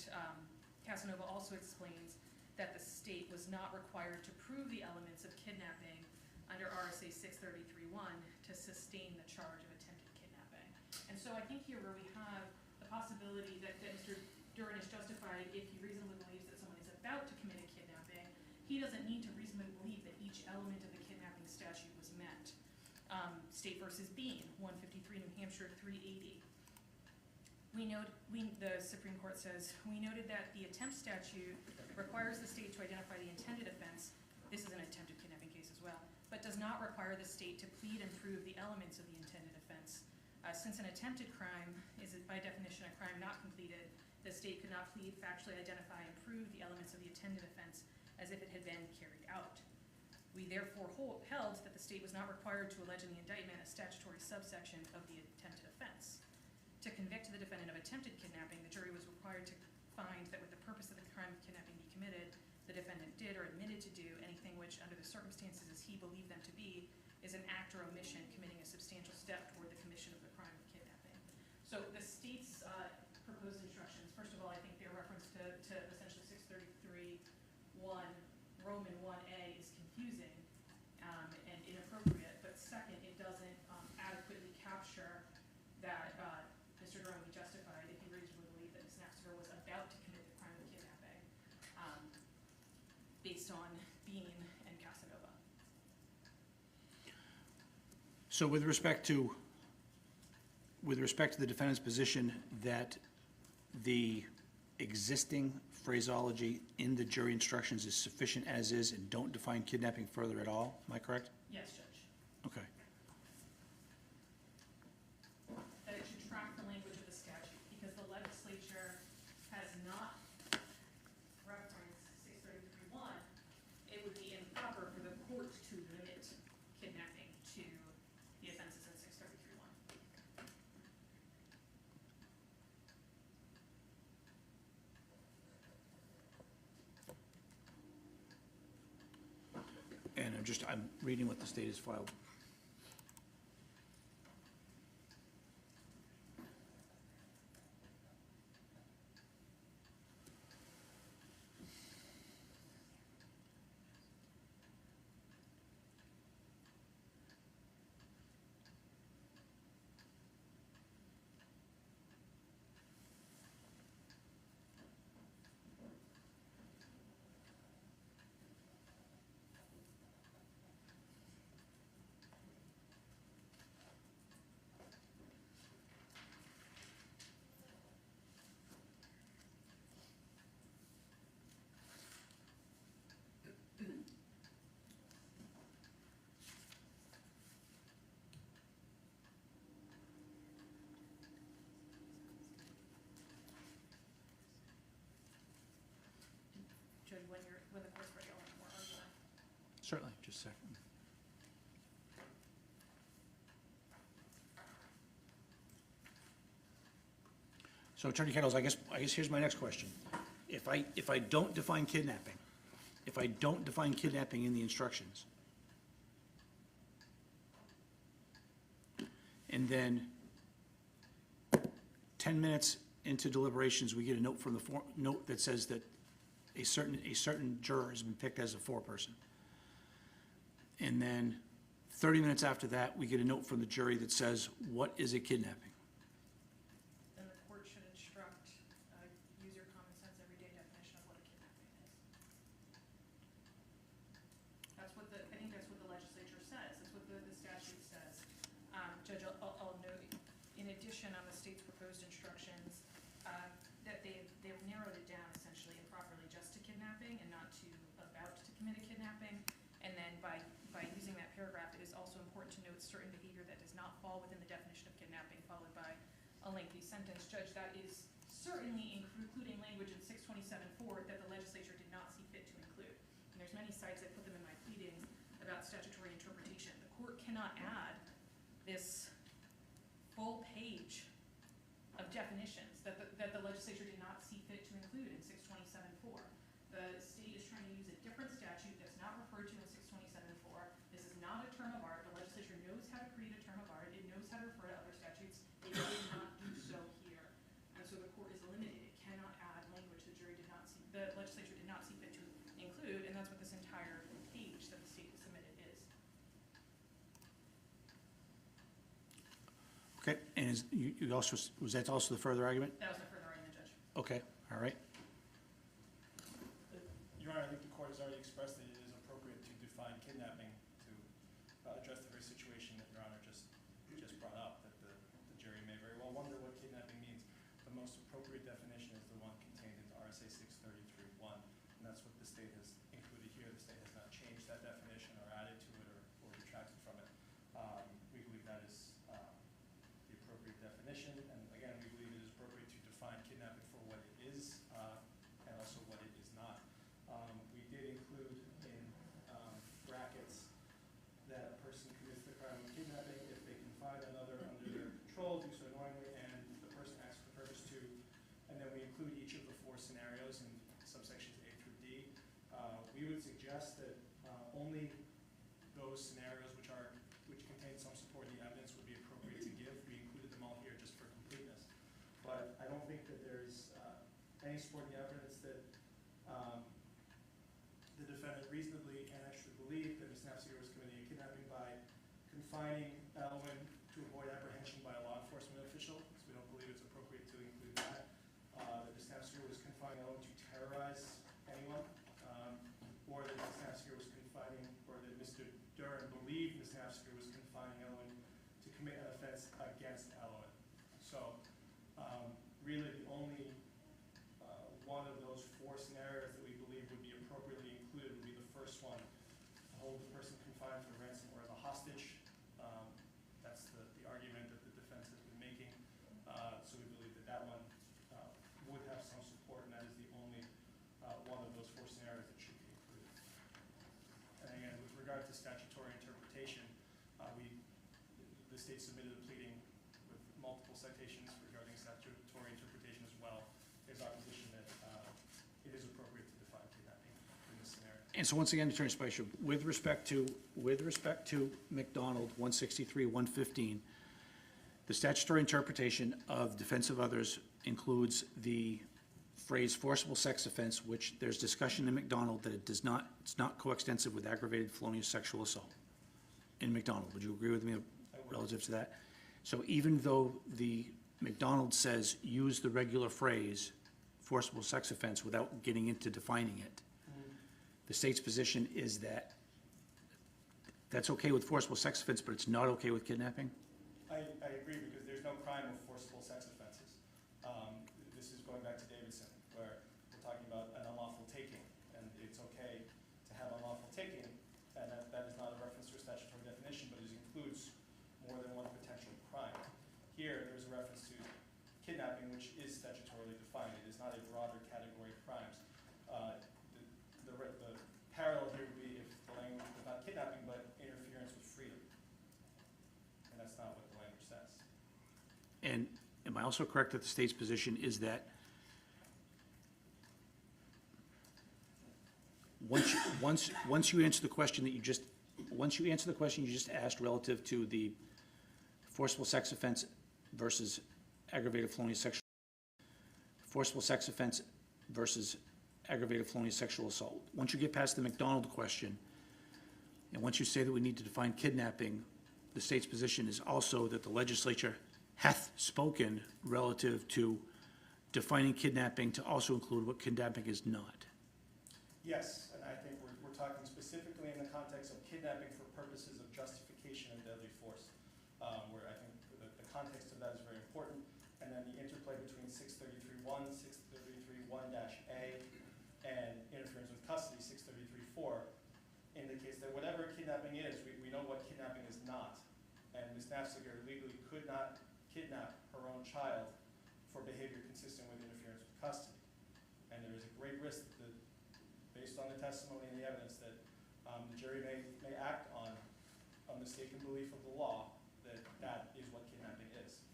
Casanova also explains that the state was not required to prove the elements of kidnapping under RSA 633(1) to sustain the charge of attempted kidnapping. And so I think here where we have the possibility that Mr. Duren is justified if he reasonably believes that someone is about to commit a kidnapping, he doesn't need to reasonably believe that each element of the kidnapping statute was met. State versus Bean, 153, New Hampshire 380. The Supreme Court says, we noted that the attempt statute requires the state to identify the intended offense. This is an attempted kidnapping case as well, but does not require the state to plead and prove the elements of the intended offense. Since an attempted crime is by definition a crime not completed, the state could not plead, factually identify, and prove the elements of the intended offense as if it had been carried out. We therefore held that the state was not required to allege in the indictment a statutory subsection of the attempted offense. To convict the defendant of attempted kidnapping, the jury was required to find that with the purpose of the crime of kidnapping be committed, the defendant did or admitted to do anything which, under the circumstances as he believed them to be, is an act or omission committing a substantial step toward the commission of the crime of kidnapping. So the state's proposed instructions, first of all, I think their reference to essentially 633(1), Roman 1A is confusing and inappropriate, but second, it doesn't adequately capture that Mr. Duren would be justified if he reasonably believed that Ms. Naffziger was about to commit the crime of kidnapping based on Bean and Casanova. So with respect to the defendant's position that the existing phraseology in the jury instructions is sufficient as is and don't define kidnapping further at all, am I correct? Yes, Judge. Okay. That it should track the language of the statute because the legislature has not referenced 633(1). It would be improper for the court to limit kidnapping to the offenses in 633(1). And I'm reading what the state has filed. Judge, when the court's ready, I'll have more argument. Certainly, just a second. So Attorney Kettles, I guess here's my next question. If I don't define kidnapping, in the instructions, And then 10 minutes into deliberations, we get a note from the note that says that a certain juror has been picked as a foreperson. And then 30 minutes after that, we get a note from the jury that says, what is a kidnapping? Then the court should instruct, use your common sense everyday definition of what a kidnapping is. That's what I think that's what the legislature says, that's what the statute says. Judge, I'll note, in addition, on the state's proposed instructions, that they've narrowed it down essentially improperly just to kidnapping and not to about to commit a kidnapping. And then by using that paragraph, it is also important to note certain behavior that does not fall within the definition of kidnapping, followed by a lengthy sentence. Judge, that is certainly including language in 627.4 that the legislature did not see fit to include. And there's many sites, I put them in my pleadings, about statutory interpretation. The court cannot add this full page of definitions that the legislature did not see fit to include in 627.4. The state is trying to use a different statute that's not referred to in 627.4. This is not a term of art. The legislature knows how to create a term of art. It knows how to refer to other statutes. It did not do so here. And so the court is limited. It cannot add language the legislature did not see fit to include, and that's what this entire page that the state submitted is. Okay, and you also, was that also the further argument? That was my further argument, Judge. Okay, all right. Your Honor, I think the court has already expressed that it is appropriate to define kidnapping to address the very situation that Your Honor just brought up, that the jury may very well wonder what kidnapping means. The most appropriate definition is the one contained in RSA 633.1, and that's what the state has included here. The state has not changed that definition or added to it or retracted from it. We believe that is the appropriate definition, and again, we believe it is appropriate to define kidnapping for what it is and also what it is not. We did include in brackets that a person commits the crime of kidnapping if they confine another under their control, do so knowingly, and the person acts for the purpose to. And then we include each of the 4 scenarios in subsections A through D. We would suggest that only those scenarios which contain some support in the evidence would be appropriate to give. We included them all here just for completeness. But I don't think that there's any support in the evidence that the defendant reasonably and actually believed that Ms. Naffziger was committing a kidnapping by confining Elwyn to avoid apprehension by a law enforcement official, because we don't believe it's appropriate to include that. That Ms. Naffziger was confining Elwyn to terrorize anyone, or that Ms. Naffziger was confining, or that Mr. Duren believed Ms. Naffziger was confining Elwyn to commit an offense against Elwyn. So really the only one of those 4 scenarios that we believe would be appropriately included would be the first one, to hold the person confined for ransom or as a hostage. That's the argument that the defense has been making. So we believe that one would have some support, and that is the only one of those 4 scenarios that should be included. And again, with regard to statutory interpretation, the state submitted a pleading with multiple citations regarding statutory interpretation as well. It's our position that it is appropriate to define kidnapping in this scenario. And so once again, Attorney Spicer, with respect to McDonald 163-115, the statutory interpretation of defense of others includes the phrase forcible sex offense, which there's discussion in McDonald that it's not coextensive with aggravated felonious sexual assault in McDonald. Would you agree with me relative to that? So even though the McDonald says use the regular phrase forcible sex offense without getting into defining it, the state's position is that that's okay with forcible sex offense, but it's not okay with kidnapping? I agree, because there's no crime of forcible sex offenses. This is going back to Davidson, where we're talking about an unlawful taking, and it's okay to have unlawful taking, and that is not a reference to a statutory definition, but it includes more than one potential crime. Here, there's a reference to kidnapping, which is statutorily defined. It is not a broader category of crimes. The parallel here would be if the language was not kidnapping, but interference with freedom. And that's not what the language says. And am I also correct that the state's position is that once you answer the question you just asked relative to the forcible sex offense versus aggravated felonious sexual, forcible sex offense versus aggravated felonious sexual assault. Once you get past the McDonald question, and once you say that we need to define kidnapping, the state's position is also that the legislature hath spoken relative to defining kidnapping to also include what kidnapping is not. Yes, and I think we're talking specifically in the context of kidnapping for purposes of justification of deadly force, where I think the context of that is very important, and then the interplay between 633.1, 633.1-A, and interference with custody, 633.4, indicates that whatever kidnapping is, we know what kidnapping is not. And Ms. Naffziger legally could not kidnap her own child for behavior consistent with interference with custody. And there is a great risk that, based on the testimony and the evidence, that the jury may act on a mistaken belief of the law that that is what kidnapping is.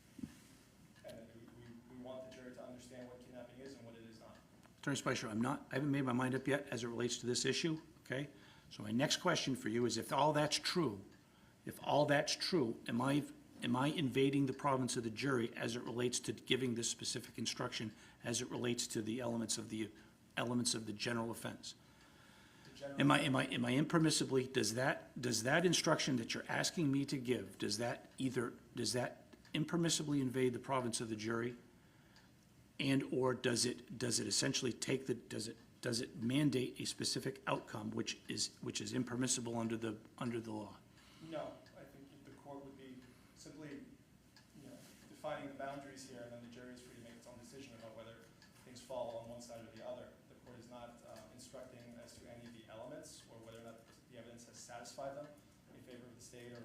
And that we want the jury to understand what kidnapping is and what it is not. Attorney Spicer, I haven't made my mind up yet as it relates to this issue, okay? So my next question for you is, if all that's true, am I invading the province of the jury as it relates to giving this specific instruction as it relates to the elements of the general offense? Am I impermissibly, does that instruction that you're asking me to give, does that impermissibly invade the province of the jury? And or does it essentially does it mandate a specific outcome which is impermissible under the law? No, I think the court would be simply, defining the boundaries here, and then the jury is free to make its own decision about whether things fall on one side or the other. The court is not instructing as to any of the elements or whether or not the evidence has satisfied them in favor of the state or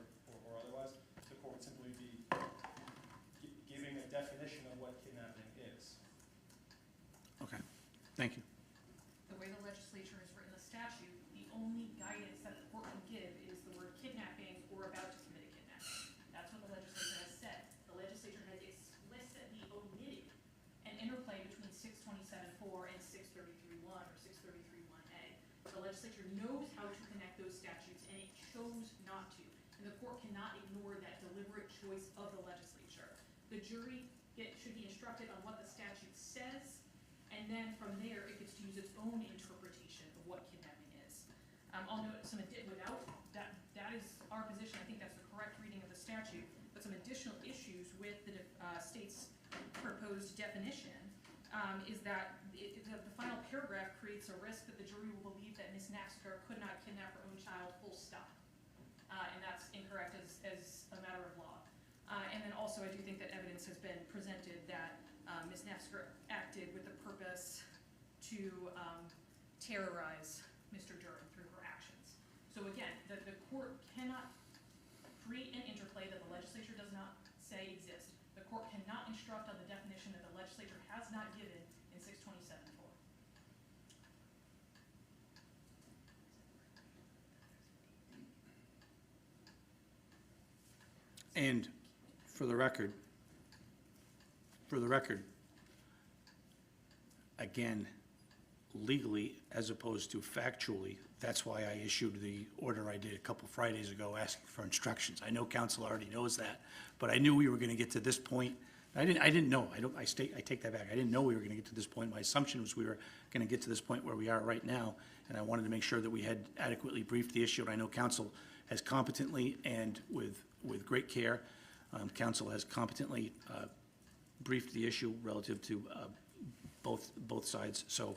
otherwise. The court would simply be giving a definition of what kidnapping is. Okay, thank you. The way the legislature has written the statute, the only guidance that the court can give is the word kidnapping or about to commit a kidnapping. That's what the legislature has said. The legislature has explicitly omitted an interplay between 627.4 and 633.1 or 633.1A. The legislature knows how to connect those statutes, and it chose not to. And the court cannot ignore that deliberate choice of the legislature. The jury should be instructed on what the statute says, and then from there, it gets to use its own interpretation of what kidnapping is. I'll note without that is our position. I think that's the correct reading of the statute. But some additional issues with the state's proposed definition is that the final paragraph creates a risk that the jury will believe that Ms. Naffziger could not kidnap her own child, full stop. And that's incorrect as a matter of law. And then also, I do think that evidence has been presented that Ms. Naffziger acted with the purpose to terrorize Mr. Duren through her actions. So again, the court cannot create an interplay that the legislature does not say exists. The court cannot instruct on the definition that the legislature has not given in 627.4. And for the record, again, legally as opposed to factually, that's why I issued the order I did a couple Fridays ago asking for instructions. I know council already knows that, but I knew we were going to get to this point. I didn't know. I take that back. I didn't know we were going to get to this point. My assumption was we were going to get to this point where we are right now, and I wanted to make sure that we had adequately briefed the issue. And I know council has competently and with great care, council has competently briefed the issue relative to both sides. So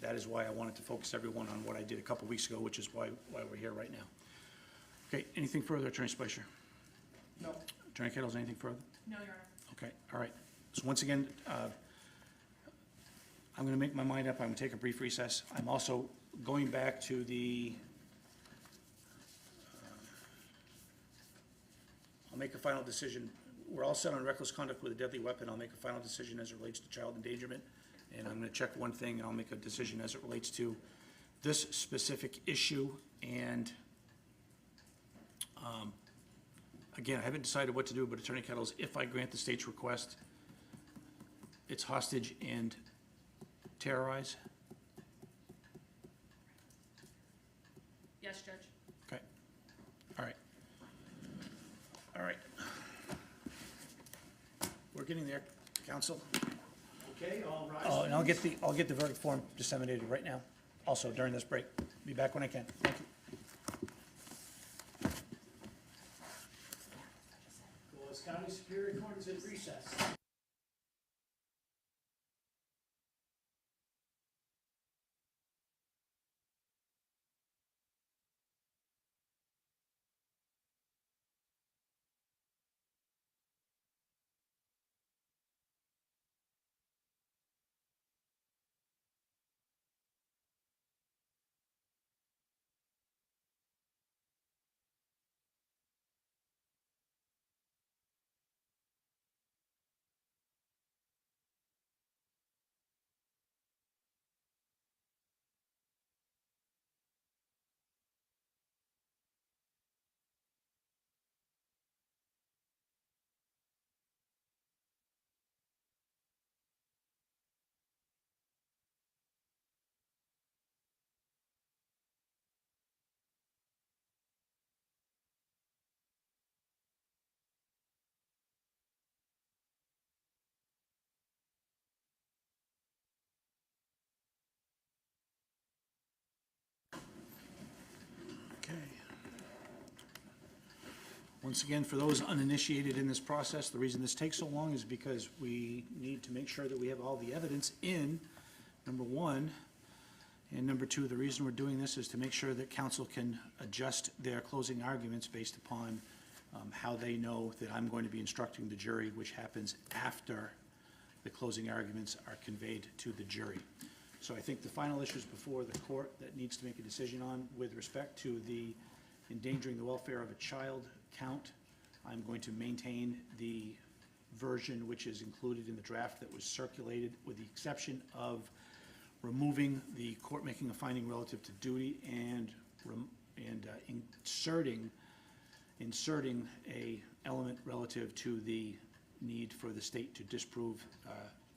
that is why I wanted to focus everyone on what I did a couple weeks ago, which is why we're here right now. Okay, anything further, Attorney Spicer? No. Attorney Kettles, anything further? No, Your Honor. Okay, all right. So once again, I'm going to make my mind up. I'm going to take a brief recess. I'm also going back to I'll make a final decision. We're all set on reckless conduct with a deadly weapon. I'll make a final decision as it relates to child endangerment. And I'm going to check one thing, and I'll make a decision as it relates to this specific issue. And again, I haven't decided what to do, but Attorney Kettles, if I grant the state's request, it's hostage and terrorize? Yes, Judge. Okay. All right. All right. we're getting there, counsel. Okay, all rise. Oh, and I'll get the verdict form disseminated right now, also during this break. Be back when I can. Thank you. Coles County Superior Court is at recess. Okay. Once again, for those uninitiated in this process, the reason this takes so long is because we need to make sure that we have all the evidence in, number one. And number two, the reason we're doing this is to make sure that counsel can adjust their closing arguments based upon how they know that I'm going to be instructing the jury, which happens after the closing arguments are conveyed to the jury. So I think the final issues before the court that needs to make a decision on with respect to the endangering the welfare of a child count, I'm going to maintain the version which is included in the draft that was circulated, with the exception of removing the court making a finding relative to duty and inserting a element relative to the need for the state to disprove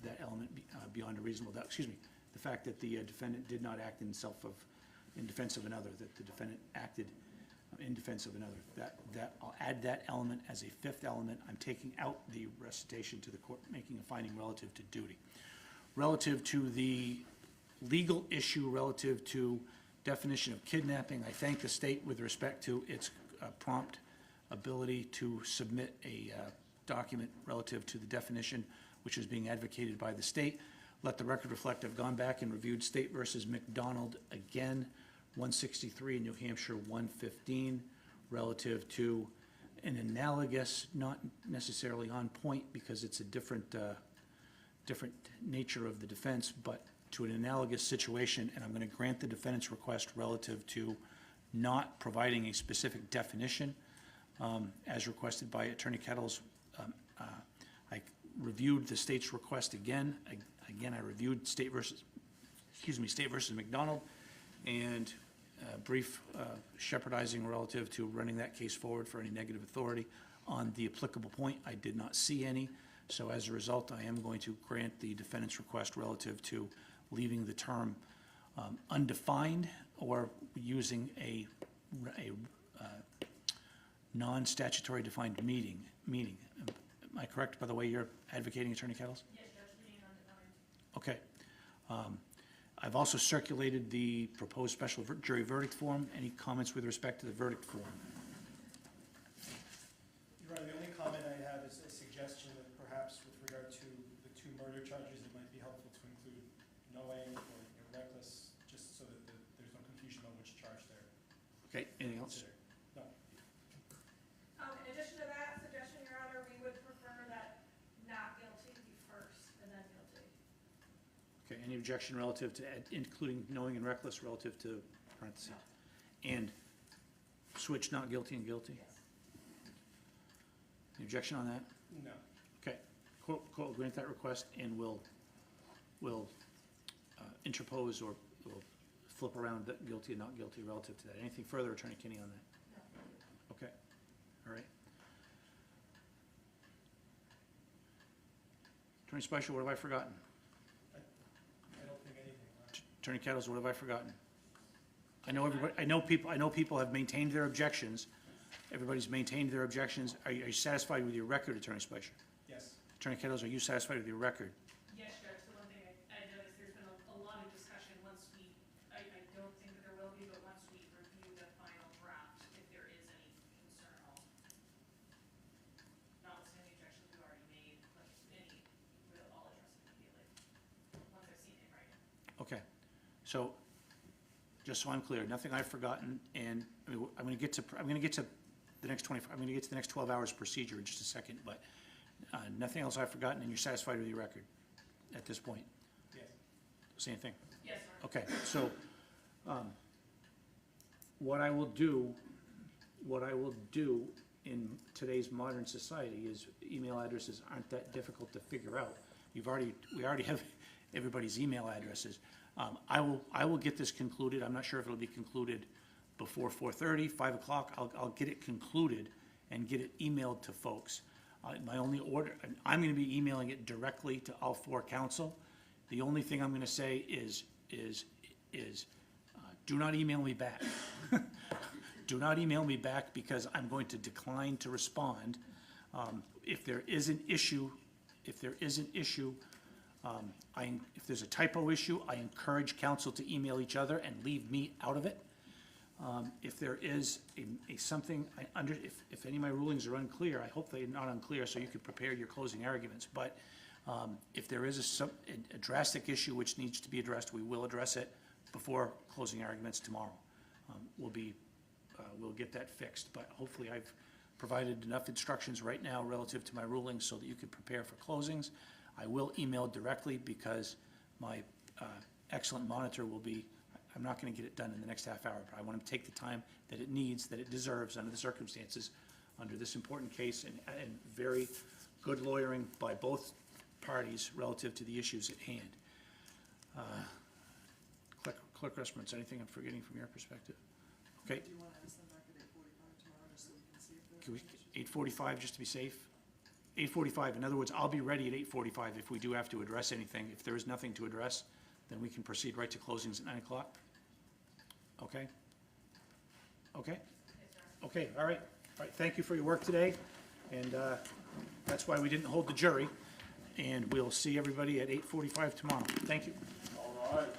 that element beyond a reasonable doubt. Excuse me, the fact that the defendant did not act in defense of another, that the defendant acted in defense of another. I'll add that element as a fifth element. I'm taking out the recitation to the court making a finding relative to duty. Relative to the legal issue relative to definition of kidnapping, I thank the state with respect to its prompt ability to submit a document relative to the definition which is being advocated by the state. Let the record reflect I've gone back and reviewed State versus McDonald again, 163 in New Hampshire 115, relative to an analogous, not necessarily on point because it's a different nature of the defense, but to an analogous situation, and I'm going to grant the defendant's request relative to not providing a specific definition as requested by Attorney Kettles. I reviewed the state's request again. Again, I reviewed State versus McDonald, and brief shepherdizing relative to running that case forward for any negative authority on the applicable point. I did not see any, so as a result, I am going to grant the defendant's request relative to leaving the term undefined or using a non-statutory defined meaning. Am I correct by the way you're advocating, Attorney Kettles? Yes, Judge, leaving undefined. Okay. I've also circulated the proposed special jury verdict form. Any comments with respect to the verdict form? Your Honor, the only comment I have is a suggestion that perhaps with regard to the two murder charges, it might be helpful to include knowing or reckless, just so that there's no confusion on which charge they're Okay, anything else? considered. No. In addition to that suggestion, Your Honor, we would prefer that not guilty be first and then guilty. Okay, any objection relative to including knowing and reckless relative to parentheses? And switch not guilty and guilty? Yes. Any objection on that? No. Okay, court will grant that request and will interpose or will flip around that guilty and not guilty relative to that. Anything further, Attorney Kinney, on that? No. Okay, all right. Attorney Spicer, what have I forgotten? I don't think anything. Attorney Kettles, what have I forgotten? I know everybody, I know people have maintained their objections. Everybody's maintained their objections. Are you satisfied with your record, Attorney Spicer? Yes. Attorney Kettles, are you satisfied with your record? Yes, Judge, the one thing I noticed, there's been a lot of discussion once we, I don't think that there will be, but once we review the final draft, if there is any concern at all. Notwithstanding the objections we've already made, like any, I'll address it immediately, once I've seen it in writing. Okay, so, just so I'm clear, nothing I've forgotten, and, I mean, I'm gonna get to the next 12 hours procedure in just a second, but, nothing else I've forgotten, and you're satisfied with your record at this point? Yes. Same thing? Yes, sir. Okay, so, what I will do in today's modern society is email addresses aren't that difficult to figure out. We already have everybody's email addresses. I will get this concluded. I'm not sure if it'll be concluded before 4:30, 5 o'clock. I'll get it concluded and get it emailed to folks. My only order, I'm gonna be emailing it directly to all four council. The only thing I'm gonna say is, do not email me back. Do not email me back because I'm going to decline to respond. If there is an issue, if there's a typo issue, I encourage council to email each other and leave me out of it. If there is something, if any of my rulings are unclear, I hope they're not unclear so you can prepare your closing arguments. But if there is a drastic issue which needs to be addressed, we will address it before closing arguments tomorrow. We'll get that fixed, but hopefully I've provided enough instructions right now relative to my rulings so that you can prepare for closings. I will email directly because my excellent monitor will be, I'm not gonna get it done in the next half hour, but I want to take the time that it needs, that it deserves under the circumstances, under this important case, and very good lawyering by both parties relative to the issues at hand. Clerk Restman's, anything I'm forgetting from your perspective? Okay. Do you want to ask them back at 8:45 tomorrow, just so we can see if there's Can we, any issues? 8:45, just to be safe? 8:45, in other words, I'll be ready at 8:45 if we do have to address anything. If there is nothing to address, then we can proceed right to closings at 9 o'clock? Okay? Okay? Okay, all right. All right, thank you for your work today, and that's why we didn't hold the jury, and we'll see everybody at 8:45 tomorrow. Thank you. All right.